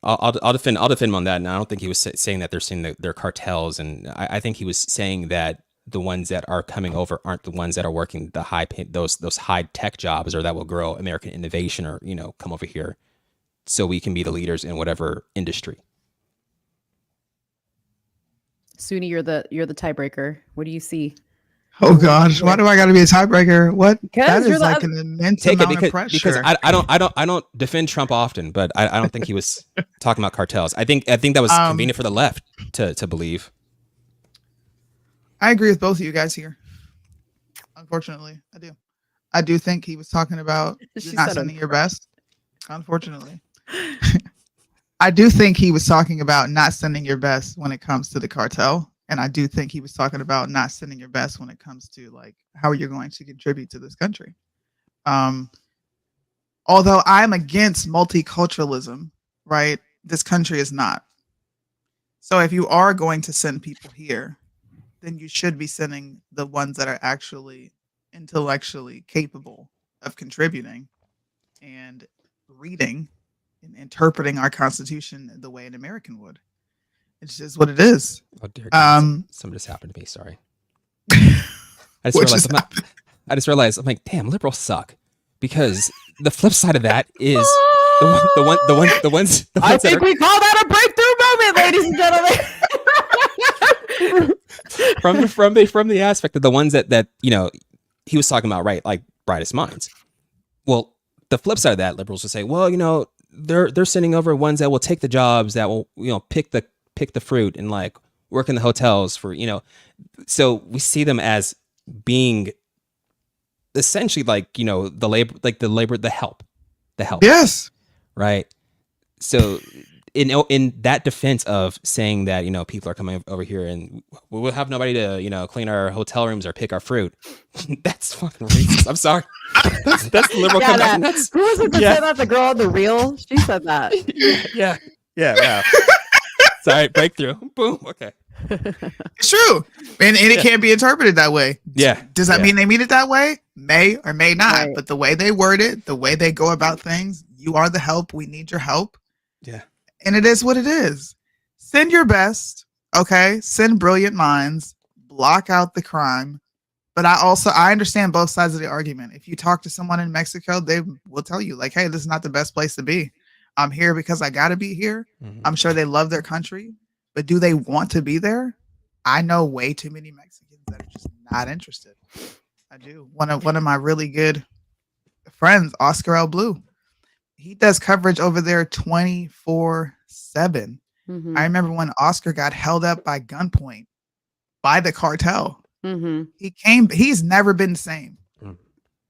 Speaker 6: I'll defend him on that, and I don't think he was saying that they're saying that they're cartels, and I think he was saying that the ones that are coming over aren't the ones that are working the those high tech jobs or that will grow American innovation or, you know, come over here so we can be the leaders in whatever industry.
Speaker 5: Soonie, you're the tiebreaker. What do you see?
Speaker 4: Oh gosh, why do I got to be a tiebreaker? What? That
Speaker 5: you're
Speaker 4: is like an immense
Speaker 6: Take
Speaker 4: amount
Speaker 6: it because,
Speaker 4: of pressure.
Speaker 6: because I don't defend Trump often, but I don't think he was talking about cartels. I think that was convenient for the left to believe.
Speaker 4: I agree with both of you guys here. Unfortunately, I do. I do think he was talking about you're not sending your best. Unfortunately. I do think he was talking about not sending your best when it comes to the cartel. And I do think he was talking about not sending your best when it comes to like how you're going to contribute to this country. Although I'm against multiculturalism, right? This country is not. So if you are going to send people here, then you should be sending the ones that are actually intellectually capable of contributing and reading and interpreting our Constitution the way an American would. It's just what it is.
Speaker 6: Oh dear God, something just happened to me. Sorry. I just realized I'm like, damn, liberals suck. Because the flip side of that is the ones
Speaker 5: I
Speaker 6: that
Speaker 5: think we call that a breakthrough moment, ladies and gentlemen.
Speaker 6: from the aspect of the ones that he was talking about, right? Like brightest minds. Well, the flip side of that, liberals will say, well, they're sending over ones that will take the jobs, that will pick the fruit and like work in the hotels for so we see them as being essentially like the help
Speaker 4: Yes.
Speaker 6: right. So in that defense of saying that people are coming over here and we'll have nobody to clean our hotel rooms or pick our fruit, that's fucking racist. I'm sorry. That's the liberal comeback.
Speaker 5: Who was it that said that? The girl on the reel? She said that.
Speaker 6: Yeah. Wow. Sorry, breakthrough. Boom. Okay.
Speaker 4: It's true. And it can't be interpreted that way.
Speaker 6: Yeah.
Speaker 4: Does that mean they mean it that way? May or may not.
Speaker 5: Right.
Speaker 4: But the way they word it, the way they go about things, you are the help. We need your help.
Speaker 6: Yeah.
Speaker 4: And it is what it is. Send your best. Okay. Send brilliant minds. Block out the crime. But I understand both sides of the argument. If you talk to someone in Mexico, they will tell you like, hey, this is not the best place to be. I'm here because I got to be here.
Speaker 6: Mm-hmm.
Speaker 4: I'm sure they love their country, but do they want to be there? I know way too many Mexicans that are just not interested. I do. One of my really good friends, Oscar L. Blue, he does coverage over there 24/7.
Speaker 5: Mm-hmm.
Speaker 4: I remember when Oscar got held up by gunpoint by the cartel.
Speaker 5: Mm-hmm.
Speaker 4: He's never been the same.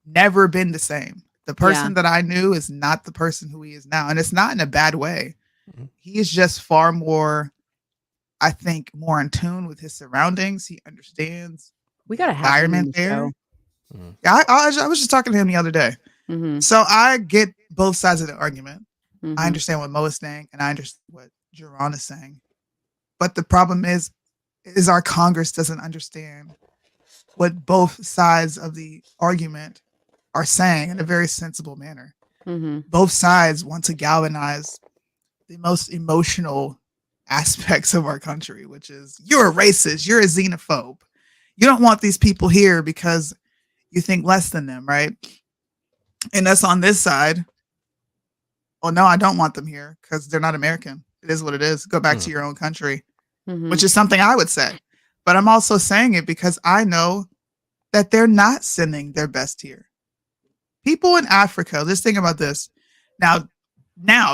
Speaker 4: Never been the same. The person that I knew is not the person who he is now. And it's not in a bad way.
Speaker 6: Mm-hmm.
Speaker 4: He is just far more, I think, more in tune with his surroundings. He understands
Speaker 5: We got to
Speaker 4: the
Speaker 5: have him in
Speaker 4: environment
Speaker 5: the
Speaker 4: there.
Speaker 5: show.
Speaker 6: Mm-hmm.
Speaker 4: Yeah, I was just talking to him the other day.
Speaker 5: Mm-hmm.
Speaker 4: So I get both sides of the argument.
Speaker 5: Mm-hmm.
Speaker 4: I understand what Mo is saying, and I understand what Jaron is saying. But the problem is our Congress doesn't understand what both sides of the argument are saying in a very sensible manner.
Speaker 5: Mm-hmm.
Speaker 4: Both sides want to galvanize the most emotional aspects of our country, which is you're a racist, you're a xenophobe. You don't want these people here because you think less than them, right? And that's on this side. Oh, no, I don't want them here because they're not American. It is what it is. Go back to your own country,
Speaker 5: Mm-hmm.
Speaker 4: which is something I would say. But I'm also saying it because I know that they're not sending their best here. People in Africa, let's think about this. Now,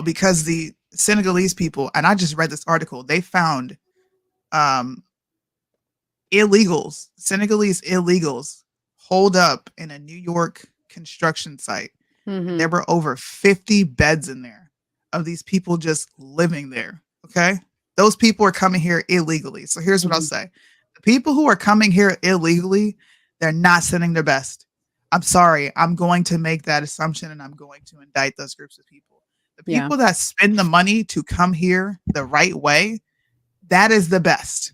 Speaker 4: because the Senegalese people, and I just read this article, they found Senegalese illegals holed up in a New York construction site.
Speaker 5: Mm-hmm.
Speaker 4: There were over 50 beds in there of these people just living there. Okay. Those people are coming here illegally. So here's what I'll say. The people who are coming here illegally, they're not sending their best. I'm sorry. I'm going to make that assumption and I'm going to indict those groups of people. The people that spend the money to come here the right way, that is the best.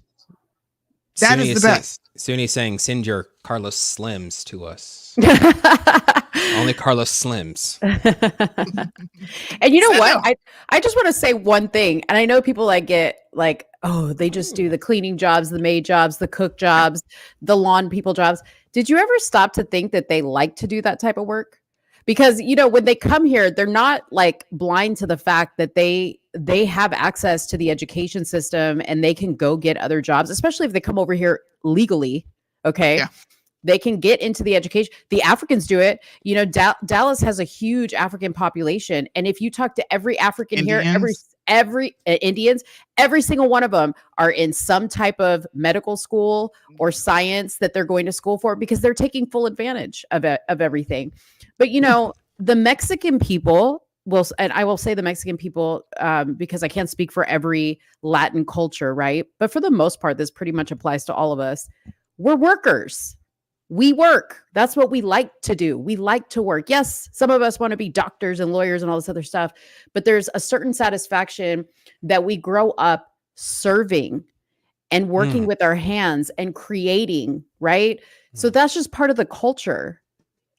Speaker 4: That is the best.
Speaker 6: Soonie saying, send your Carlos Slims to us. Only Carlos Slims.
Speaker 5: And you know what? I just want to say one thing. And I know people like get like, oh, they just do the cleaning jobs, the maid jobs, the cook jobs, the lawn people jobs. Did you ever stop to think that they like to do that type of work? Because, when they come here, they're not like blind to the fact that they have access to the education system and they can go get other jobs, especially if they come over here legally. Okay. Yeah. They can get into the education. The Africans do it. Dallas has a huge African population. And if you talk to every African
Speaker 4: Indians.
Speaker 5: here, every Indians, every single one of them are in some type of medical school or science that they're going to school for because they're taking full advantage of everything. But, the Mexican people and I will say the Mexican people because I can't speak for every Latin culture, right? But for the most part, this pretty much applies to all of us. We're workers. We work. That's what we like to do. We like to work. Yes, some of us want to be doctors and lawyers and all this other stuff, but there's a certain satisfaction that we grow up serving and working with our hands and creating, right? So that's just part of the culture.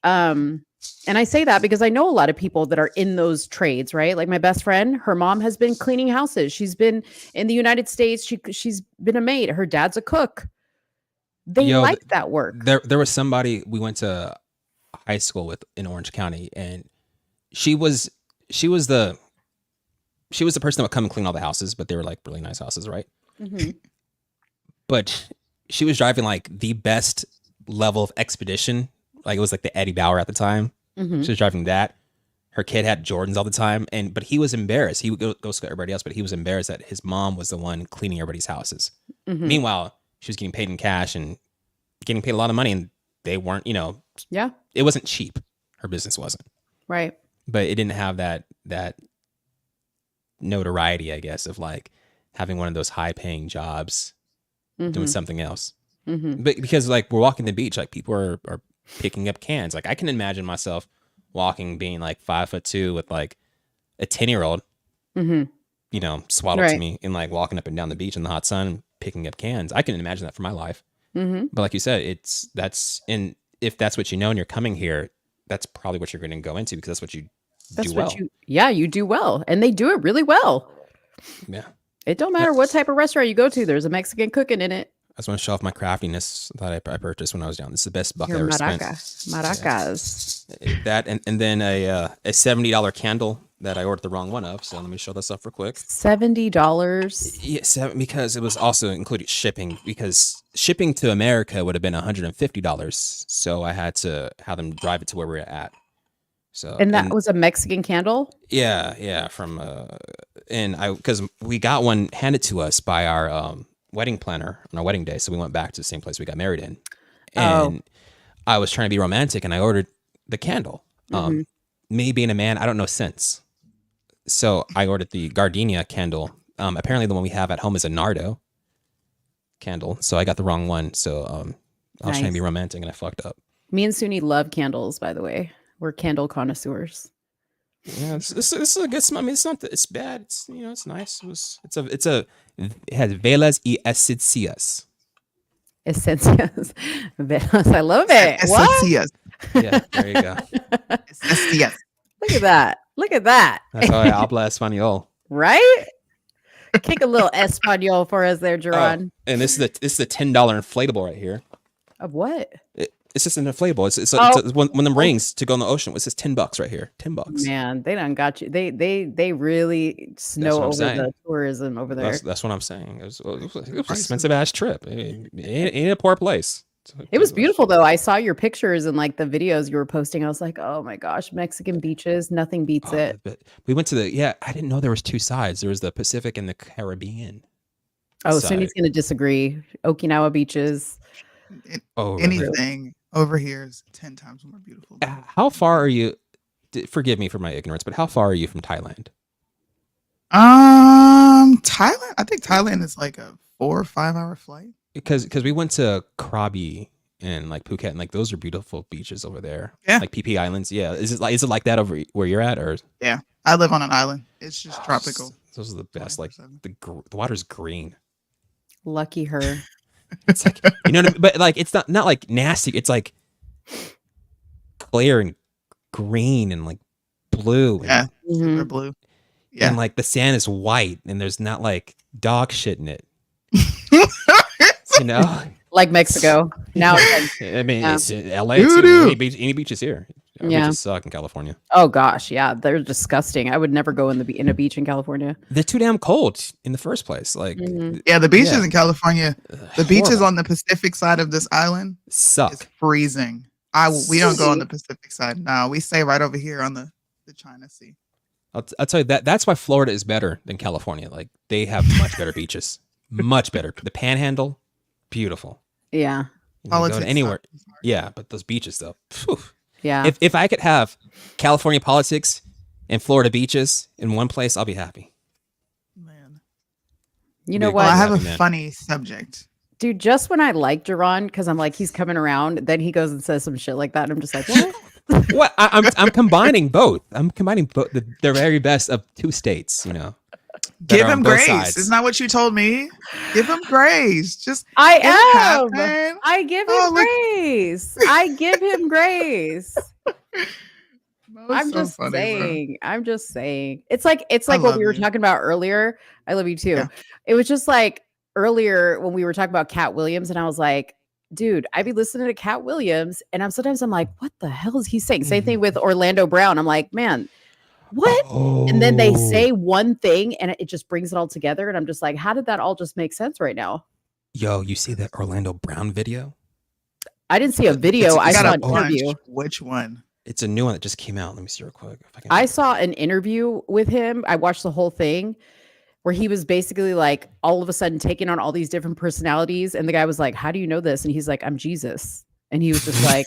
Speaker 5: And I say that because I know a lot of people that are in those trades, right? Like my best friend, her mom has been cleaning houses. She's been in the United States. She's been a maid. Her dad's a cook. They like that work.
Speaker 6: There was somebody we went to high school with in Orange County, and she was she was the person that would come and clean all the houses, but they were like really nice houses, right?
Speaker 5: Mm-hmm.
Speaker 6: But she was driving like the best level of expedition. Like it was like the Eddie Bauer at the time.
Speaker 5: Mm-hmm.
Speaker 6: She was driving that. Her kid had Jordans all the time, but he was embarrassed. He would go to everybody else, but he was embarrassed that his mom was the one cleaning everybody's houses.
Speaker 5: Mm-hmm.
Speaker 6: Meanwhile, she was getting paid in cash and getting paid a lot of money, and they weren't,
Speaker 5: Yeah.
Speaker 6: it wasn't cheap. Her business wasn't.
Speaker 5: Right.
Speaker 6: But it didn't have that notoriety, I guess, of like having one of those high paying jobs doing something else.
Speaker 5: Mm-hmm.
Speaker 6: But because like we're walking the beach, like people are picking up cans. Like I can imagine myself walking, being like 5'2" with like a 10-year-old, swaddled to
Speaker 5: Right.
Speaker 6: me, and like walking up and down the beach in the hot sun, picking up cans. I can imagine that for my life.
Speaker 5: Mm-hmm.
Speaker 6: But like you said, if that's what you know and you're coming here, that's probably what you're going to go into because that's what you do well.
Speaker 5: You do well. And they do it really well.
Speaker 6: Yeah.
Speaker 5: It don't matter what type of restaurant you go to. There's a Mexican cooking in it.
Speaker 6: I just want to show off my craftiness that I purchased when I was down. This is the best buck I
Speaker 5: Your
Speaker 6: ever spent.
Speaker 5: maracas.
Speaker 6: That and then a $70 candle that I ordered the wrong one of. So let me show this up real quick.
Speaker 5: $70.
Speaker 6: Yeah, because it was also included shipping. Because shipping to America would have been $150. So I had to have them drive it to where we're at. So
Speaker 5: And that was a Mexican candle?
Speaker 6: yeah, from because we got one handed to us by our wedding planner on our wedding day, so we went back to the same place we got married in, and I was trying to be romantic, and I ordered the candle. Me being a man, I don't know scents, so I ordered the gardenia candle. Apparently, the one we have at home is a Nardo candle, so I got the wrong one. So I was trying to be romantic, and I fucked up.
Speaker 5: Me and Soonie love candles, by the way. We're candle connoisseurs.
Speaker 6: Yeah, it's a good smell. I mean, it's not it's bad. It's it's nice. It has velas y esencias.
Speaker 5: Esencias. Velas. I love it. What?
Speaker 4: Yes.
Speaker 6: Yeah, there you go.
Speaker 4: Yes.
Speaker 5: Look at that. Look at that.
Speaker 6: That's how I habla español.
Speaker 5: Right? Kick a little Espanol for us there, Jaron.
Speaker 6: And this is the $10 inflatable right here.
Speaker 5: Of what?
Speaker 6: It's just an inflatable. It's one of them rings to go in the ocean. It says $10 right here. $10.
Speaker 5: Man, they done got you. They really snow over the tourism over there.
Speaker 6: That's what I'm saying. It was an expensive ass trip. It ain't a poor place.
Speaker 5: It was beautiful though. I saw your pictures and like the videos you were posting. I was like, oh my gosh, Mexican beaches, nothing beats it.
Speaker 6: But we went to I didn't know there was two sides. There was the Pacific and the Caribbean.
Speaker 5: Oh, Sunny's gonna disagree. Okinawa beaches.
Speaker 4: Anything over here is 10 times more beautiful.
Speaker 6: How far are you? Forgive me for my ignorance, but how far are you from Thailand?
Speaker 4: Thailand. I think Thailand is like a 4 or 5 hour flight.
Speaker 6: Because we went to Krabi and like Phuket, and like those are beautiful beaches over there.
Speaker 4: Yeah,
Speaker 6: like PP Islands. Yeah, is it like that over where you're at, or?
Speaker 4: Yeah, I live on an island. It's just tropical.
Speaker 6: Those are the best. 100%. Like the water's green.
Speaker 5: Lucky her.
Speaker 6: It's like what I mean? But like it's not like nasty. It's like clear and green and like blue.
Speaker 4: Yeah,
Speaker 6: and,
Speaker 4: super blue. Yeah,
Speaker 6: and like the sand is white and there's not like dog shit in it.
Speaker 5: Like Mexico. Now
Speaker 6: I mean, it's LA. Any beaches here. Beaches suck in California.
Speaker 5: Oh gosh, yeah, they're disgusting. I would never go in a beach in California.
Speaker 6: They're too damn cold in the first place. Like,
Speaker 4: yeah, the beaches in California, the beaches on the Pacific side of this island
Speaker 6: suck.
Speaker 4: It's freezing. We don't go on the Pacific side. No, we stay right over here on the China Sea.
Speaker 6: I'll tell you that's why Florida is better than California. Like they have much better beaches, much better. The Panhandle, beautiful.
Speaker 5: Yeah.
Speaker 6: Go to anywhere. Yeah, but those beaches though. Phew.
Speaker 5: Yeah.
Speaker 6: If I could have California politics and Florida beaches in one place, I'll be happy.
Speaker 4: Man.
Speaker 5: You know what?
Speaker 4: Well, I have a funny subject.
Speaker 5: Dude, just when I like Jaron, because I'm like, he's coming around, then he goes and says some shit like that. And I'm just like, what?
Speaker 6: What? I'm combining both. I'm combining both the very best of two states,
Speaker 4: Give him grace. Isn't that what you told me? Give him grace. Just
Speaker 5: I give him grace. I give him grace. I'm just saying. It's like what we were talking about earlier. I love you too. Yeah. It was just like earlier when we were talking about Katt Williams, and I was like, dude, I be listening to Katt Williams, and I'm like, what the hell is he saying? Same thing with Orlando Brown. I'm like, man. what? And then they
Speaker 6: Oh.
Speaker 5: say one thing and it just brings it all together. And I'm just like, how did that all just make sense right now?
Speaker 6: Yo, you see that Orlando Brown video?
Speaker 5: I didn't see a video. I
Speaker 4: got
Speaker 5: saw
Speaker 4: a
Speaker 5: an
Speaker 4: bunch.
Speaker 5: interview.
Speaker 4: Which one?
Speaker 6: It's a new one that just came out. Let me see real quick. If I can
Speaker 5: I saw an interview with him. I watched the whole thing where he was basically like all of a sudden taking on all these different personalities. And the guy was like, how do you know this? And he's like, I'm Jesus. And he was just like,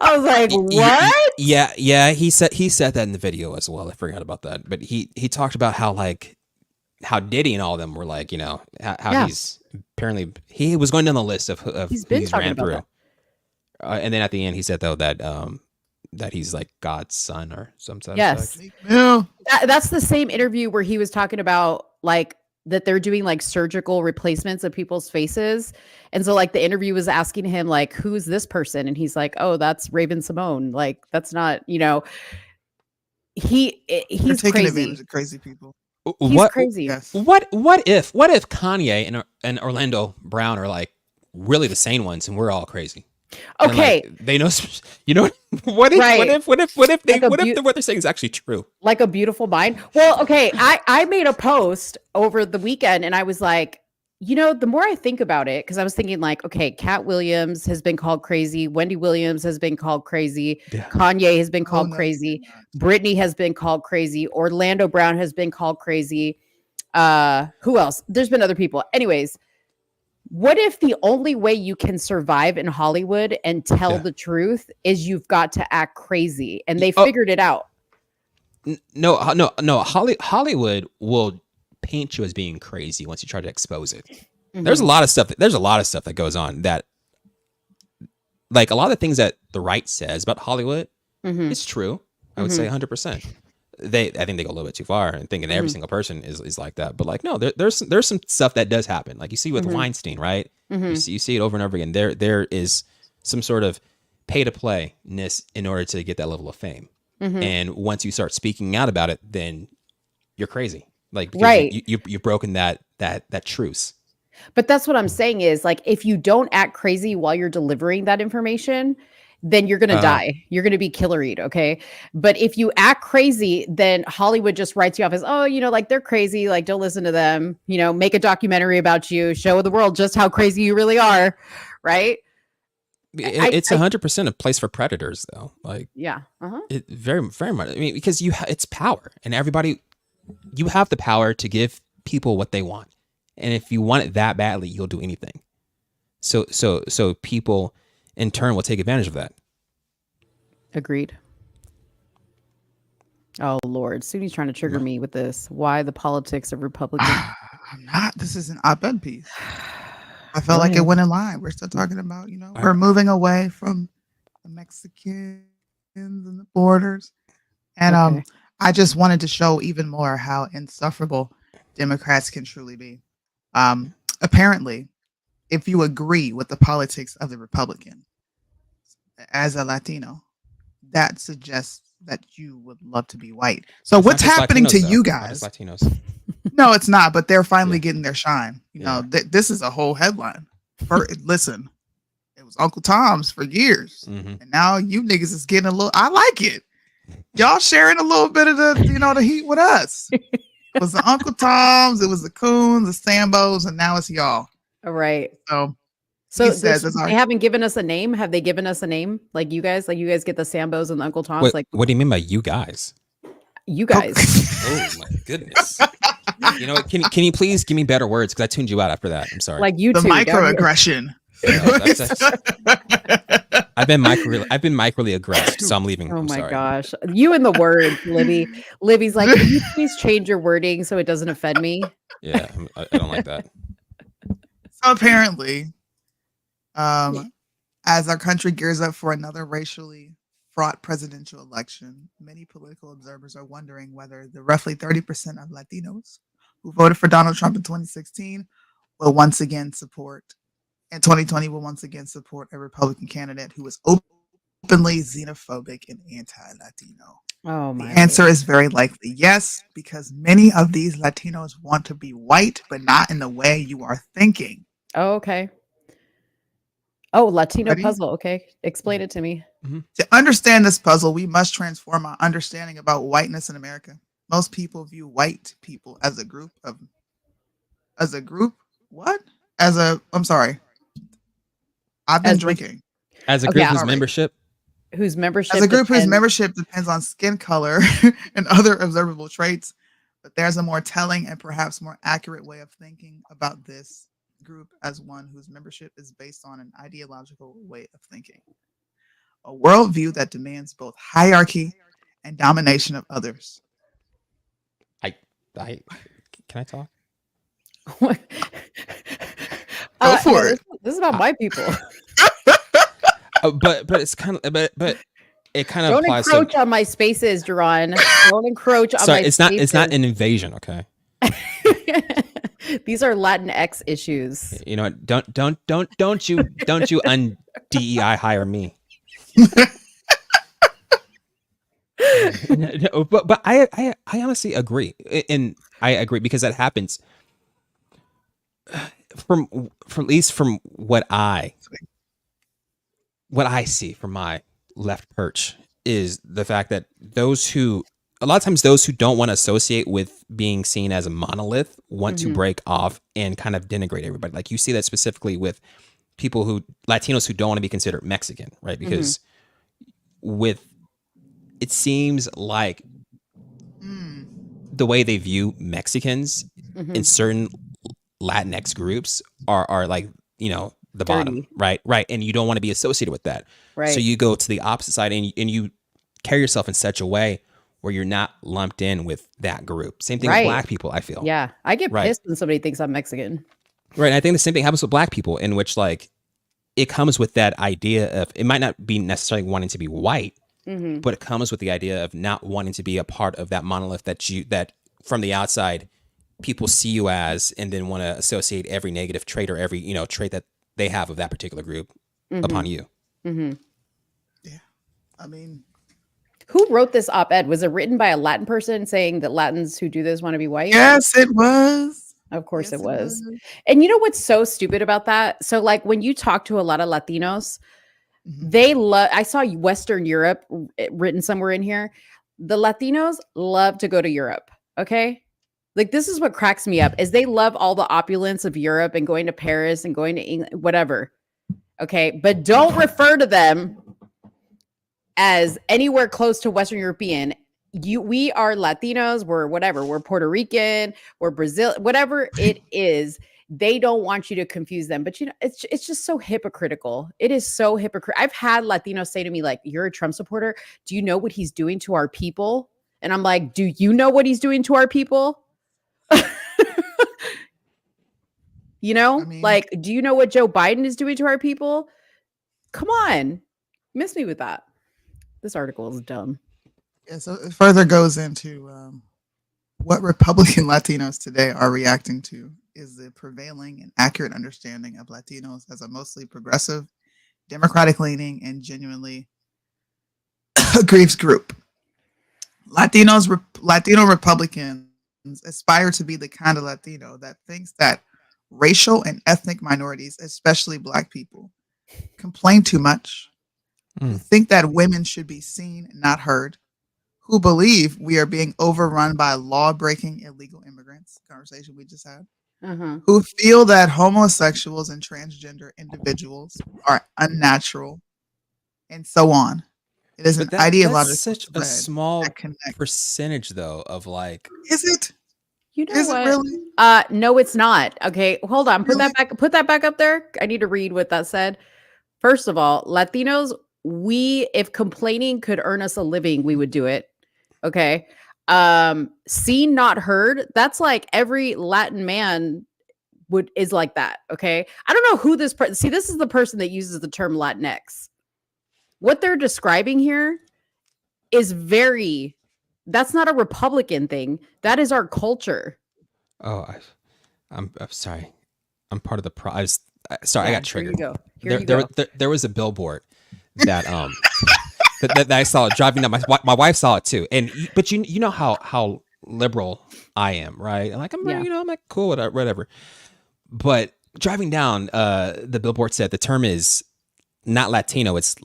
Speaker 5: I was like, what?
Speaker 6: Yeah. He said that in the video as well. I forgot about that. But he talked about how Diddy and all of them were like, how he's apparently he was going down the list of
Speaker 5: He's
Speaker 6: who
Speaker 5: been
Speaker 6: he's
Speaker 5: talking
Speaker 6: ran
Speaker 5: about
Speaker 6: through.
Speaker 5: that.
Speaker 6: And then at the end, he said though that he's like God's son or some such.
Speaker 5: Yes.
Speaker 4: Yeah.
Speaker 5: That's the same interview where he was talking about like that they're doing like surgical replacements of people's faces. And so like the interview was asking him like, who's this person? And he's like, oh, that's Raven Simone. Like that's not, he's
Speaker 4: taking
Speaker 5: crazy.
Speaker 4: advantage of crazy people.
Speaker 5: He's crazy.
Speaker 4: Yes.
Speaker 6: What if Kanye and Orlando Brown are like really the sane ones and we're all crazy? And,
Speaker 5: Okay.
Speaker 6: like, they know, what if,
Speaker 5: Right.
Speaker 6: what if
Speaker 5: Like
Speaker 6: what they're saying is actually true?
Speaker 5: Like a beautiful mind. Well, okay. I made a post over the weekend and I was like, the more I think about it, because I was thinking like, okay, Katt Williams has been called crazy. Wendy Williams has been called crazy.
Speaker 6: Yeah.
Speaker 5: Kanye has been called
Speaker 4: no,
Speaker 5: crazy.
Speaker 4: you're not.
Speaker 5: Britney has been called crazy. Orlando Brown has been called crazy. Who else? There's been other people. Anyways, what if the only way you can survive in Hollywood and tell the truth is you've got to act crazy? And they figured it out.
Speaker 6: No. Hollywood will paint you as being crazy once you try to expose it.
Speaker 5: Mm-hmm.
Speaker 6: There's a lot of stuff that goes on that, like a lot of things that the right says about Hollywood, it's true. I would say 100%. I think they go a little bit too far and thinking every single person is like that. But like, no, there's some stuff that does happen. Like you see with Weinstein, right? You see it over and over again. There is some sort of pay to play-ness in order to get that level of fame. And once you start speaking out about it, then you're crazy. Like, because
Speaker 5: Right.
Speaker 6: you've broken that truce.
Speaker 5: But that's what I'm saying is like, if you don't act crazy while you're delivering that information, then you're going to die. You're going to be killeried. Okay. But if you act crazy, then Hollywood just writes you off as, oh, like they're crazy. Like, don't listen to them, make a documentary about you, show the world just how crazy you really are. Right.
Speaker 6: It's 100% a place for predators though. Like,
Speaker 5: Yeah.
Speaker 6: it very, very much. I mean, because it's power and everybody, you have the power to give people what they want. And if you want it that badly, you'll do anything. So people in turn will take advantage of that.
Speaker 5: Agreed. Oh Lord. Sooney's trying to trigger me with this. Why the politics of Republicans?
Speaker 4: I'm not. This is an op-ed piece. I felt like it went in line. We're still talking about, we're moving away from the Mexicans and the borders. And
Speaker 5: Okay.
Speaker 4: I just wanted to show even more how insufferable Democrats can truly be. Apparently, if you agree with the politics of the Republican as a Latino, that suggests that you would love to be white. So
Speaker 6: It's
Speaker 4: what's
Speaker 6: not just
Speaker 4: happening to
Speaker 6: Latinos,
Speaker 4: you
Speaker 6: though. Not
Speaker 4: guys?
Speaker 6: just Latinos.
Speaker 4: No, it's not, but they're finally
Speaker 6: Yeah.
Speaker 4: getting their shine.
Speaker 6: Yeah.
Speaker 4: This is a whole headline. Listen, it was Uncle Tom's for years.
Speaker 6: Mhm.
Speaker 4: And now you niggas is getting a little, I like it. Y'all sharing a little bit of the, the heat with us. It was the Uncle Tom's, it was the Coons, the Sambos, and now it's y'all.
Speaker 5: All right.
Speaker 4: So
Speaker 5: So
Speaker 4: he says it's
Speaker 5: they haven't given us a name. Have they given us a name? Like you guys get the Sambos and the Uncle Toms. Like
Speaker 6: What do you mean by you guys?
Speaker 5: you guys.
Speaker 6: Oh my goodness. You know what? Can you please give me better words? Because I tuned you out after that. I'm sorry.
Speaker 5: Like you
Speaker 4: the
Speaker 5: two. down here.
Speaker 4: microaggression.
Speaker 6: I've been microly aggressed, so I'm leaving.
Speaker 5: Oh
Speaker 6: I'm
Speaker 5: my
Speaker 6: sorry.
Speaker 5: gosh. You and the word, Libby. Libby's like, can you please change your wording so it doesn't offend me?
Speaker 6: Yeah, I don't like that.
Speaker 4: So apparently, as our country gears up for another racially fraught presidential election, many political observers are wondering whether the roughly 30% of Latinos who voted for Donald Trump in 2016 will once again support, in 2020, will once again support a Republican candidate who is openly xenophobic and anti-Latino.
Speaker 5: Oh
Speaker 4: The
Speaker 5: my.
Speaker 4: answer is very likely yes, because many of these Latinos want to be white, but not in the way you are thinking.
Speaker 5: Oh, okay. Oh, Latino
Speaker 4: Ready?
Speaker 5: puzzle. Okay. Explain it to me.
Speaker 4: To understand this puzzle, we must transform our understanding about whiteness in America. Most people view white people as a group. What? I'm sorry. I've been
Speaker 5: As the-
Speaker 4: drinking.
Speaker 6: As a
Speaker 5: Okay,
Speaker 6: group whose
Speaker 4: sorry.
Speaker 6: membership,
Speaker 5: Whose membership
Speaker 4: As a group whose
Speaker 5: depends-
Speaker 4: membership depends on skin color and other observable traits, but there's a more telling and perhaps more accurate way of thinking about this group as one whose membership is based on an ideological way of thinking, a worldview that demands both hierarchy and domination of others.
Speaker 6: I can I talk?
Speaker 4: Go for it.
Speaker 5: This is about my people.
Speaker 6: But it's kind of but it kind of
Speaker 5: Don't
Speaker 6: applies
Speaker 5: encroach
Speaker 6: to.
Speaker 5: on my spaces, Jaron. Don't encroach on
Speaker 6: Sorry,
Speaker 5: my
Speaker 6: it's not
Speaker 5: spaces.
Speaker 6: an invasion, okay?
Speaker 5: These are Latinx issues.
Speaker 6: You know what? Don't you un-DEI hire me. No, but I honestly agree, and I agree because that happens from at least from what I see from my left perch is the fact that a lot of times those who don't want to associate with being seen as a monolith want to break off and kind of denigrate everybody. Like you see that specifically with Latinos who don't want to be considered Mexican, right? Because it seems like the way they view Mexicans in certain Latinx groups are like, the bottom, right? Right. And you don't want to be associated with that.
Speaker 5: Right.
Speaker 6: So you go to the opposite side and you carry yourself in such a way where you're not lumped in with that group. Same thing with Black people, I feel.
Speaker 5: Yeah. I get pissed when somebody thinks I'm Mexican.
Speaker 6: Right. And I think the same thing happens with Black people, in which like it comes with that idea of, it might not be necessarily wanting to be white, but it comes with the idea of not wanting to be a part of that monolith that from the outside people see you as, and then want to associate every negative trait or every, trait that they have of that particular group upon you.
Speaker 4: Yeah. I mean,
Speaker 5: who wrote this op-ed? Was it written by a Latin person saying that Latins who do this want to be white?
Speaker 4: yes, it was.
Speaker 5: Of course
Speaker 4: Yes,
Speaker 5: it was. And you know what's so stupid about that? So like when you talk to a lot of Latinos, they love, I saw Western Europe written somewhere in here. The Latinos love to go to Europe. Okay. Like this is what cracks me up is they love all the opulence of Europe and going to Paris and going to England, whatever. Okay. But don't refer to them as anywhere close to Western European. We are Latinos, we're whatever, we're Puerto Rican, we're Brazil, whatever it is. They don't want you to confuse them, but it's just so hypocritical. It is so hypocritical. I've had Latinos say to me like, "You're a Trump supporter. Do you know what he's doing to our people?" And I'm like, "Do you know what he's doing to our people?" Like, do you know what Joe Biden is doing to our people? Come on, miss me with that. This article is dumb.
Speaker 4: Yeah, so it further goes into what Republican Latinos today are reacting to is the prevailing and accurate understanding of Latinos as a mostly progressive, democratic-leaning, and genuinely aggrieved group. Latino Republicans aspire to be the kind of Latino that thinks that racial and ethnic minorities, especially Black people, complain too much, who think that women should be seen, not heard, who believe we are being overrun by law-breaking illegal immigrants, conversation we just had, who feel that homosexuals and transgender individuals are unnatural, and so on. It is an ideological.
Speaker 6: That's such a small percentage, though, of like.
Speaker 4: Is it?
Speaker 5: You know
Speaker 4: is
Speaker 5: what?
Speaker 4: It really?
Speaker 5: No, it's not. Okay, hold on. Put that back up there. I need to read what that said. First of all, Latinos, if complaining could earn us a living, we would do it. Okay. Seen, not heard. That's like every Latin man is like that. Okay. I don't know who this person, see, this is the person that uses the term Latinx. What they're describing here is that's not a Republican thing. That is our culture.
Speaker 6: Oh, I'm sorry. I'm part of the sorry, I got triggered.
Speaker 5: Here you go.
Speaker 6: There was a billboard that that I saw driving down. My wife saw it too, but you know how liberal I am, right? Like I'm like cool, whatever. But driving down, the billboard said the term is not Latino. It's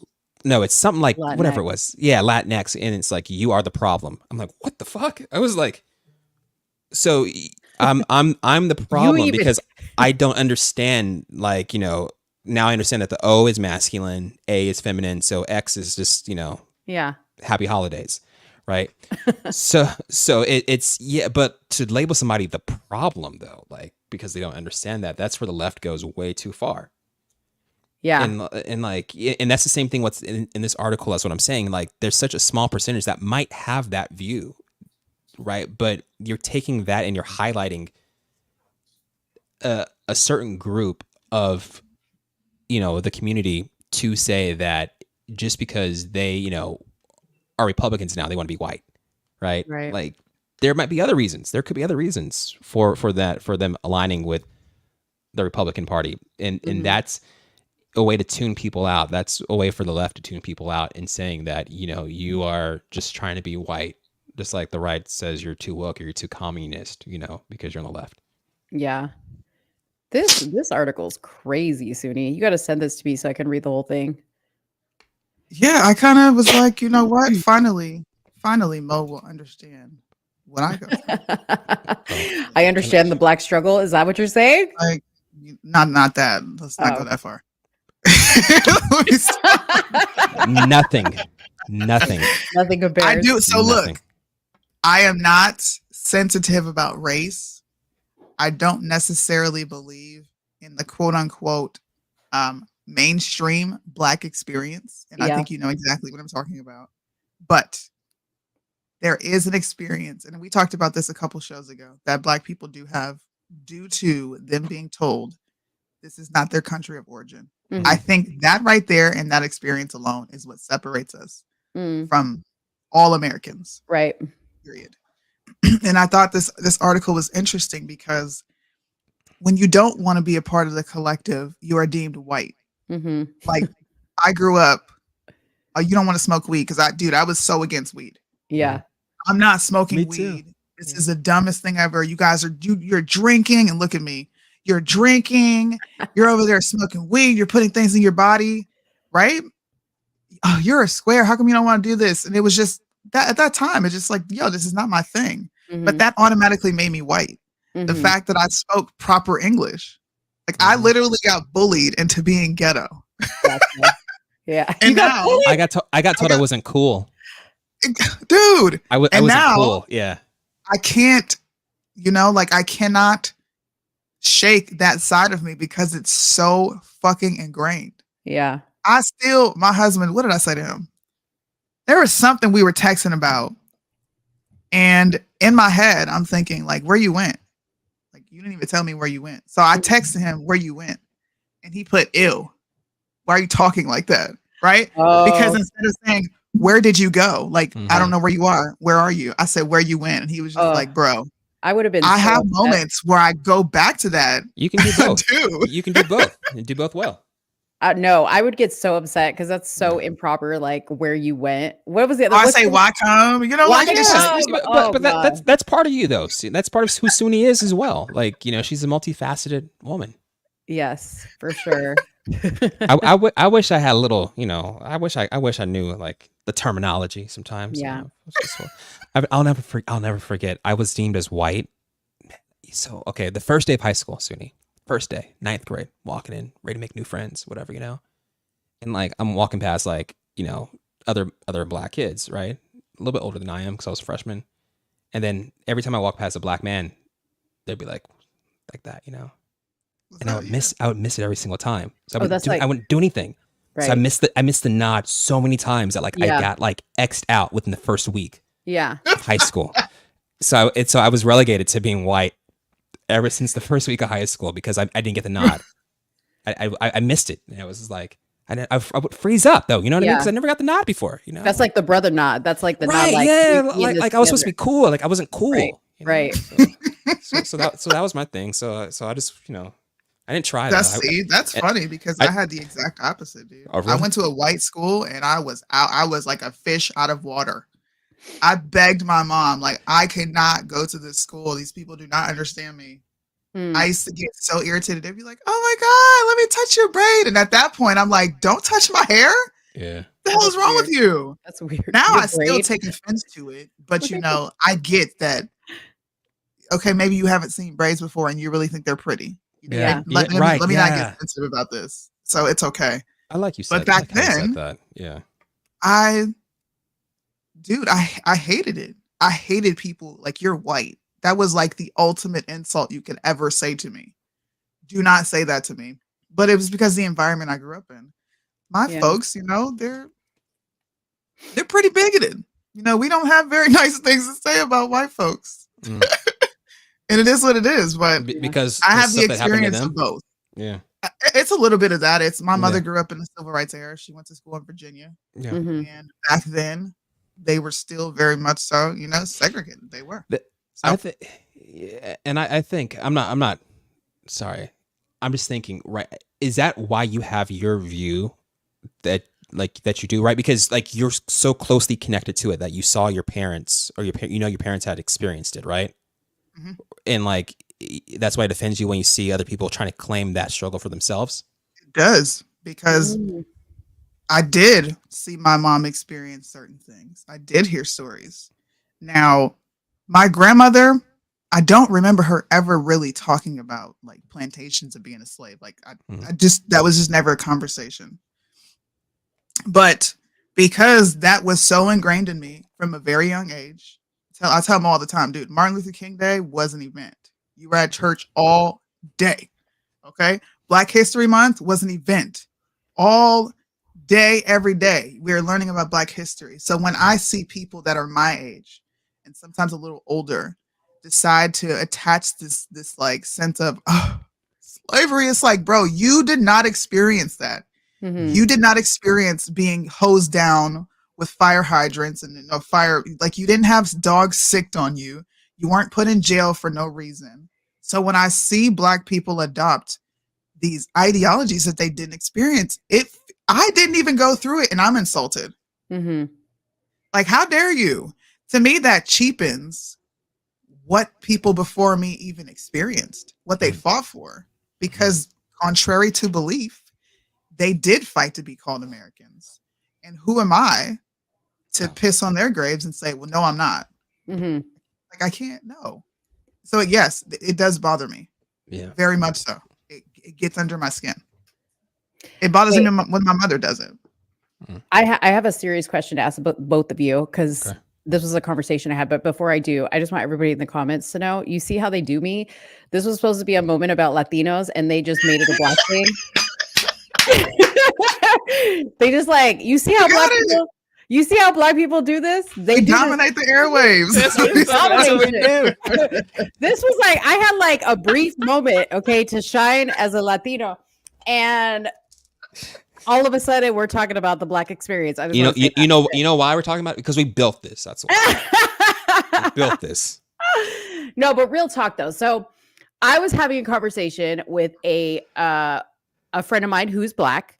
Speaker 6: something like whatever it
Speaker 5: Latinx.
Speaker 6: was. Yeah, Latinx, and it's like you are the problem. I'm like, what the fuck? I was like, so I'm the problem
Speaker 5: even-
Speaker 6: because I don't understand. Like, you know, now I understand that the O is masculine, A is feminine, so X is just, you know,
Speaker 5: Yeah.
Speaker 6: happy holidays, right? so it's yeah, but to label somebody the problem though, like because they don't understand that's where the left goes way too far.
Speaker 5: Yeah.
Speaker 6: And like, and that's the same thing what's in this article. That's what I'm saying. Like, there's such a small percentage that might have that view, right? But you're taking that and you're highlighting a certain group of, you know, the community to say that just because they, you know, are Republicans now, they want to be white, right?
Speaker 5: Right.
Speaker 6: Like, there might be other reasons. There could be other reasons for them aligning with the Republican Party, and that's a way to tune people out. That's a way for the left to tune people out and saying that, you know, you are just trying to be white, just like the right says you're too woke or you're too communist, you know, because you're on the left.
Speaker 5: Yeah. This article's crazy, Soonie. You got to send this to me so I can read the whole thing.
Speaker 4: Yeah, I kind of was like, you know what? Finally, Mo will understand what I go through.
Speaker 5: I understand the black struggle. Is that what you're saying?
Speaker 4: Like, not that. Let's not go that far.
Speaker 6: Nothing
Speaker 5: Nothing compares.
Speaker 4: I do. So
Speaker 6: Nothing.
Speaker 4: look, I am not sensitive about race. I don't necessarily believe in the quote unquote mainstream black experience. And I think you know exactly what I'm talking about. But there is an experience, and we talked about this a couple shows ago, that black people do have due to them being told this is not their country of origin.
Speaker 5: Mhm.
Speaker 4: I think that right there and that experience alone is what separates us
Speaker 5: Mm,
Speaker 4: from all Americans,
Speaker 5: right.
Speaker 4: period. And I thought this article was interesting because when you don't want to be a part of the collective, you are deemed white.
Speaker 5: Mm-hmm.
Speaker 4: Like, I grew up, you don't want to smoke weed because I was so against weed.
Speaker 5: Yeah.
Speaker 4: I'm not smoking
Speaker 6: Me too.
Speaker 4: weed. This is the dumbest thing ever. You guys are you're drinking, and look at me. You're drinking. You're over there smoking weed. You're putting things in your body, right? Oh, you're a square. How come you don't want to do this? And it was just that at that time, it's just like, yo, this is not my thing. But that automatically made me white. The
Speaker 5: Mhm.
Speaker 4: fact that I spoke proper English, like I literally got bullied into being ghetto.
Speaker 5: Gotcha. Yeah.
Speaker 4: And
Speaker 5: You got
Speaker 4: now-
Speaker 5: bullied?
Speaker 6: I got told I wasn't cool.
Speaker 4: Dude,
Speaker 6: I wasn't
Speaker 4: now-
Speaker 6: cool. Yeah.
Speaker 4: I can't, I cannot shake that side of me because it's so fucking ingrained.
Speaker 5: Yeah.
Speaker 4: My husband, what did I say to him? There was something we were texting about. And in my head, I'm thinking, like, where you went? Like, you didn't even tell me where you went. So I texted him where you went. And he put, ew. Why are you talking like that? Right? Because instead of saying, where did you go? Like, I don't know where you are. Where are you? I said, where you went. And he was just like, bro,
Speaker 5: I would have been.
Speaker 4: I
Speaker 5: so
Speaker 4: have
Speaker 5: upset.
Speaker 4: moments where I go back to that.
Speaker 6: You can do both.
Speaker 4: Dude.
Speaker 6: You can do both and do both well.
Speaker 5: No, I would get so upset because that's so improper. Like where you went. What was it?
Speaker 4: I say, why come?
Speaker 5: Why
Speaker 4: Like, it's just,
Speaker 5: come?
Speaker 6: But that's part of you though. See, that's part of who Soonie is as well. Like, she's a multifaceted woman.
Speaker 5: Yes, for sure.
Speaker 6: I wish I had a little, I wish I knew like the terminology sometimes.
Speaker 5: Yeah.
Speaker 6: I'll never forget. I was deemed as white. So, okay. The first day of high school, Soonie, first day, 9th grade, walking in, ready to make new friends, whatever, and like, I'm walking past like, other black kids, right? A little bit older than I am, cause I was a freshman. And then every time I walk past a black man, they'd be like that, and I would miss it every single time. So I wouldn't do anything.
Speaker 5: Right.
Speaker 6: So I missed the nod so many times that like I got like X'd out within the first week
Speaker 5: Yeah.
Speaker 6: of high school. So I was relegated to being white ever since the first week of high school because I didn't get the nod. I missed it. And it was just like I would freeze up though. You know what I mean? Because I never got the nod before.
Speaker 5: That's like the brother nod. That's like the nod. Like,
Speaker 6: yeah. Like I was supposed to be cool. Like I wasn't cool.
Speaker 5: Right.
Speaker 6: So that was my thing. So I just I didn't try
Speaker 4: that's
Speaker 6: that.
Speaker 4: that's funny because I had the exact opposite, dude.
Speaker 6: Oh, really?
Speaker 4: I went to a white school and I was out. I was like a fish out of water. I begged my mom, like, I cannot go to this school. These people do not understand me. I used to get so irritated. They'd be like, "Oh my God, let me touch your braid." And at that point, I'm like, "Don't touch my hair.
Speaker 6: Yeah.
Speaker 4: What the hell is wrong with you?"
Speaker 5: That's weird.
Speaker 4: Now
Speaker 5: Your
Speaker 4: I still
Speaker 5: braid?
Speaker 4: take offense to it, but I get that. Okay, maybe you haven't seen braids before and you really think they're pretty.
Speaker 5: Yeah.
Speaker 4: Let me
Speaker 6: Right.
Speaker 4: not
Speaker 6: Yeah.
Speaker 4: get sensitive about this. So it's okay.
Speaker 6: I like you said.
Speaker 4: But back
Speaker 6: I like how you said
Speaker 4: then,
Speaker 6: that. Yeah.
Speaker 4: I hated it. I hated people like, "You're white." That was like the ultimate insult you could ever say to me. Do not say that to me. But it was because the environment I grew up in. My
Speaker 5: Yeah.
Speaker 4: folks, they're pretty bigoted. We don't have very nice things to say about white folks.
Speaker 6: Mm.
Speaker 4: And it is what it is, but
Speaker 6: Because
Speaker 4: I have the
Speaker 6: stuff that happened to
Speaker 4: experience
Speaker 6: them.
Speaker 4: of both.
Speaker 6: Yeah.
Speaker 4: It's a little bit of that. It's my mother
Speaker 6: Yeah.
Speaker 4: grew up in the civil rights era. She went to school in Virginia.
Speaker 6: Yeah.
Speaker 5: Mhm.
Speaker 4: And back then, they were still very much so, segregated. They were.
Speaker 6: I think, and I think I'm not. Sorry, I'm just thinking. Right, is that why you have your view that you do, right? Because like you're so closely connected to it that you saw your parents or your parents had experienced it, right?
Speaker 4: Mhm.
Speaker 6: And like that's why it offends you when you see other people trying to claim that struggle for themselves.
Speaker 4: It does, because I did see my mom experience certain things. I did hear stories. Now, my grandmother, I don't remember her ever really talking about like plantations of being a slave. Like that was just never a conversation. But because that was so ingrained in me from a very young age, I tell them all the time, dude, Martin Luther King Day was an event. You were at church all day. Okay. Black History Month was an event all day, every day. We are learning about Black history. So when I see people that are my age and sometimes a little older decide to attach this like sense of slavery, it's like, bro, you did not experience that.
Speaker 5: Mhm.
Speaker 4: You did not experience being hosed down with fire hydrants and fire. Like, you didn't have dogs sicked on you. You weren't put in jail for no reason. So when I see Black people adopt these ideologies that they didn't experience, I didn't even go through it and I'm insulted.
Speaker 5: Mhm.
Speaker 4: Like, how dare you? To me, that cheapens what people before me even experienced, what they fought for. Because contrary to belief, they did fight to be called Americans. And who am I to piss on their graves and say, well, no, I'm not.
Speaker 5: Mhm.
Speaker 4: Like, I can't, no. So yes, it does bother me.
Speaker 6: Yeah.
Speaker 4: Very much so. It gets under my skin. It bothers me when my mother does it.
Speaker 5: I have a serious question to ask both of you, because
Speaker 6: Okay.
Speaker 5: this was a conversation I had. But before I do, I just want everybody in the comments to know, you see how they do me? This was supposed to be a moment about Latinos, and they just made it a Black thing. They just like, you see how Black people do this? They do
Speaker 4: dominate the airwaves.
Speaker 6: That's what we do.
Speaker 5: This was like, I had like a brief moment, okay, to shine as a Latino, and all of a sudden we're talking about the Black experience. I just
Speaker 6: You know why we're talking about it? Because we built this. That's why. We built this.
Speaker 5: No, but real talk though. So I was having a conversation with a friend of mine who's Black,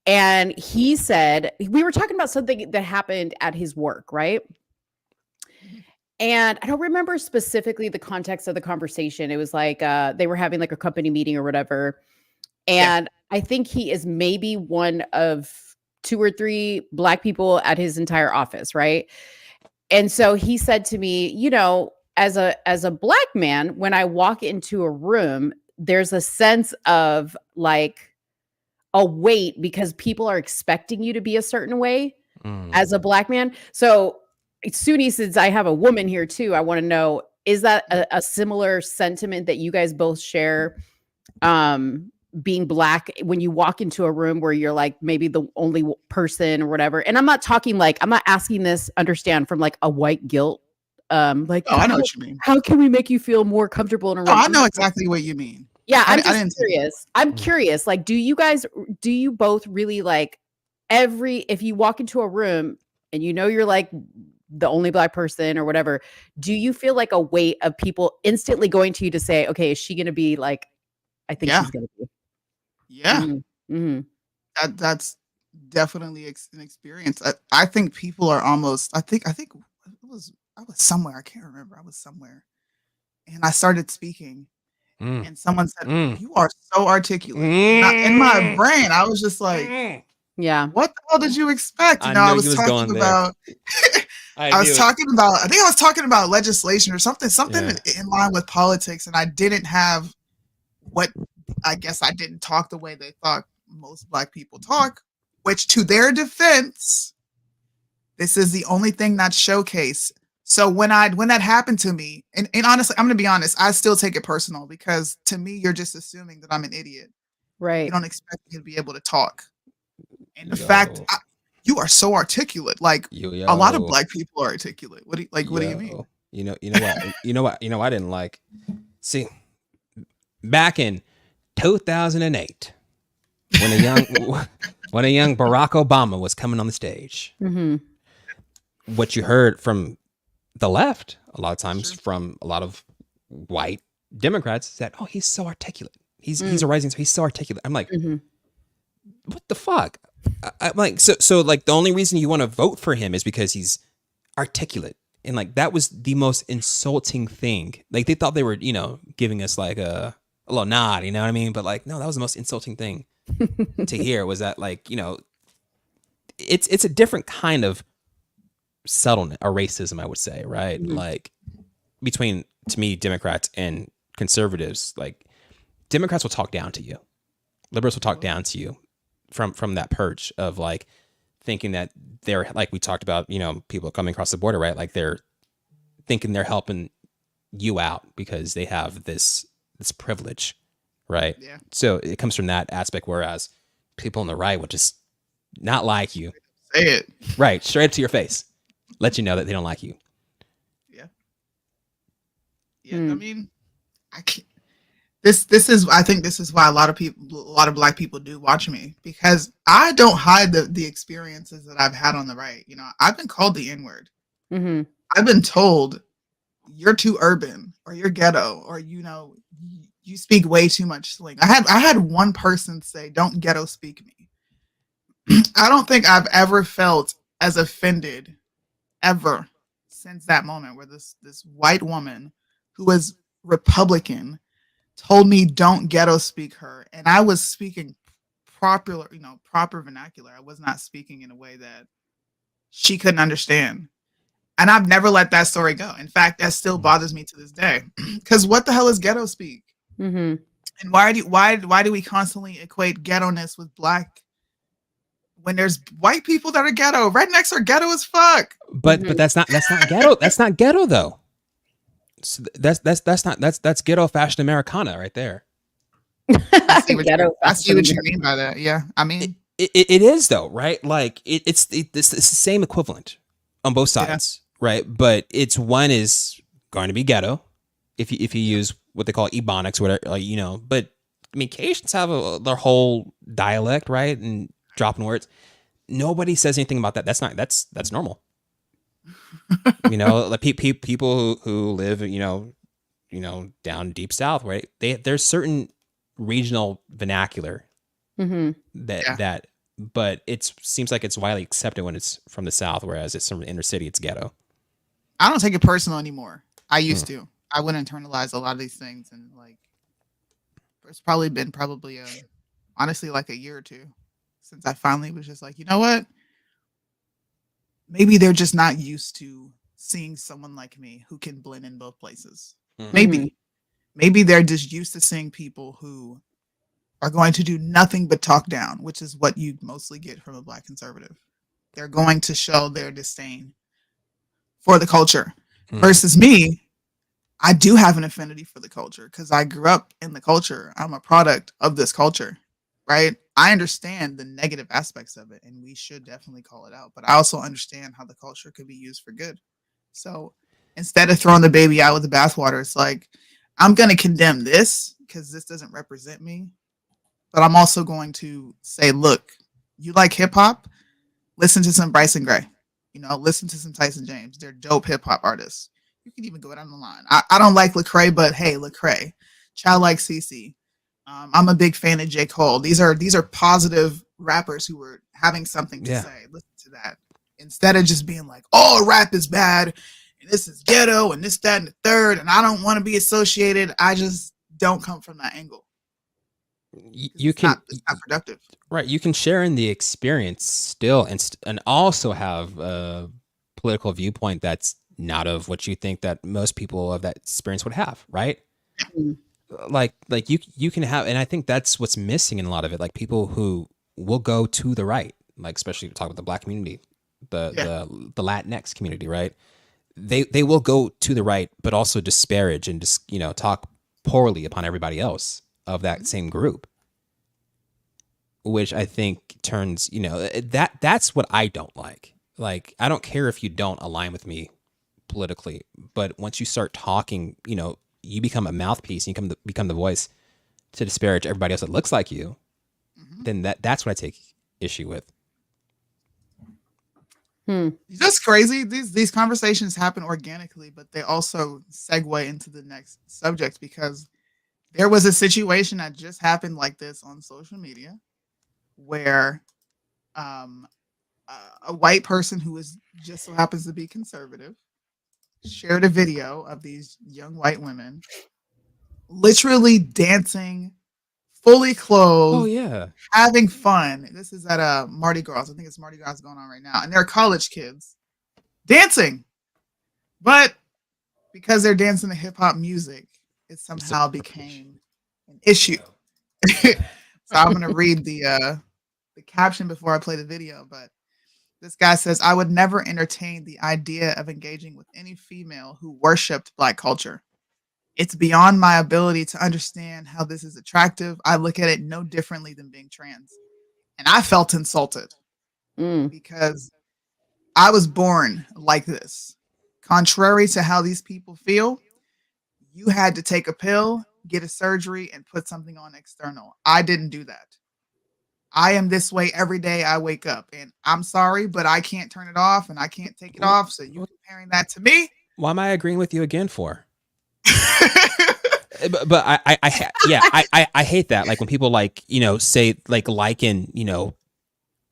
Speaker 5: and he said, we were talking about something that happened at his work, right? And I don't remember specifically the context of the conversation. It was like they were having like a company meeting or whatever. And I think he is maybe one of 2 or 3 Black people at his entire office, right? And so he said to me, as a Black man, when I walk into a room, there's a sense of like a weight because people are expecting you to be a certain way as a Black man. So Soonie, since I have a woman here too, I want to know, is that a similar sentiment that you guys both share? Being Black, when you walk into a room where you're like maybe the only person or whatever. And I'm not talking like, I'm not asking this, understand, from like a white guilt. Like,
Speaker 4: I know what you mean.
Speaker 5: How can we make you feel more comfortable in a room?
Speaker 4: I know exactly what you mean.
Speaker 5: Yeah, I'm just curious. I'm curious. Like, do you both really like if you walk into a room and you're like the only Black person or whatever, do you feel like a weight of people instantly going to you to say, okay, is she going to be like, I think she's going to be.
Speaker 4: Yeah.
Speaker 5: Mm-hmm.
Speaker 4: That's definitely an experience. I think people are almost, I think I was somewhere. I can't remember. I was somewhere and I started speaking And someone said,
Speaker 6: Mm.
Speaker 4: "You are so articulate." In my brain, I was just like,
Speaker 5: Yeah.
Speaker 4: "What the hell did you expect?" You
Speaker 6: I
Speaker 4: know, I
Speaker 6: knew
Speaker 4: was
Speaker 6: you was
Speaker 4: talking
Speaker 6: going there.
Speaker 4: about. I was talking about. I think I was talking about legislation or something in line with politics, and I didn't have what I guess I didn't talk the way they thought most Black people talk. Which, to their defense, this is the only thing that's showcased. So when that happened to me, and honestly, I'm gonna be honest, I still take it personal because to me, you're just assuming that I'm an idiot. You
Speaker 5: Right.
Speaker 4: don't expect me to be able to talk. And the fact you are so articulate, like a lot of Black people are articulate. What do you mean?
Speaker 6: You know what? I didn't like. See, back in 2008, when a young Barack Obama was coming on the stage, what you heard from the left a lot of times from a lot of white Democrats is that, oh, he's so articulate. He's a rising star. He's so articulate. I'm like, what the fuck? I'm like, so like the only reason you want to vote for him is because he's articulate. And like, that was the most insulting thing. Like they thought they were, giving us like a little nod, you know what I mean? But like, no, that was the most insulting thing to hear was that like, it's a different kind of subtleness or racism, I would say, right? Like between, to me, Democrats and conservatives, like Democrats will talk down to you. Liberals will talk down to you from that perch of like thinking that they're, like we talked about, people coming across the border, right? Like they're thinking they're helping you out because they have this privilege, right? Yeah. So it comes from that aspect, whereas people on the right will just not like you.
Speaker 4: Say it.
Speaker 6: Right, straight to your face. Let you know that they don't like you.
Speaker 4: Yeah. Yeah, I mean, I can't. I think this is why a lot of Black people do watch me, because I don't hide the experiences that I've had on the right. I've been called the N-word. I've been told you're too urban or you're ghetto or you speak way too much slang. I had one person say, "Don't ghetto speak me." I don't think I've ever felt as offended ever since that moment where this white woman who was Republican told me don't ghetto speak her, and I was speaking proper vernacular. I was not speaking in a way that she couldn't understand. And I've never let that story go. In fact, that still bothers me to this day. Because what the hell is ghetto speak? And why do we constantly equate ghetto-ness with Black when there's white people that are ghetto? Rednecks are ghetto as fuck.
Speaker 6: But that's not ghetto. That's not ghetto though. So that's ghetto fashion Americana right there.
Speaker 4: I see what you mean by that. Yeah, I mean
Speaker 6: it is though, right? Like it's the same equivalent on both sides, right? But one is going to be ghetto if you use what they call Ebonics, whatever, But I mean, Cajuns have their whole dialect, right? And dropping words. Nobody says anything about that. That's normal. Like people who live, down deep south, right? There's certain regional vernacular but it seems like it's widely accepted when it's from the South, whereas it's from the inner city, it's ghetto.
Speaker 4: I don't take it personal anymore. I used to. I would internalize a lot of these things, and like, it's probably been honestly like a year or two since I finally was just like, you know what? Maybe they're just not used to seeing someone like me who can blend in both places. Maybe they're just used to seeing people who are going to do nothing but talk down, which is what you mostly get from a Black conservative. They're going to show their disdain for the culture. Versus me, I do have an affinity for the culture because I grew up in the culture. I'm a product of this culture, right? I understand the negative aspects of it, and we should definitely call it out. But I also understand how the culture could be used for good. So instead of throwing the baby out with the bathwater, it's like, I'm going to condemn this because this doesn't represent me. But I'm also going to say, look, you like hip hop? Listen to some Bryson Gray. Listen to some Tyson James. They're dope hip hop artists. You can even go down the line. I don't like Lecrae, but hey, Lecrae. Child like CeCe. I'm a big fan of J. Cole. These are positive rappers who were having something to say. Listen to that. Instead of just being like, oh, rap is bad, and this is ghetto, and this, that, and the third, and I don't want to be associated. I just don't come from that angle.
Speaker 6: You can
Speaker 4: It's not productive.
Speaker 6: right. You can share in the experience still, and also have a political viewpoint that's not of what you think that most people of that experience would have, right?
Speaker 5: Mm.
Speaker 6: Like you can have, and I think that's what's missing in a lot of it. Like people who will go to the right, like especially talk about the Black community, the Latinx community, right? They will go to the right, but also disparage and just talk poorly upon everybody else of that same group, which I think turns that's what I don't like. Like I don't care if you don't align with me politically, but once you start talking, you become a mouthpiece, and you become the voice to disparage everybody else that looks like you, then that's what I take issue with.
Speaker 4: That's crazy. These conversations happen organically, but they also segue into the next subject, because there was a situation that just happened like this on social media where a white person who is just so happens to be conservative shared a video of these young white women literally dancing, fully clothed.
Speaker 6: Oh yeah,
Speaker 4: having fun. This is at Mardi Gras. I think it's Mardi Gras going on right now, and they're college kids dancing, but because they're dancing to hip hop music, it somehow became an issue. So I'm gonna read the caption before I play the video, but this guy says, "I would never entertain the idea of engaging with any female who worshipped Black culture. It's beyond my ability to understand how this is attractive. I look at it no differently than being trans." And I felt insulted because I was born like this. Contrary to how these people feel, you had to take a pill, get a surgery, and put something on external. I didn't do that. I am this way every day I wake up, and I'm sorry, but I can't turn it off and I can't take it off. So you comparing that to me?
Speaker 6: Why am I agreeing with you again for? But I hate that. Like when people say liken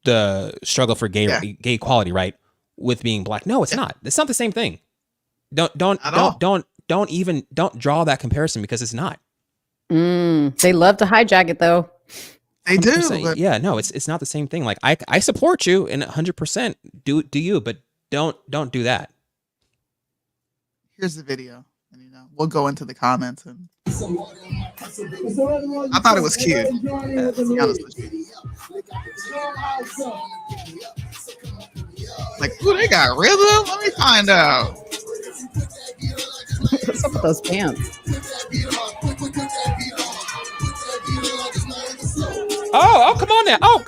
Speaker 6: the struggle for gay equality, right, with being Black. No, it's not. It's not the same thing. Don't draw that comparison, because it's not.
Speaker 5: They love to hijack it though.
Speaker 4: They do.
Speaker 6: But yeah, no, it's not the same thing. Like I support you in 100%. Do you, but don't do that.
Speaker 4: Here's the video, and we'll go into the comments. And I thought it was cute. To be honest with you. Like, ooh, they got rhythm. Let me find out.
Speaker 5: What's up with those pants?
Speaker 6: Oh, come on now. Oh,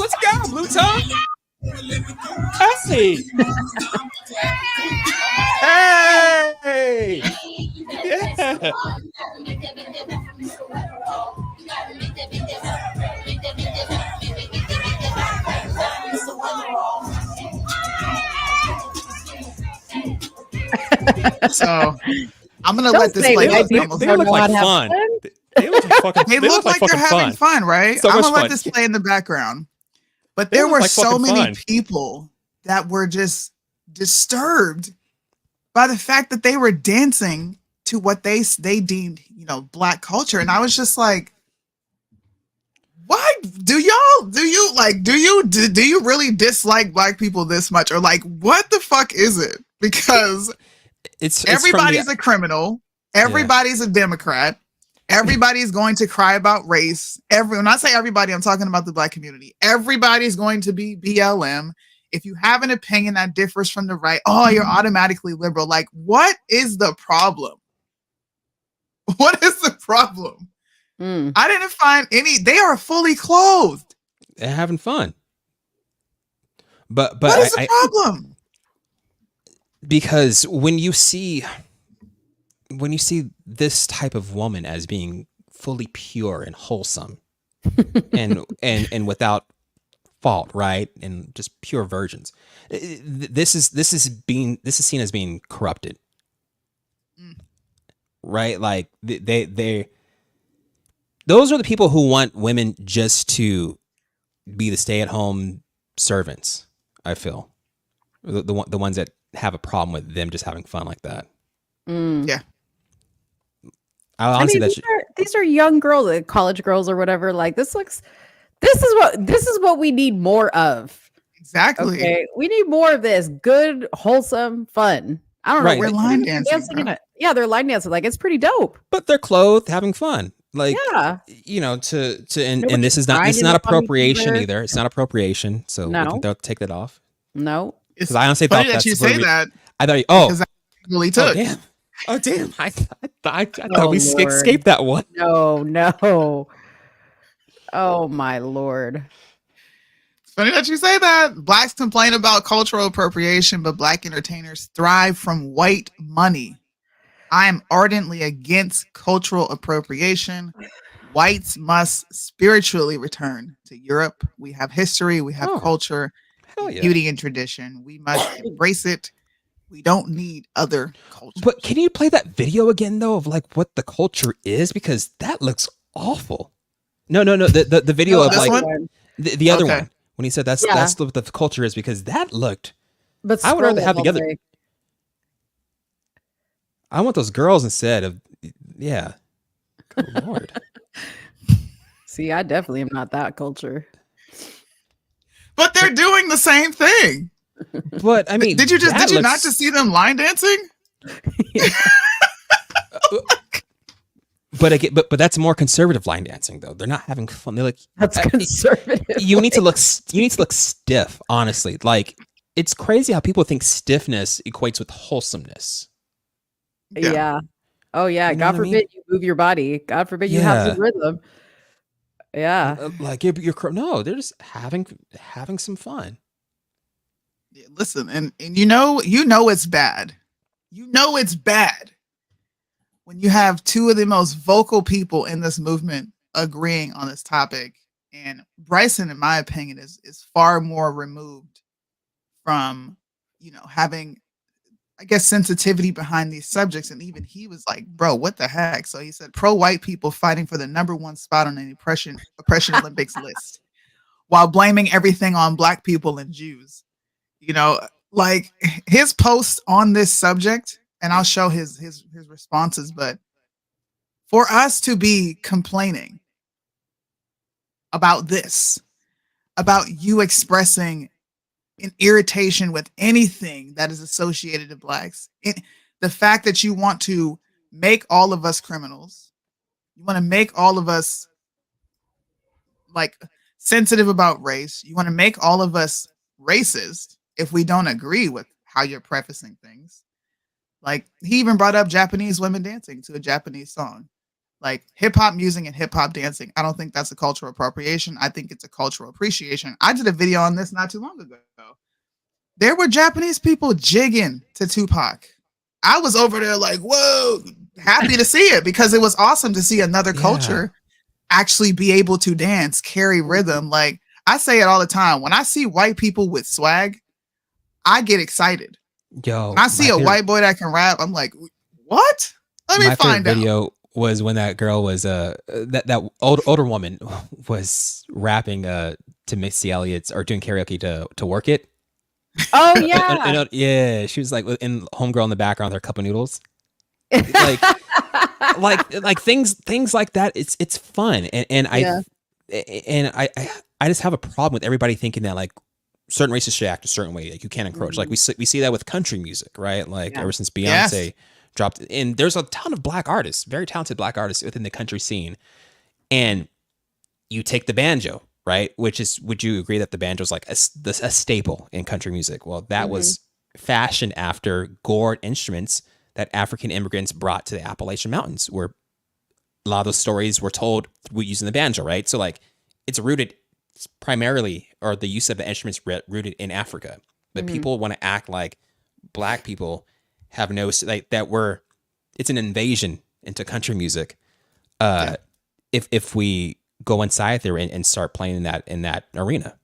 Speaker 6: let's go, Blue Tongue. Hey. Hey. Yeah.
Speaker 4: So I'm gonna let this play.
Speaker 6: They look like fun. They look like
Speaker 4: they're having fun, right?
Speaker 6: So
Speaker 4: I'm gonna
Speaker 6: fun.
Speaker 4: let this play in the background. But there were so many
Speaker 6: fun.
Speaker 4: people that were just disturbed by the fact that they were dancing to what they deemed, Black culture, and I was just like, why do you really dislike Black people this much, or like what the fuck is it? Because
Speaker 6: it's
Speaker 4: everybody's a criminal, everybody's a Democrat. Everybody's going to cry about race. When I say everybody, I'm talking about the Black community. Everybody's going to be BLM. If you have an opinion that differs from the right, you're automatically liberal. Like, what is the problem? What is the problem? I didn't find any. They are fully clothed.
Speaker 6: They're having fun. But
Speaker 4: what is the problem?
Speaker 6: Because when you see this type of woman as being fully pure and wholesome and without fault, right, and just pure virgins, this is seen as being corrupted, right? Like they those are the people who want women just to be the stay-at-home servants. I feel the ones that have a problem with them just having fun like that.
Speaker 4: Yeah.
Speaker 6: honestly,
Speaker 5: these are young girls, like college girls or whatever. Like this is what we need more of.
Speaker 4: Exactly.
Speaker 5: Okay, we need more of this good, wholesome fun. I don't know.
Speaker 6: Right.
Speaker 4: We're line dancing.
Speaker 5: in it. Yeah, they're line dancing. Like it's pretty dope.
Speaker 6: but they're clothed, having fun. Like,
Speaker 5: Yeah.
Speaker 6: you know, and
Speaker 5: Nobody's
Speaker 6: this is not
Speaker 5: grinding up on each
Speaker 6: appropriation
Speaker 5: other.
Speaker 6: either. It's not appropriation. So we
Speaker 5: No.
Speaker 6: can take that off.
Speaker 5: No.
Speaker 4: It's
Speaker 6: Because I honestly
Speaker 4: funny
Speaker 6: thought
Speaker 4: that
Speaker 6: that's
Speaker 4: you
Speaker 6: where
Speaker 4: say that
Speaker 6: I thought,
Speaker 4: because that's what really took.
Speaker 6: damn. Oh, damn. I thought
Speaker 5: Oh,
Speaker 6: we
Speaker 5: Lord.
Speaker 6: escaped that one.
Speaker 5: No. Oh my Lord.
Speaker 4: It's funny that you say that. Blacks complain about cultural appropriation, but black entertainers thrive from white money. I am ardently against cultural appropriation. Whites must spiritually return to Europe. We have history, we have culture,
Speaker 6: Hell yeah.
Speaker 4: beauty, and tradition. We must embrace it. We don't need other cultures.
Speaker 6: But can you play that video again though of like what the culture is, because that looks awful. No. The video
Speaker 4: Oh,
Speaker 6: of
Speaker 4: this
Speaker 6: like
Speaker 4: one?
Speaker 6: the other
Speaker 4: Okay.
Speaker 6: one when he said that's what the culture is, because that looked.
Speaker 5: But
Speaker 6: I would rather have
Speaker 5: scroll
Speaker 6: the
Speaker 5: all
Speaker 6: other.
Speaker 5: way.
Speaker 6: I want those girls instead of Good Lord.
Speaker 5: See, I definitely am not that culture.
Speaker 4: But they're doing the same thing.
Speaker 6: But I mean,
Speaker 4: Did you not
Speaker 6: looks-
Speaker 4: just see them line dancing?
Speaker 6: But again, but that's more conservative line dancing though. They're not having fun. They're like
Speaker 5: That's conservative.
Speaker 6: you need to look stiff. Honestly, like it's crazy how people think stiffness equates with wholesomeness.
Speaker 5: Yeah. Oh yeah.
Speaker 6: You know
Speaker 5: God
Speaker 6: what I mean?
Speaker 5: forbid you move your body. God forbid you have
Speaker 6: Yeah.
Speaker 5: some rhythm. Yeah.
Speaker 6: Like you're no, they're just having some fun.
Speaker 4: Yeah, listen, and you know it's bad. You know it's bad when you have two of the most vocal people in this movement agreeing on this topic. And Bryson, in my opinion, is far more removed from, having, I guess, sensitivity behind these subjects. And even he was like, bro, what the heck? So he said, pro-white people fighting for the #1 spot on the oppression Olympics list while blaming everything on black people and Jews. Like his post on this subject, and I'll show his responses, but for us to be complaining about this, about you expressing an irritation with anything that is associated to blacks, the fact that you want to make all of us criminals, you want to make all of us like sensitive about race, you want to make all of us racist if we don't agree with how you're prefacing things. Like he even brought up Japanese women dancing to a Japanese song. Like hip hop music and hip hop dancing. I don't think that's a cultural appropriation. I think it's a cultural appreciation. I did a video on this not too long ago. There were Japanese people jigging to Tupac. I was over there like, whoa, happy to see it, because it was awesome to see another culture actually be able to dance, carry rhythm. Like I say it all the time. When I see white people with swag, I get excited.
Speaker 6: Yo,
Speaker 4: when I see a white boy that can rap, I'm like, what? Let me find out.
Speaker 6: Video was when that girl was that older woman was rapping to Missy Elliott's, or doing karaoke to Work It.
Speaker 5: Oh yeah.
Speaker 6: Yeah, she was like in homegirl in the background with her cup of noodles. like things like that. It's fun, and I just have a problem with everybody thinking that like certain races should act a certain way. Like you can't encroach. Like we see that with country music, right? Like ever since Beyonce dropped, and there's a ton of black artists, very talented black artists within the country scene. And you take the banjo, right? Would you agree that the banjo is like a staple in country music? Well, that was fashioned after gourd instruments that African immigrants brought to the Appalachian Mountains, where a lot of those stories were told using the banjo, right? So like it's rooted primarily, or the use of the instruments rooted in Africa, but people want to act like black people have no, like that it's an invasion into country music. If we go inside there and start playing in that arena.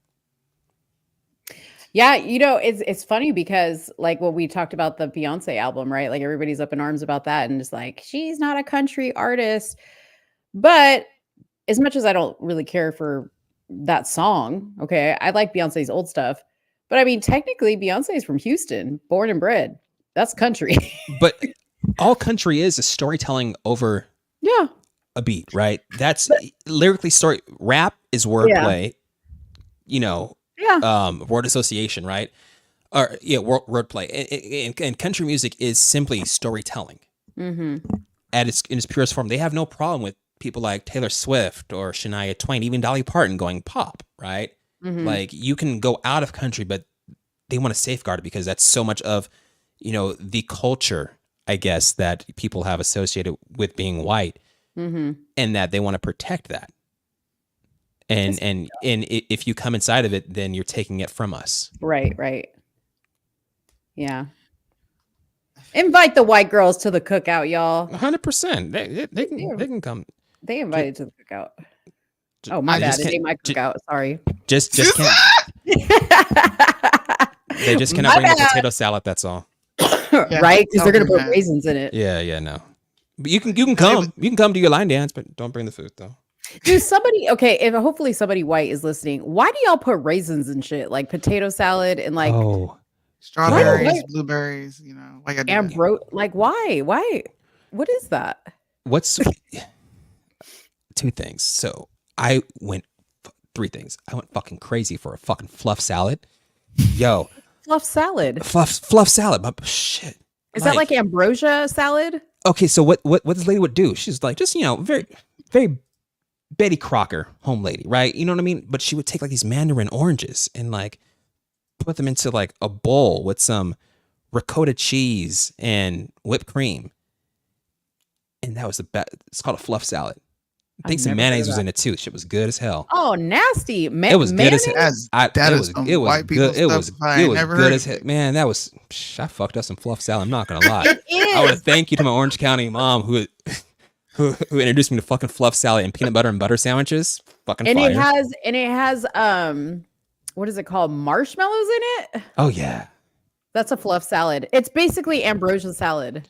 Speaker 5: Yeah, it's funny because like what we talked about the Beyonce album, right? Like everybody's up in arms about that and just like, she's not a country artist. But as much as I don't really care for that song, okay, I like Beyonce's old stuff. But I mean, technically Beyonce is from Houston, born and bred. That's country.
Speaker 6: But all country is storytelling over
Speaker 5: Yeah.
Speaker 6: a beat, right? That's lyrically story. Rap is wordplay, you know, word association, right? Or wordplay. And country music is simply storytelling at its in its purest form. They have no problem with people like Taylor Swift or Shania Twain, even Dolly Parton going pop, right? Like you can go out of country, but they want to safeguard it because that's so much of, you know, the culture, I guess, that people have associated with being white, and that they want to protect that. And if you come inside of it, then you're taking it from us.
Speaker 5: Right. Yeah. Invite the white girls to the cookout, y'all.
Speaker 6: 100%. They can come.
Speaker 5: They invited to the cookout. Oh, my bad. It ain't my cookout. Sorry.
Speaker 6: Just can't. They just cannot bring the potato salad. That's all.
Speaker 5: Right? Because they're gonna put raisins in it.
Speaker 6: Yeah, no. But you can come. You can come to your line dance, but don't bring the food though.
Speaker 5: Dude, if hopefully somebody white is listening, why do y'all put raisins and shit like potato salad and like
Speaker 4: strawberries, blueberries? You know, like
Speaker 5: like why? What is that?
Speaker 6: What's two things? So three things. I went fucking crazy for a fucking fluff salad. Yo,
Speaker 5: fluff salad.
Speaker 6: Fluff salad. But shit.
Speaker 5: Is that like ambrosia salad?
Speaker 6: Okay, so what this lady would do? She's like just, you know, very, very Betty Crocker home lady, right? You know what I mean? But she would take like these mandarin oranges and like put them into like a bowl with some ricotta cheese and whipped cream. And that was the best. It's called a fluff salad. I think some mayonnaise was in it too. Shit was good as hell.
Speaker 5: Oh, nasty!
Speaker 6: It was good as hell. It was good. It was good as hell. Man, that was. I fucked up some fluff salad. I'm not gonna lie. I want to thank you to my Orange County mom who introduced me to fucking fluff salad and peanut butter and butter sandwiches. Fucking fire.
Speaker 5: It has what is it called? Marshmallows in it.
Speaker 6: Oh yeah.
Speaker 5: That's a fluff salad. It's basically ambrosia salad.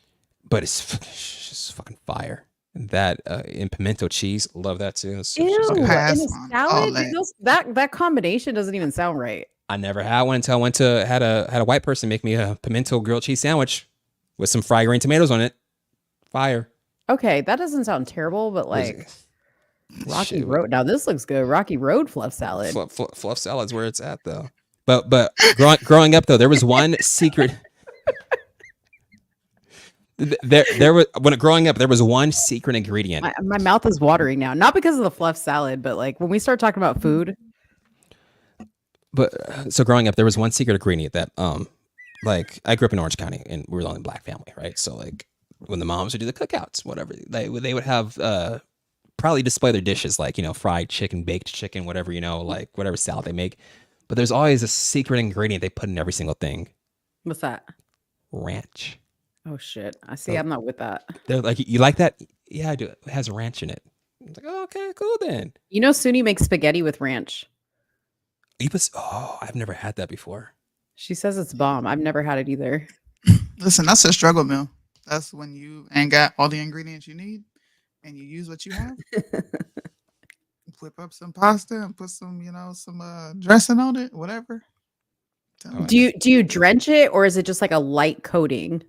Speaker 6: But it's just fucking fire. That and pimento cheese, love that too.
Speaker 5: Ew, in a salad? That combination doesn't even sound right.
Speaker 6: I never had one until I had a white person make me a pimento grilled cheese sandwich with some fried green tomatoes on it. Fire.
Speaker 5: Okay, that doesn't sound terrible, but like Rocky Road. Now this looks good. Rocky Road fluff salad.
Speaker 6: Fluff salad's where it's at though. But growing up though, there was one secret. Growing up, there was one secret ingredient.
Speaker 5: My mouth is watering now, not because of the fluff salad, but like when we start talking about food.
Speaker 6: But so growing up, there was one secret ingredient that like I grew up in Orange County and we were the only black family, right? So like when the moms would do the cookouts, whatever, they would have probably display their dishes like, you know, fried chicken, baked chicken, whatever, you know, like whatever salad they make. But there's always a secret ingredient they put in every single thing.
Speaker 5: What's that?
Speaker 6: Ranch.
Speaker 5: Oh shit! I see. I'm not with that.
Speaker 6: They're like, you like that? Yeah, I do. It has ranch in it. I was like, oh, okay, cool then.
Speaker 5: You know, Soonie makes spaghetti with ranch.
Speaker 6: I've never had that before.
Speaker 5: She says it's bomb. I've never had it either.
Speaker 4: Listen, that's a struggle meal. That's when you ain't got all the ingredients you need, and you use what you have. Whip up some pasta and put some, you know, some dressing on it, whatever.
Speaker 5: Do you drench it or is it just like a light coating?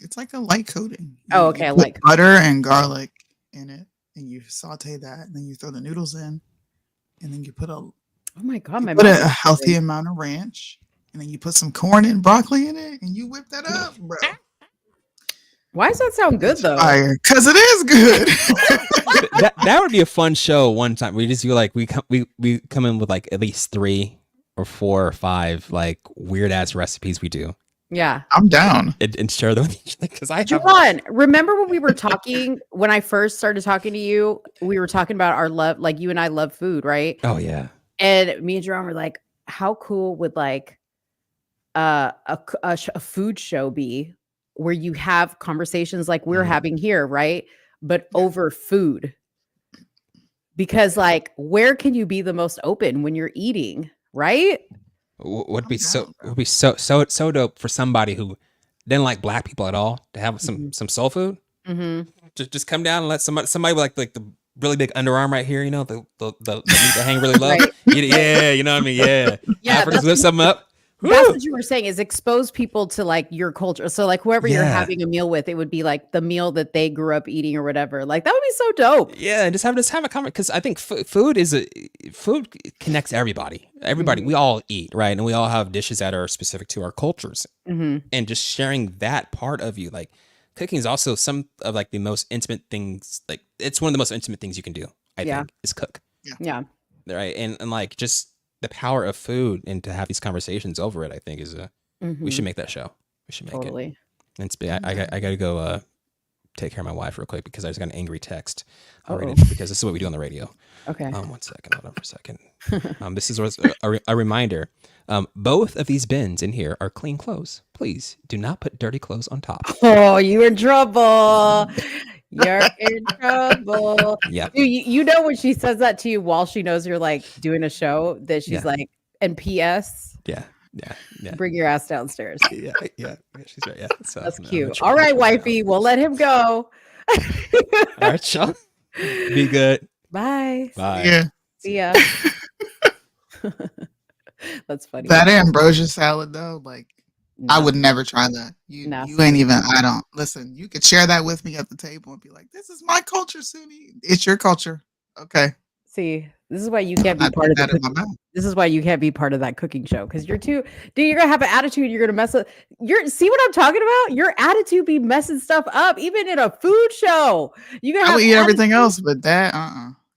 Speaker 4: It's like a light coating.
Speaker 5: Oh, okay.
Speaker 4: You put butter and garlic in it, and you saute that, and then you throw the noodles in, and then you put a healthy amount of ranch, and then you put some corn and broccoli in it, and you whip that up, bro.
Speaker 5: Why does that sound good though?
Speaker 4: Because it is good.
Speaker 6: that would be a fun show one time. We just do like we come in with like at least 3 or 4 or 5 like weird ass recipes we do.
Speaker 5: Yeah,
Speaker 4: I'm down.
Speaker 6: And share them with each other because
Speaker 5: Jaron, remember when we were talking when I first started talking to you? We were talking about our love, like you and I love food, right?
Speaker 6: Oh yeah.
Speaker 5: And me and Jaron were like, "How cool would like a food show be where you have conversations like we're having here, right? But over food, because like where can you be the most open when you're eating, right?"
Speaker 6: Would be so dope for somebody who didn't like black people at all to have some soul food. Mm-hmm. Just come down and let somebody with like the really big underarm right here, you know, the meat that hang really low. Right. Yeah, you know what I mean. Yeah, Africans whip something up.
Speaker 5: That's what you were saying, is expose people to like your culture. So like whoever you're
Speaker 6: Yeah.
Speaker 5: having a meal with, it would be like the meal that they grew up eating or whatever. Like that would be so dope.
Speaker 6: Yeah, just have a comment, because I think food connects everybody. Everybody, we all eat, right? And we all have dishes that are specific to our cultures.
Speaker 5: Mm-hmm.
Speaker 6: And just sharing that part of you, like cooking is also some of like the most intimate things. Like it's one of the most intimate things you can do, I think, is cook.
Speaker 5: Yeah.
Speaker 6: Right. And like just the power of food, and to have these conversations over it, I think is we should make that show. We should make
Speaker 5: Totally.
Speaker 6: it. And I gotta go take care of my wife real quick, because I just got an angry text. I'll read it, because this is what we do on the radio.
Speaker 5: Okay.
Speaker 6: 1 second. Hold on for a second. This is a reminder. Both of these bins in here are clean clothes. Please do not put dirty clothes on top.
Speaker 5: Oh, you're in trouble. You're in trouble.
Speaker 6: Yeah.
Speaker 5: Dude, you know when she says that to you while she knows you're like doing a show, that she's like, and P.S.
Speaker 6: Yeah.
Speaker 5: Bring your ass downstairs.
Speaker 6: Yeah. She's right. Yeah. So
Speaker 5: That's
Speaker 6: I'm
Speaker 5: cute.
Speaker 6: gonna
Speaker 5: All right,
Speaker 6: try
Speaker 5: wifey, we'll let him go.
Speaker 6: All right, y'all. Be good.
Speaker 5: Bye.
Speaker 6: Bye.
Speaker 4: Yeah.
Speaker 5: See ya. That's funny.
Speaker 4: That ambrosia salad though, like I
Speaker 5: No.
Speaker 4: would never try that. You
Speaker 5: Nasty.
Speaker 4: ain't even. I don't listen. You could share that with me at the table and be like, "This is my culture, Soonie. It's your culture." Okay.
Speaker 5: See, this is why you can't be
Speaker 4: Not
Speaker 5: part of
Speaker 4: that
Speaker 5: the
Speaker 4: in my mouth.
Speaker 5: This is why you can't be part of that cooking show, because you're too, dude, you're gonna have an attitude, you're gonna mess up. See what I'm talking about? Your attitude be messing stuff up, even in a food show. You gonna
Speaker 4: I
Speaker 5: have
Speaker 4: would eat everything
Speaker 5: attitude-
Speaker 4: else, but that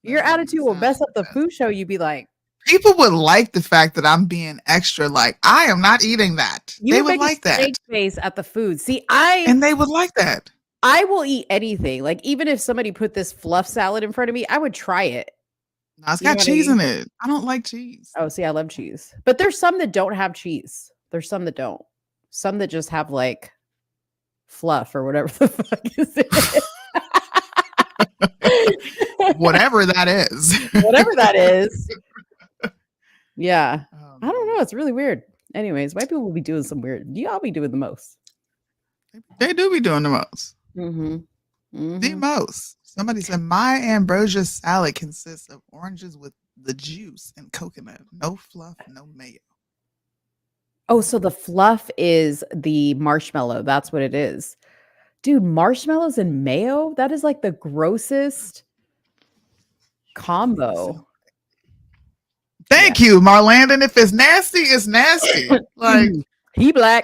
Speaker 5: Your
Speaker 4: that
Speaker 5: attitude will
Speaker 4: sounds
Speaker 5: mess up the
Speaker 4: bad.
Speaker 5: food show. You'd be like,
Speaker 4: People would like the fact that I'm being extra. Like I am not eating that.
Speaker 5: you
Speaker 4: They
Speaker 5: would
Speaker 4: would
Speaker 5: make
Speaker 4: like
Speaker 5: a
Speaker 4: that,
Speaker 5: steak face at the food. See,
Speaker 4: and they would like that.
Speaker 5: I will eat anything. Like even if somebody put this fluff salad in front of me, I would try it.
Speaker 4: No, it's
Speaker 5: You know
Speaker 4: got
Speaker 5: what I
Speaker 4: cheese
Speaker 5: mean?
Speaker 4: in it. I don't like cheese.
Speaker 5: Oh, see, I love cheese. But there's some that don't have cheese. There's some that don't. Some that just have like fluff or whatever the fuck is it.
Speaker 4: Whatever that is.
Speaker 5: Whatever that is. Yeah.
Speaker 4: Oh,
Speaker 5: I don't know. It's really weird. Anyways, white people will be doing some weird. Y'all be doing the most.
Speaker 4: They do be doing the most.
Speaker 5: Mm-hmm.
Speaker 4: The most. Somebody said my ambrosia salad consists of oranges with the juice and coconut. No fluff, no mayo.
Speaker 5: Oh, so the fluff is the marshmallow. That's what it is. Dude, marshmallows and mayo? That is like the grossest combo.
Speaker 4: Thank you, Marlandon. If it's nasty, it's nasty. Like,
Speaker 5: He black.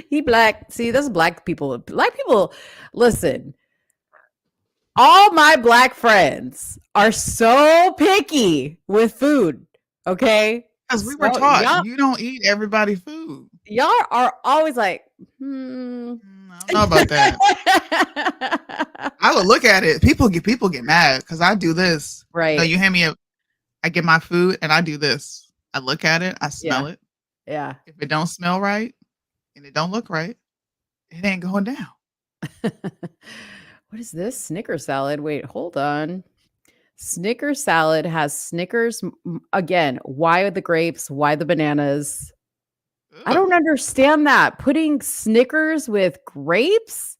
Speaker 5: He black. See, that's black people. Black people, listen. All my black friends are so picky with food. Okay.
Speaker 4: Because we were
Speaker 5: So
Speaker 4: taught you don't eat everybody's food.
Speaker 5: Y'all are always like,
Speaker 4: I don't know about that. I would look at it. People get mad because I do this.
Speaker 5: Right.
Speaker 4: No, you hand me I get my food and I do this. I look at it, I smell it.
Speaker 5: Yeah.
Speaker 4: If it don't smell right and it don't look right, it ain't going down.
Speaker 5: What is this? Snicker salad. Wait, hold on. Snicker salad has Snickers. Again, why the grapes? Why the bananas? I don't understand that. Putting Snickers with grapes?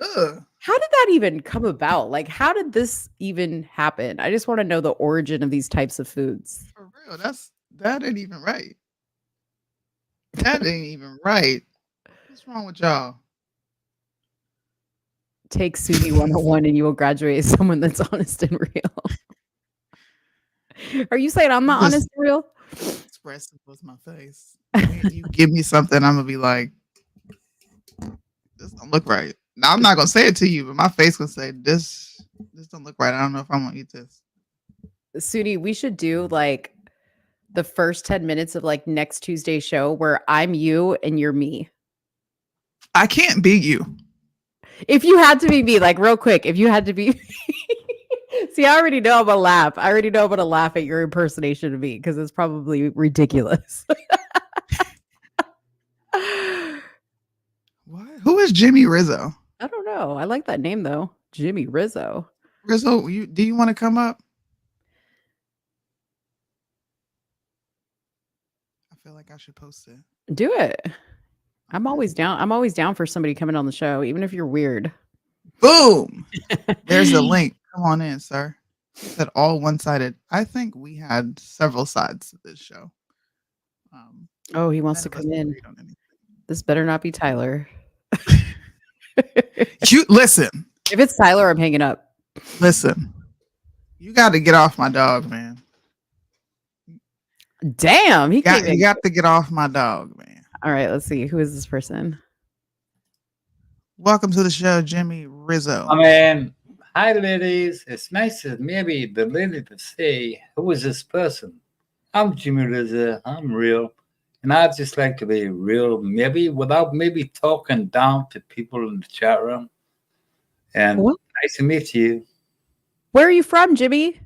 Speaker 4: Ugh.
Speaker 5: How did that even come about? Like, how did this even happen? I just want to know the origin of these types of foods.
Speaker 4: For real, that ain't even right. That ain't even right. What's wrong with y'all?
Speaker 5: Take Soonie 101 and you will graduate as someone that's honest and real. Are you saying I'm not
Speaker 4: Listen.
Speaker 5: honest and real?
Speaker 4: Expressive was my face. You give me something, I'm gonna be like, this don't look right. Now I'm not gonna say it to you, but my face gonna say this don't look right. I don't know if I'm gonna eat this.
Speaker 5: Soonie, we should do like the first 10 minutes of like next Tuesday's show where I'm you and you're me.
Speaker 4: I can't beat you.
Speaker 5: If you had to be me, like real quick, if you had to be See, I already know I'm gonna laugh. I already know I'm gonna laugh at your impersonation of me because it's probably ridiculous.
Speaker 4: What? Who is Jimmy Rizzo?
Speaker 5: I don't know. I like that name though. Jimmy Rizzo.
Speaker 4: Rizzo, do you want to come up? I feel like I should post it.
Speaker 5: Do it. I'm always down. I'm always down for somebody coming on the show, even if you're weird.
Speaker 4: Boom. There's a link. Come on in, sir. He said all one-sided. I think we had several sides to this show.
Speaker 5: Oh, he wants
Speaker 4: None
Speaker 5: to
Speaker 4: of us
Speaker 5: come in.
Speaker 4: agreed on anything.
Speaker 5: This better not be Tyler.
Speaker 4: You listen.
Speaker 5: If it's Tyler, I'm hanging up.
Speaker 4: Listen. You got to get off my dog, man.
Speaker 5: Damn, he came in.
Speaker 4: You got to get off my dog, man.
Speaker 5: All right, let's see. Who is this person?
Speaker 4: Welcome to the show, Jimmy Rizzo.
Speaker 7: I mean, hi, ladies. It's nice to maybe the lady to say, who is this person? I'm Jimmy Rizzo. I'm real. And I just like to be real, maybe without maybe talking down to people in the chat room. And
Speaker 5: What?
Speaker 7: nice to meet you.
Speaker 5: Where are you from, Jimmy?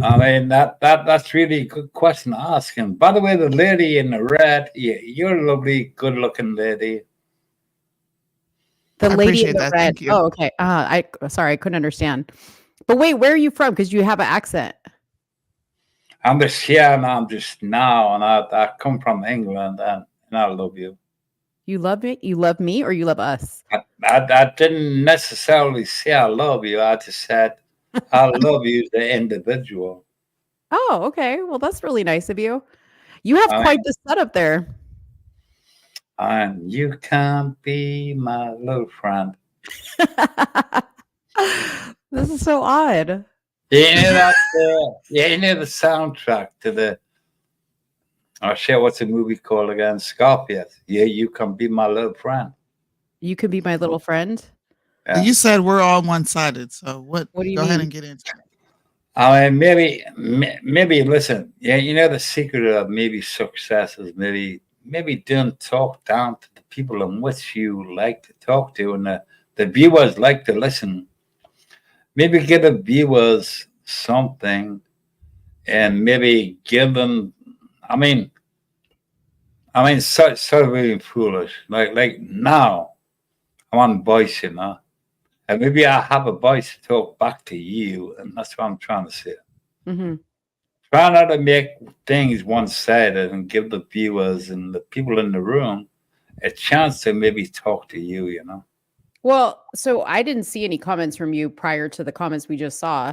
Speaker 7: I mean, that's really a good question to ask. And by the way, the lady in the red, yeah, you're a lovely, good-looking lady.
Speaker 5: The
Speaker 4: I
Speaker 5: lady
Speaker 4: appreciate
Speaker 5: in the
Speaker 4: that.
Speaker 5: red.
Speaker 4: Thank you.
Speaker 5: Oh, okay. Sorry, I couldn't understand. But wait, where are you from? Because you have an accent.
Speaker 7: I'm just here and I'm just now, and I come from England, and I love you.
Speaker 5: You love me? You love me, or you love us?
Speaker 7: I didn't necessarily say I love you. I just said I love you as an individual.
Speaker 5: Oh, okay. Well, that's really nice of you. You have quite the setup there.
Speaker 7: And you can be my little friend.
Speaker 5: This is so odd.
Speaker 7: You know that? You know the soundtrack to the. Oh shit! What's the movie called again? Scorpius. Yeah, you can be my little friend.
Speaker 5: You could be my little friend.
Speaker 7: Yeah.
Speaker 4: You said we're all one-sided, so what?
Speaker 5: What do you
Speaker 4: Go ahead
Speaker 5: mean?
Speaker 4: and get into it.
Speaker 7: I mean, maybe listen. Yeah, you know the secret of maybe success is maybe don't talk down to the people in which you like to talk to, and the viewers like to listen. Maybe give the viewers something, and maybe give them. I mean, sort of really foolish. Like now, I'm on voice, you know, and maybe I have a voice to talk back to you, and that's what I'm trying to say.
Speaker 5: Mm-hmm.
Speaker 7: Try not to make things one-sided and give the viewers and the people in the room a chance to maybe talk to you, you know.
Speaker 5: Well, so I didn't see any comments from you prior to the comments we just saw.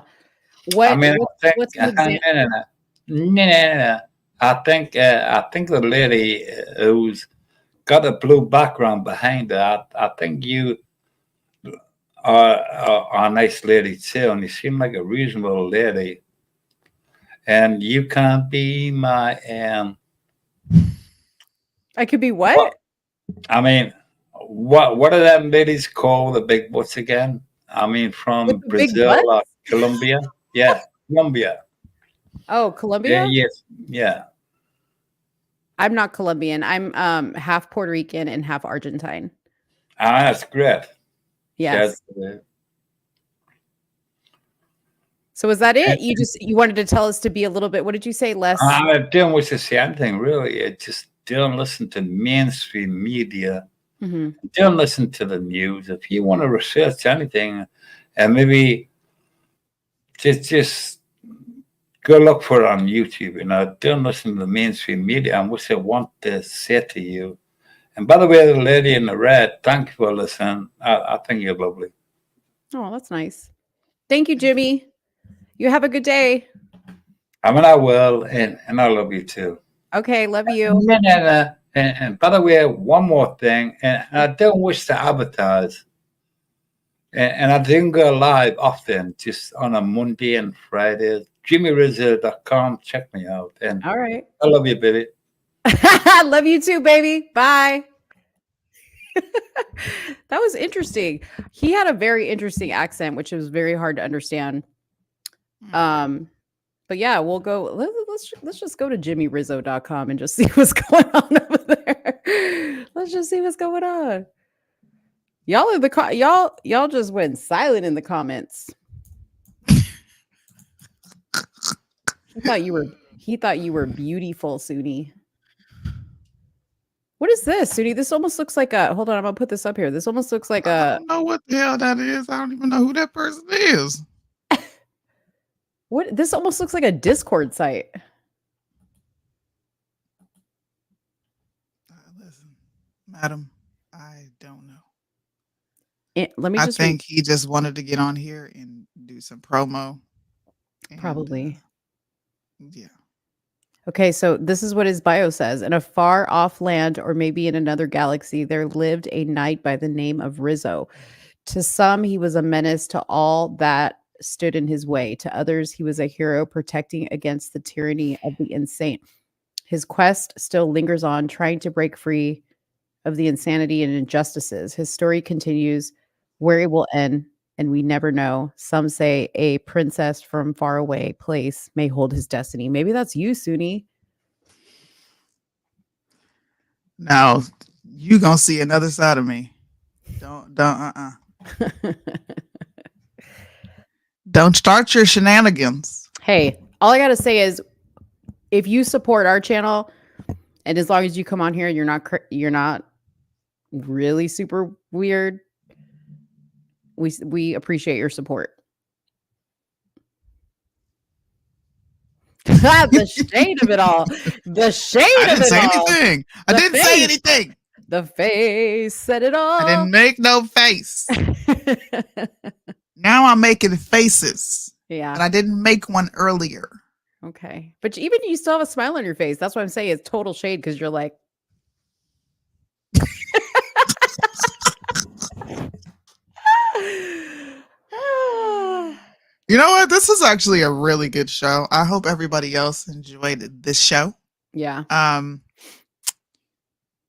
Speaker 5: What?
Speaker 7: I mean,
Speaker 5: What's an example?
Speaker 7: no. I think the lady who's got a blue background behind her, I think you are a nice lady too, and you seem like a reasonable lady. And you can be my
Speaker 5: I could be what?
Speaker 7: I mean, what are them ladies called, the big butts again? I mean, from
Speaker 5: With the big
Speaker 7: Brazil or
Speaker 5: butts?
Speaker 7: Colombia? Yeah, Colombia.
Speaker 5: Oh, Colombia?
Speaker 7: Yes, yeah.
Speaker 5: I'm not Colombian. I'm half Puerto Rican and half Argentine.
Speaker 7: Ah, that's great.
Speaker 5: Yes.
Speaker 7: That's,
Speaker 5: So was that it? You wanted to tell us to be a little bit, what did you say? Less?
Speaker 7: I don't wish to say anything really. I just don't listen to mainstream media.
Speaker 5: Mm-hmm.
Speaker 7: Don't listen to the news. If you want to research anything, and maybe just go look for it on YouTube. You know, don't listen to the mainstream media and what they want to say to you. And by the way, the lady in the red, thank you for listening. I think you're lovely.
Speaker 5: Oh, that's nice. Thank you, Jimmy. You have a good day.
Speaker 7: I mean, I will, and I love you too.
Speaker 5: Okay, love you.
Speaker 7: And by the way, one more thing, and I don't wish to advertise, and I don't go live often, just on a Monday and Friday. JimmyRizzo.com, check me out. And
Speaker 5: All right.
Speaker 7: I love you, baby.
Speaker 5: I love you too, baby. Bye. That was interesting. He had a very interesting accent, which was very hard to understand. But yeah, we'll go. Let's just go to JimmyRizzo.com and just see what's going on over there. Let's just see what's going on. Y'all are y'all just went silent in the comments. He thought you were beautiful, Soonie. What is this, Soonie? This almost looks like a. Hold on, I'm gonna put this up here. This almost looks like
Speaker 4: I
Speaker 5: a.
Speaker 4: don't know what the hell that is. I don't even know who that person is.
Speaker 5: What? This almost looks like a Discord site.
Speaker 4: Listen, madam, I don't know.
Speaker 5: Let me
Speaker 4: I
Speaker 5: just
Speaker 4: think he just wanted to get on here and do some promo. And,
Speaker 5: probably.
Speaker 4: yeah.
Speaker 5: Okay, so this is what his bio says. In a far off land, or maybe in another galaxy, there lived a knight by the name of Rizzo. To some, he was a menace to all that stood in his way. To others, he was a hero protecting against the tyranny of the insane. His quest still lingers on, trying to break free of the insanity and injustices. His story continues. Where it will end, and we never know. Some say a princess from faraway place may hold his destiny. Maybe that's you, Soonie.
Speaker 4: Now you gonna see another side of me. Don't Don't start your shenanigans.
Speaker 5: Hey, all I gotta say is, if you support our channel, and as long as you come on here, you're not really super weird. We appreciate your support. The shade of it all. The shade
Speaker 4: I
Speaker 5: of
Speaker 4: didn't
Speaker 5: it
Speaker 4: say
Speaker 5: all.
Speaker 4: anything. I
Speaker 5: The
Speaker 4: didn't say
Speaker 5: face.
Speaker 4: anything.
Speaker 5: The face said it all.
Speaker 4: I didn't make no face. Now I'm making faces.
Speaker 5: Yeah.
Speaker 4: And I didn't make one earlier.
Speaker 5: Okay. But even you still have a smile on your face. That's what I'm saying. It's total shade because you're like,
Speaker 4: you know what? This is actually a really good show. I hope everybody else enjoyed this show.
Speaker 5: yeah.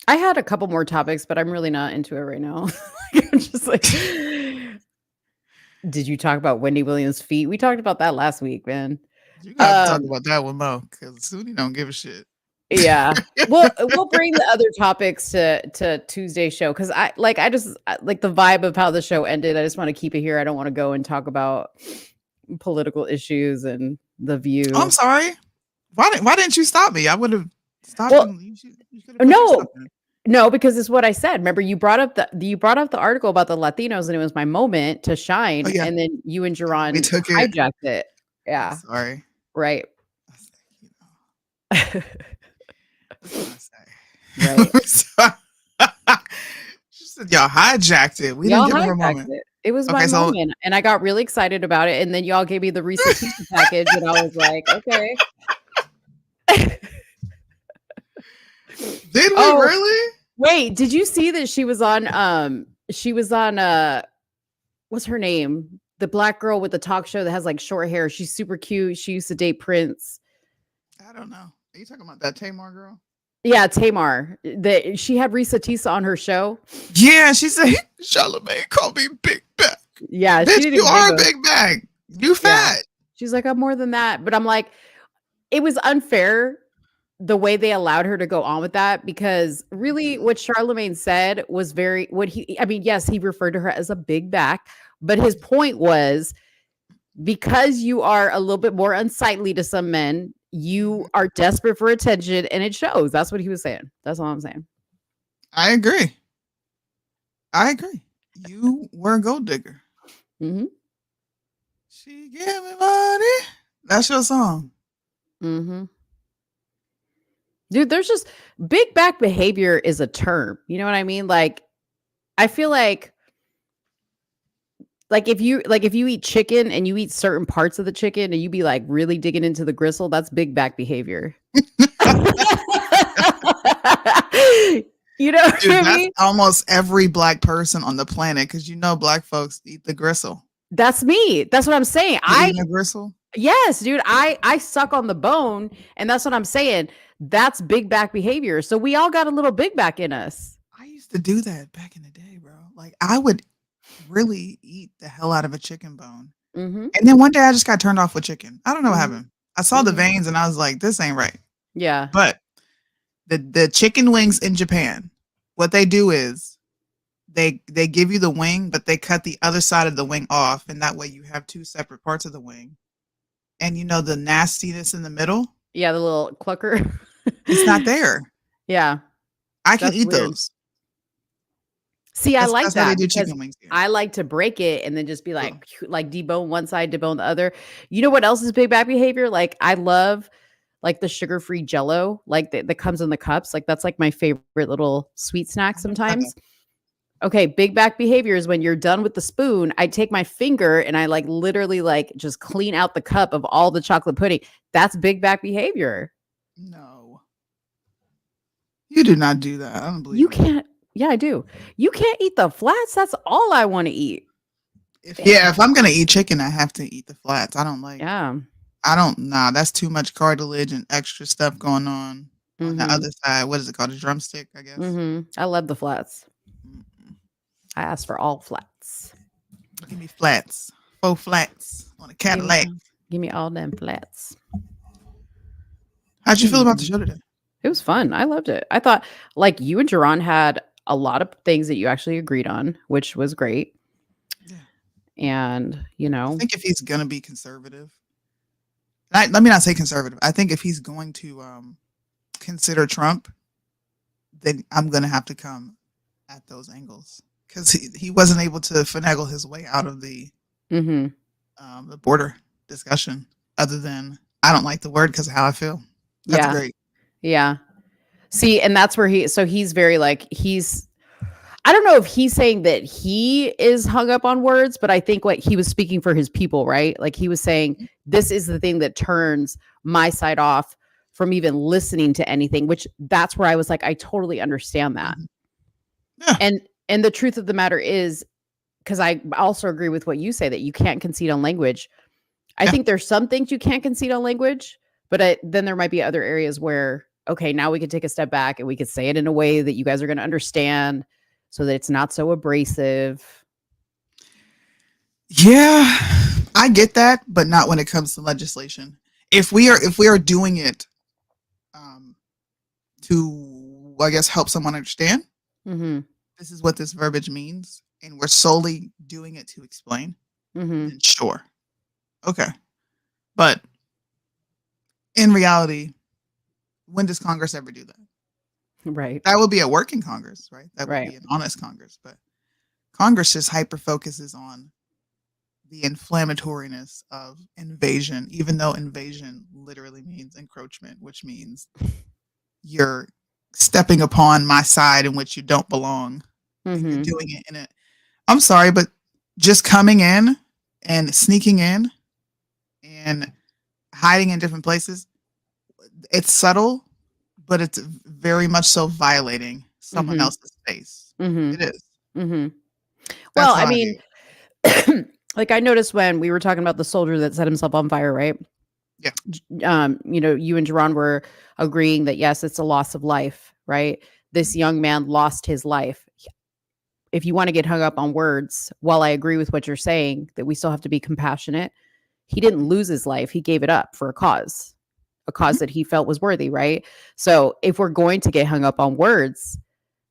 Speaker 5: I had a couple more topics, but I'm really not into it right now. I'm just like, did you talk about Wendy Williams' feet? We talked about that last week, man.
Speaker 4: You gotta talk about that with Mo, because Soonie don't give a shit.
Speaker 5: Yeah. We'll bring the other topics to Tuesday's show, because I like the vibe of how the show ended. I just want to keep it here. I don't want to go and talk about political issues and The View.
Speaker 4: Oh, I'm sorry. Why didn't you stop me? I would have stopped.
Speaker 5: Well,
Speaker 4: you could've put your
Speaker 5: no,
Speaker 4: stuff in.
Speaker 5: no, because it's what I said. Remember, you brought up the article about the Latinos, and it was my moment to shine.
Speaker 4: Oh, yeah.
Speaker 5: And then you and Jaron
Speaker 4: We took it.
Speaker 5: hijacked it. Yeah.
Speaker 4: Sorry.
Speaker 5: Right.
Speaker 4: That's what I say.
Speaker 5: Right.
Speaker 4: She said y'all hijacked it. We
Speaker 5: Y'all
Speaker 4: didn't give her a
Speaker 5: hijacked
Speaker 4: moment.
Speaker 5: it. It was my
Speaker 4: Okay, so-
Speaker 5: moment, and I got really excited about it. And then y'all gave me the Reese's Pieces package, and I was like, okay.
Speaker 4: Did we
Speaker 5: Oh.
Speaker 4: really?
Speaker 5: Wait, did you see that she was on what's her name? The black girl with the talk show that has like short hair. She's super cute. She used to date Prince.
Speaker 4: I don't know. Are you talking about that Tamar girl?
Speaker 5: Yeah, Tamar. She had Risa Tisa on her show.
Speaker 4: Yeah, she said Charlamagne called me Big Back.
Speaker 5: Yeah,
Speaker 4: Bitch,
Speaker 5: she didn't
Speaker 4: you are a
Speaker 5: give a-
Speaker 4: big bag. You fat.
Speaker 5: She's like, I'm more than that. But I'm like, it was unfair the way they allowed her to go on with that, because really what Charlamagne said was yes, he referred to her as a big back, but his point was, because you are a little bit more unsightly to some men, you are desperate for attention, and it shows. That's what he was saying. That's all I'm saying.
Speaker 4: I agree. You were a gold digger.
Speaker 5: Mm-hmm.
Speaker 4: She gave me money. That's your song.
Speaker 5: Mm-hmm. Dude, there's just big back behavior is a term. You know what I mean? Like, I feel like if you eat chicken and you eat certain parts of the chicken and you be like really digging into the gristle, that's big back behavior. You know what
Speaker 4: Dude,
Speaker 5: I
Speaker 4: that's
Speaker 5: mean?
Speaker 4: almost every black person on the planet, because black folks eat the gristle.
Speaker 5: That's me. That's what I'm saying.
Speaker 4: You eating the gristle?
Speaker 5: Yes, dude. I suck on the bone, and that's what I'm saying. That's big back behavior. So we all got a little big back in us.
Speaker 4: I used to do that back in the day, bro. Like, I would really eat the hell out of a chicken bone.
Speaker 5: Mm-hmm.
Speaker 4: And then one day I just got turned off with chicken. I don't know what
Speaker 5: Mhm.
Speaker 4: happened. I saw the
Speaker 5: Mhm.
Speaker 4: veins and I was like, this ain't right.
Speaker 5: Yeah.
Speaker 4: But the chicken wings in Japan, what they do is they give you the wing, but they cut the other side of the wing off, and that way you have two separate parts of the wing. And the nastiness in the middle,
Speaker 5: Yeah, the little clucker.
Speaker 4: it's not there.
Speaker 5: Yeah.
Speaker 4: I can
Speaker 5: That's
Speaker 4: eat
Speaker 5: weird.
Speaker 4: those.
Speaker 5: See, I like
Speaker 4: That's how
Speaker 5: that
Speaker 4: they do
Speaker 5: because
Speaker 4: chicken wings here.
Speaker 5: I like to break it and then just be like debone one side, debone the other. You know what else is big back behavior? Like, I love like the sugar-free Jello, like that comes in the cups. Like, that's like my favorite little sweet snack sometimes. Okay, big back behavior is when you're done with the spoon, I take my finger and I like literally like just clean out the cup of all the chocolate pudding. That's big back behavior.
Speaker 4: No. You do not do that. I don't believe
Speaker 5: You
Speaker 4: it.
Speaker 5: can't. Yeah, I do. You can't eat the flats. That's all I want to eat.
Speaker 4: If I'm gonna eat chicken, I have to eat the flats. I don't like.
Speaker 5: Yeah.
Speaker 4: That's too much cartilage and extra stuff going on the
Speaker 5: Mhm.
Speaker 4: other side. What is it called? A drumstick, I guess.
Speaker 5: I love the flats.
Speaker 4: Mm-mm.
Speaker 5: I asked for all flats.
Speaker 4: Give me flats. 4 flats on a Cadillac.
Speaker 5: Give me all them flats.
Speaker 4: How'd you feel about the show today?
Speaker 5: It was fun. I loved it. I thought like you and Jaron had a lot of things that you actually agreed on, which was great.
Speaker 4: Yeah.
Speaker 5: And,
Speaker 4: I think if he's gonna be conservative, let me not say conservative. I think if he's going to consider Trump, then I'm gonna have to come at those angles because he wasn't able to finagle his way out of the border discussion. Other than I don't like the word because of how I feel. That's great.
Speaker 5: Yeah. See, and that's where he's very like I don't know if he's saying that he is hung up on words, but I think what he was speaking for his people, right? Like he was saying, this is the thing that turns my side off from even listening to anything, which that's where I was like, I totally understand that.
Speaker 4: Yeah.
Speaker 5: And the truth of the matter is, because I also agree with what you say that you can't concede on language. I think there's some things you can't concede on language, but then there might be other areas where, okay, now we can take a step back and we could say it in a way that you guys are going to understand so that it's not so abrasive.
Speaker 4: Yeah, I get that, but not when it comes to legislation. If we are doing it to, I guess, help someone understand, this is what this verbiage means, and we're solely doing it to explain, then sure. Okay. But in reality, when does Congress ever do that?
Speaker 5: Right.
Speaker 4: That would be a working Congress, right? That would be an honest Congress. But Congress just hyper focuses on the inflammatoriness of invasion, even though invasion literally means encroachment, which means you're stepping upon my side in which you don't belong. And you're doing it in I'm sorry, but just coming in and sneaking in and hiding in different places, it's subtle, but it's very much so violating someone else's space. It is.
Speaker 5: Well, I mean, like I noticed when we were talking about the soldier that set himself on fire, right?
Speaker 4: Yeah.
Speaker 5: You and Jaron were agreeing that yes, it's a loss of life, right? This young man lost his life. If you want to get hung up on words, while I agree with what you're saying, that we still have to be compassionate, he didn't lose his life. He gave it up for a cause that he felt was worthy, right? So if we're going to get hung up on words,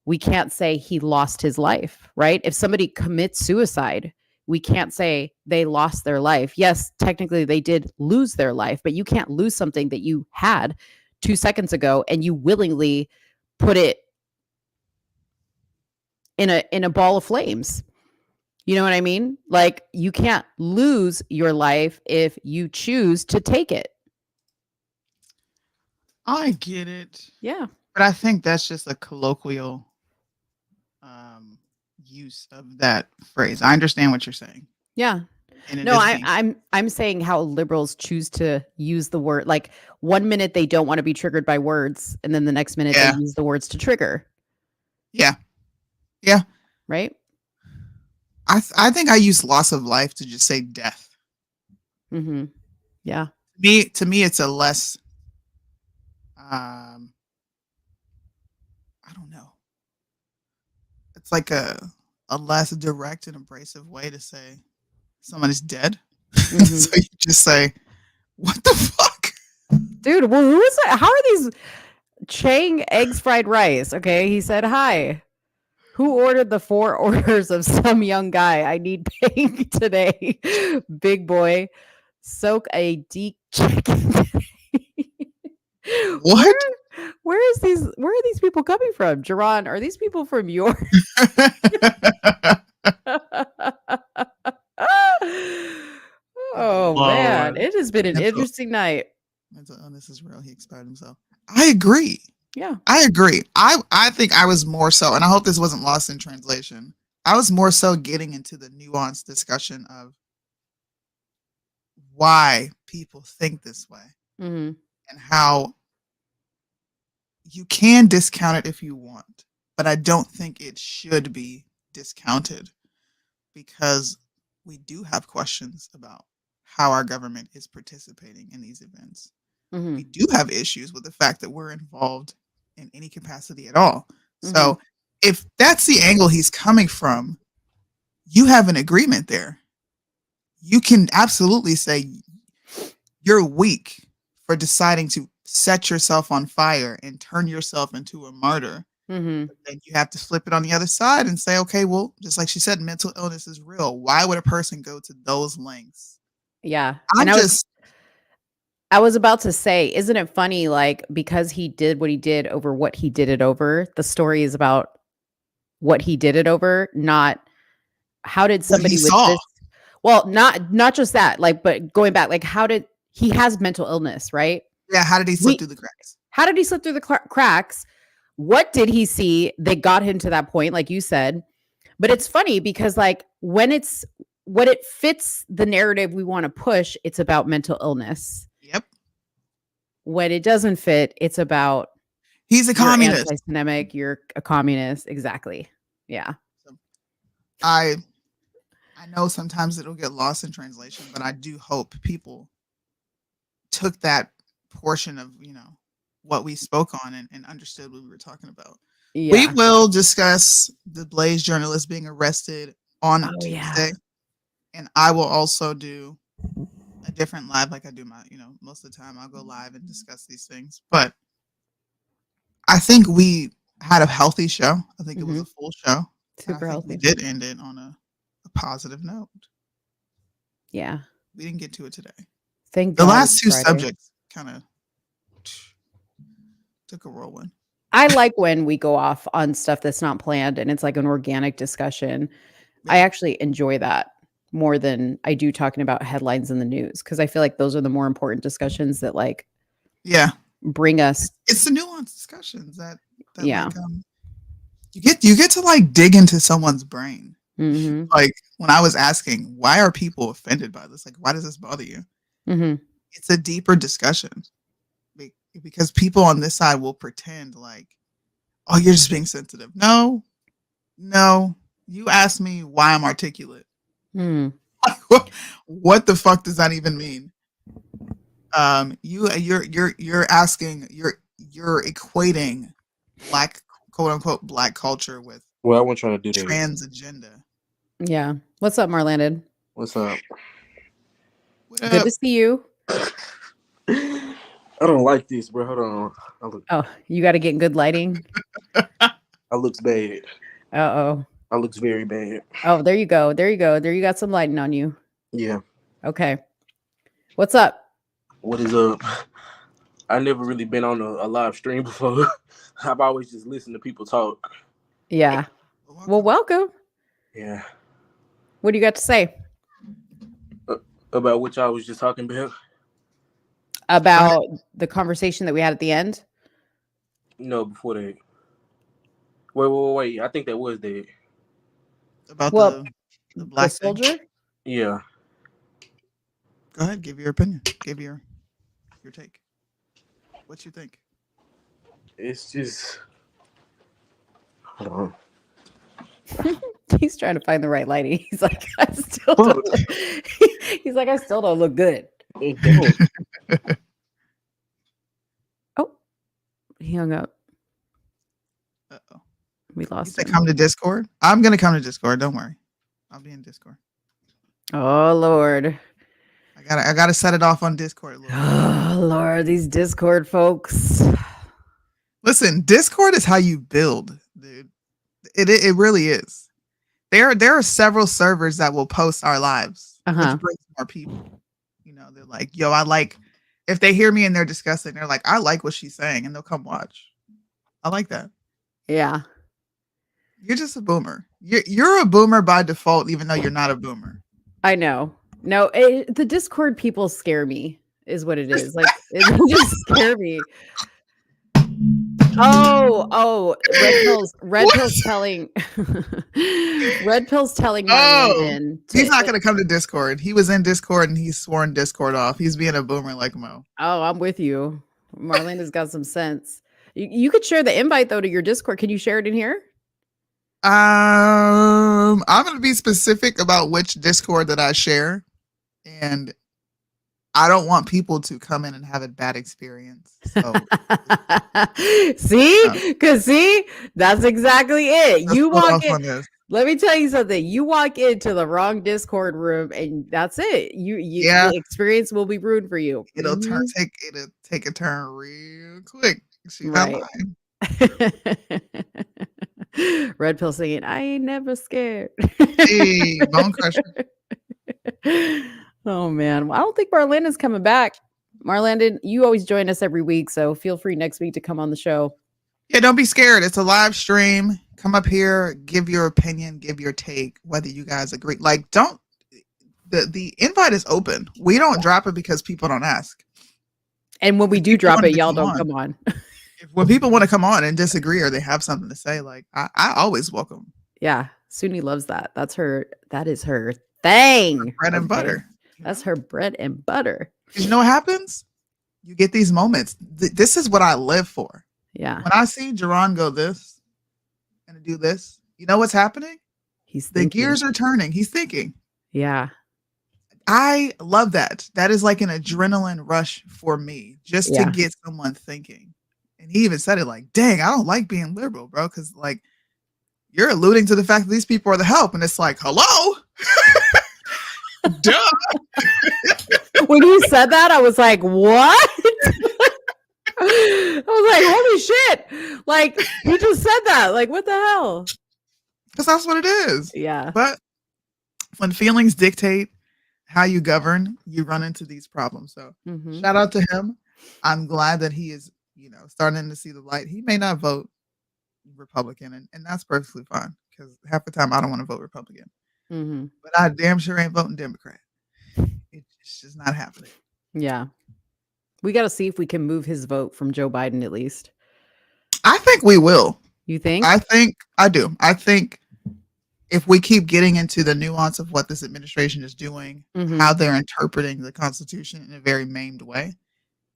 Speaker 5: we can't say he lost his life, right? If somebody commits suicide, we can't say they lost their life. Yes, technically they did lose their life, but you can't lose something that you had 2 seconds ago and you willingly put it in a ball of flames. You know what I mean? Like you can't lose your life if you choose to take it.
Speaker 4: I get it.
Speaker 5: Yeah.
Speaker 4: But I think that's just a colloquial use of that phrase. I understand what you're saying.
Speaker 5: Yeah. No, I'm saying how liberals choose to use the word. Like 1 minute they don't want to be triggered by words, and then the next minute they use the words to trigger.
Speaker 4: Yeah. Yeah.
Speaker 5: Right?
Speaker 4: I think I use loss of life to just say death.
Speaker 5: Yeah.
Speaker 4: To me, it's a less I don't know. It's like a less direct and abrasive way to say someone is dead. So you just say, what the fuck?
Speaker 5: Dude, well, who is that? How are these Chang eggs fried rice? Okay, he said, hi. Who ordered the 4 orders of some young guy? I need paying today. Big boy. Soak a deep chicken.
Speaker 4: What?
Speaker 5: Where are these people coming from? Jaron, are these people from York? Oh man, it has been an interesting night.
Speaker 4: This is real. He expired himself. I agree.
Speaker 5: Yeah.
Speaker 4: I agree. I think I was more so, and I hope this wasn't lost in translation. I was more so getting into the nuanced discussion of why people think this way
Speaker 5: Mm-hmm.
Speaker 4: and how you can discount it if you want, but I don't think it should be discounted because we do have questions about how our government is participating in these events.
Speaker 5: Mm-hmm.
Speaker 4: We do have issues with the fact that we're involved in any capacity at all.
Speaker 5: Mm-hmm.
Speaker 4: So if that's the angle he's coming from, you have an agreement there. You can absolutely say you're weak for deciding to set yourself on fire and turn yourself into a martyr.
Speaker 5: Mm-hmm.
Speaker 4: But then you have to flip it on the other side and say, okay, well, just like she said, mental illness is real. Why would a person go to those lengths?
Speaker 5: Yeah.
Speaker 4: I'm
Speaker 5: And
Speaker 4: just
Speaker 5: I was about to say, isn't it funny, like, because he did what he did over what he did it over, the story is about what he did it over, not how did somebody with
Speaker 4: saw.
Speaker 5: this, well, not just that, like, but going back, like, how did he has mental illness, right?
Speaker 4: Yeah, how did he slip through the cracks?
Speaker 5: How did he slip through the cracks? What did he see that got him to that point, like you said? But it's funny because, like, when it fits the narrative we want to push, it's about mental illness.
Speaker 4: Yep.
Speaker 5: When it doesn't fit, it's about
Speaker 4: he's a communist.
Speaker 5: Anti-Semitic, you're a communist. Exactly. Yeah.
Speaker 4: I know sometimes it'll get lost in translation, but I do hope people took that portion of, what we spoke on and understood what we were talking about.
Speaker 5: Yeah.
Speaker 4: We will discuss the Blaze journalist being arrested on Tuesday.
Speaker 5: Yeah.
Speaker 4: And I will also do a different live like I do my, most of the time I'll go live and discuss these things. But I think we had a healthy show. I think it was a full show.
Speaker 5: Super healthy.
Speaker 4: We did end it on a positive note.
Speaker 5: Yeah.
Speaker 4: We didn't get to it today.
Speaker 5: Thank
Speaker 4: the
Speaker 5: God
Speaker 4: last
Speaker 5: it's
Speaker 4: two
Speaker 5: Friday.
Speaker 4: subjects kind of took a whirlwind.
Speaker 5: I like when we go off on stuff that's not planned and it's like an organic discussion. I actually enjoy that more than I do talking about headlines in the news because I feel like those are the more important discussions that bring us.
Speaker 4: It's the nuanced discussions that
Speaker 5: Yeah.
Speaker 4: you get to like dig into someone's brain.
Speaker 5: Mm-hmm.
Speaker 4: Like when I was asking, why are people offended by this? Like, why does this bother you?
Speaker 5: Mm-hmm.
Speaker 4: It's a deeper discussion because people on this side will pretend like, oh, you're just being sensitive. No, you asked me why I'm articulate.
Speaker 5: Mm.
Speaker 4: What the fuck does that even mean? You're asking, you're equating black, quote unquote, black culture with
Speaker 8: I wasn't trying to do that.
Speaker 4: trans agenda.
Speaker 5: Yeah. What's up, Marlandon?
Speaker 8: What's up?
Speaker 5: Good to see you.
Speaker 8: I don't like this, bro. Hold on.
Speaker 5: Oh, you got to get good lighting.
Speaker 8: I looks bad.
Speaker 5: Uh-oh.
Speaker 8: I looks very bad.
Speaker 5: Oh, there you go. There you got some lighting on you.
Speaker 8: Yeah.
Speaker 5: Okay. What's up?
Speaker 8: What is up? I never really been on a live stream before. I've always just listened to people talk.
Speaker 5: Yeah. Well, welcome.
Speaker 8: Yeah.
Speaker 5: What do you got to say?
Speaker 8: About what y'all was just talking about?
Speaker 5: About the conversation that we had at the end?
Speaker 8: No, before that. Wait. I think that was that.
Speaker 4: About the black
Speaker 5: soldier?
Speaker 4: thing?
Speaker 8: Yeah.
Speaker 4: Go ahead, give your opinion. Give your take. What you think?
Speaker 8: It's just... Hold on.
Speaker 5: He's trying to find the right lighting. He's like, I still don't look good. Oh, he hung up.
Speaker 4: Uh-oh.
Speaker 5: We
Speaker 4: You
Speaker 5: lost
Speaker 4: said
Speaker 5: him.
Speaker 4: come to Discord? I'm going to come to Discord. Don't worry. I'll be in Discord.
Speaker 5: Oh, Lord.
Speaker 4: I gotta set it off on Discord a little bit.
Speaker 5: Oh, Lord, these Discord folks.
Speaker 4: Listen, Discord is how you build, dude. It really is. There are several servers that will post our lives, which brings more people. They're like, yo, if they hear me and they're discussing, they're like, I like what she's saying, and they'll come watch. I like that.
Speaker 5: Yeah.
Speaker 4: You're just a boomer. You're a boomer by default, even though you're not a boomer.
Speaker 5: I know. No, the Discord people scare me, is what it is. Like, it just scare me. Red Pill's telling Red Pill's telling
Speaker 4: Oh,
Speaker 5: Marlon
Speaker 4: he's not going to come to Discord. He was in Discord and he's sworn Discord off. He's being a boomer like Mo.
Speaker 5: Oh, I'm with you. Marlene has got some sense. You could share the invite though to your Discord. Can you share it in here?
Speaker 4: I'm going to be specific about which Discord that I share, and I don't want people to come in and have a bad experience. So,
Speaker 5: see, that's exactly it. You walk in.
Speaker 4: This.
Speaker 5: Let me tell you something. You walk into the wrong Discord room, and that's it. The experience will be ruined for you.
Speaker 4: It'll take a turn real quick. She's
Speaker 5: Right.
Speaker 4: not lying.
Speaker 5: Red Pill singing, I ain't never scared.
Speaker 4: Hey, Bone Crusher.
Speaker 5: Oh man, well, I don't think Marlanda's coming back. Marlanda, you always join us every week, so feel free next week to come on the show.
Speaker 4: Yeah, don't be scared. It's a live stream. Come up here, give your opinion, give your take, whether you guys agree. Like, the invite is open. We don't drop it because people don't ask.
Speaker 5: And when we do drop it, y'all don't come on.
Speaker 4: When people want to come on and disagree or they have something to say, like I always welcome.
Speaker 5: Yeah, Soonie loves that. That is her thing.
Speaker 4: Her bread and butter.
Speaker 5: That's her bread and butter.
Speaker 4: You know what happens? You get these moments. This is what I live for.
Speaker 5: Yeah.
Speaker 4: When I see Jaron go this and do this, you know what's happening? The gears are turning. He's thinking.
Speaker 5: Yeah.
Speaker 4: I love that. That is like an adrenaline rush for me, just to get someone thinking. And he even said it like, dang, I don't like being liberal, bro. Because like you're alluding to the fact that these people are the help. And it's like, hello? Duh.
Speaker 5: When you said that, I was like, what? I was like, holy shit. Like, you just said that. Like, what the hell?
Speaker 4: Because that's what it is.
Speaker 5: Yeah.
Speaker 4: But when feelings dictate how you govern, you run into these problems. So shout out to him. I'm glad that he is, starting to see the light. He may not vote Republican, and that's perfectly fine because half the time I don't want to vote Republican. But I damn sure ain't voting Democrat. It's just not happening.
Speaker 5: Yeah. We got to see if we can move his vote from Joe Biden at least.
Speaker 4: I think we will.
Speaker 5: You think?
Speaker 4: I do. I think if we keep getting into the nuance of what this administration is doing, how they're interpreting the Constitution in a very maimed way,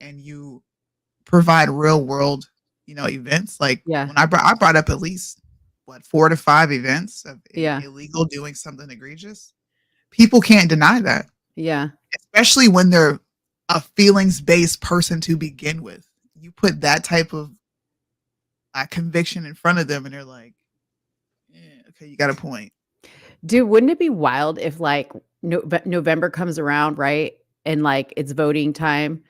Speaker 4: and you provide real world, events. Like when I brought up at least 4 to 5 events of illegal doing something egregious. People can't deny that.
Speaker 5: Yeah.
Speaker 4: Especially when they're a feelings-based person to begin with. You put that type of conviction in front of them and they're like, okay, you got a point.
Speaker 5: Dude, wouldn't it be wild if like November comes around, right? And like it's voting time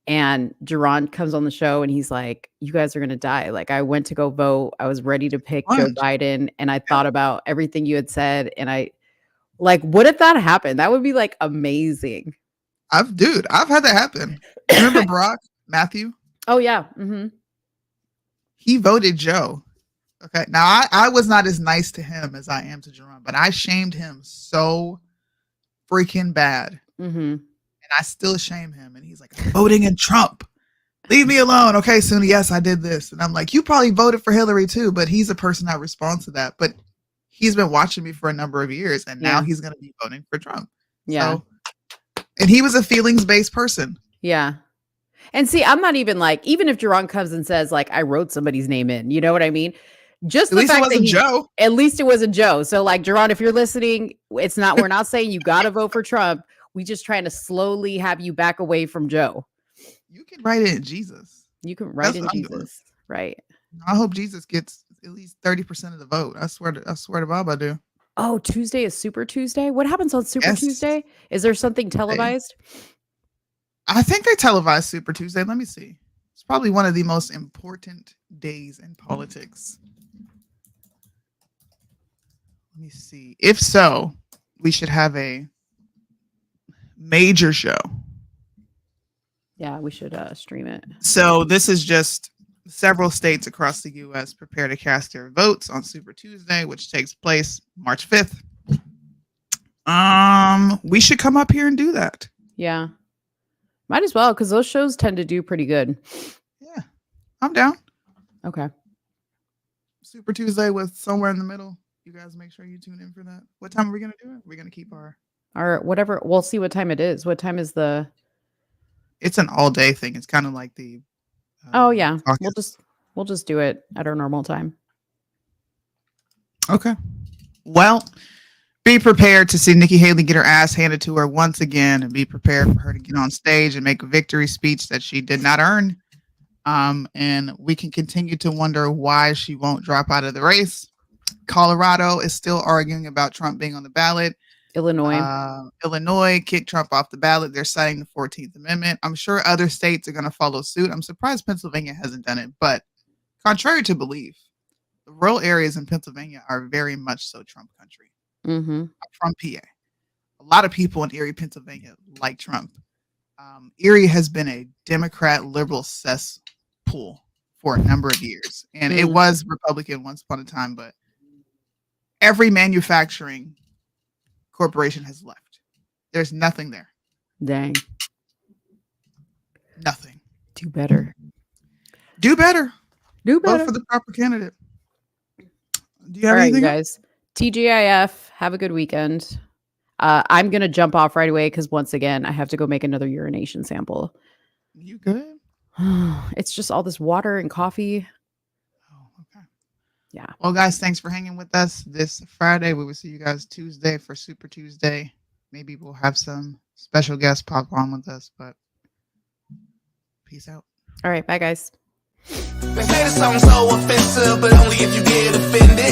Speaker 5: and Jaron comes on the show and he's like, you guys are going to die. Like I went to go vote. I was ready to pick Joe Biden and I thought about everything you had said. And what if that happened? That would be like amazing.
Speaker 4: I've had that happen. Remember Brock Matthew?
Speaker 5: Oh yeah.
Speaker 4: He voted Joe. Okay. Now I was not as nice to him as I am to Jaron, but I shamed him so freaking bad. And I still shame him. And he's like, I'm voting in Trump. Leave me alone. Okay, Soonie, yes, I did this. And I'm like, you probably voted for Hillary too, but he's a person that responds to that. But he's been watching me for a number of years and now he's going to be voting for Trump.
Speaker 5: Yeah.
Speaker 4: So, and he was a feelings-based person.
Speaker 5: Yeah. And see, I'm not even like, even if Jaron comes and says like, I wrote somebody's name in, you know what I mean? Just
Speaker 4: at
Speaker 5: the
Speaker 4: least
Speaker 5: fact
Speaker 4: it wasn't Joe.
Speaker 5: At least it wasn't Joe. So like, Jaron, if you're listening, we're not saying you got to vote for Trump. We just trying to slowly have you back away from Joe.
Speaker 4: You can write in Jesus.
Speaker 5: You can write in Jesus. Right.
Speaker 4: I hope Jesus gets at least 30% of the vote. I swear to Bob, I do.
Speaker 5: Oh, Tuesday is Super Tuesday. What happens on Super Tuesday? Is there something televised?
Speaker 4: I think they televised Super Tuesday. Let me see. It's probably one of the most important days in politics. Let me see. If so, we should have a major show.
Speaker 5: Yeah, we should stream it.
Speaker 4: So this is just several states across the U.S. prepare to cast their votes on Super Tuesday, which takes place March 5th. We should come up here and do that.
Speaker 5: Yeah. Might as well, because those shows tend to do pretty good.
Speaker 4: Yeah. I'm down.
Speaker 5: Okay.
Speaker 4: Super Tuesday with somewhere in the middle. You guys make sure you tune in for that. What time are we gonna do it? We're gonna keep our
Speaker 5: Whatever. We'll see what time it is. What time is the?
Speaker 4: It's an all day thing. It's kind of like the
Speaker 5: Oh yeah.
Speaker 4: caucus.
Speaker 5: We'll just do it at our normal time.
Speaker 4: Okay. Well, be prepared to see Nikki Haley get her ass handed to her once again, and be prepared for her to get on stage and make a victory speech that she did not earn. And we can continue to wonder why she won't drop out of the race. Colorado is still arguing about Trump being on the ballot. Illinois kicked Trump off the ballot. They're citing the 14th Amendment. I'm sure other states are going to follow suit. I'm surprised Pennsylvania hasn't done it. But contrary to belief, the rural areas in Pennsylvania are very much so Trump country.
Speaker 5: Mm-hmm.
Speaker 4: I'm from PA. A lot of people in Erie, Pennsylvania like Trump. Erie has been a Democrat liberal cesspool for a number of years. And it was Republican once upon a time, but every manufacturing corporation has left. There's nothing there.
Speaker 5: Dang.
Speaker 4: Nothing.
Speaker 5: Do better.
Speaker 4: Do better.
Speaker 5: Do better.
Speaker 4: Vote for the proper candidate. Do you have
Speaker 5: All right,
Speaker 4: anything
Speaker 5: you
Speaker 4: else?
Speaker 5: guys. TGIF. Have a good weekend. I'm gonna jump off right away because once again I have to go make another urination sample.
Speaker 4: You good?
Speaker 5: It's just all this water and coffee.
Speaker 4: Oh, okay.
Speaker 5: Yeah.
Speaker 4: Well, guys, thanks for hanging with us this Friday. We will see you guys Tuesday for Super Tuesday. Maybe we'll have some special guests pop on with us, but peace out.
Speaker 5: All right. Bye, guys.
Speaker 2: They say the song's so offensive, but only if you get offended.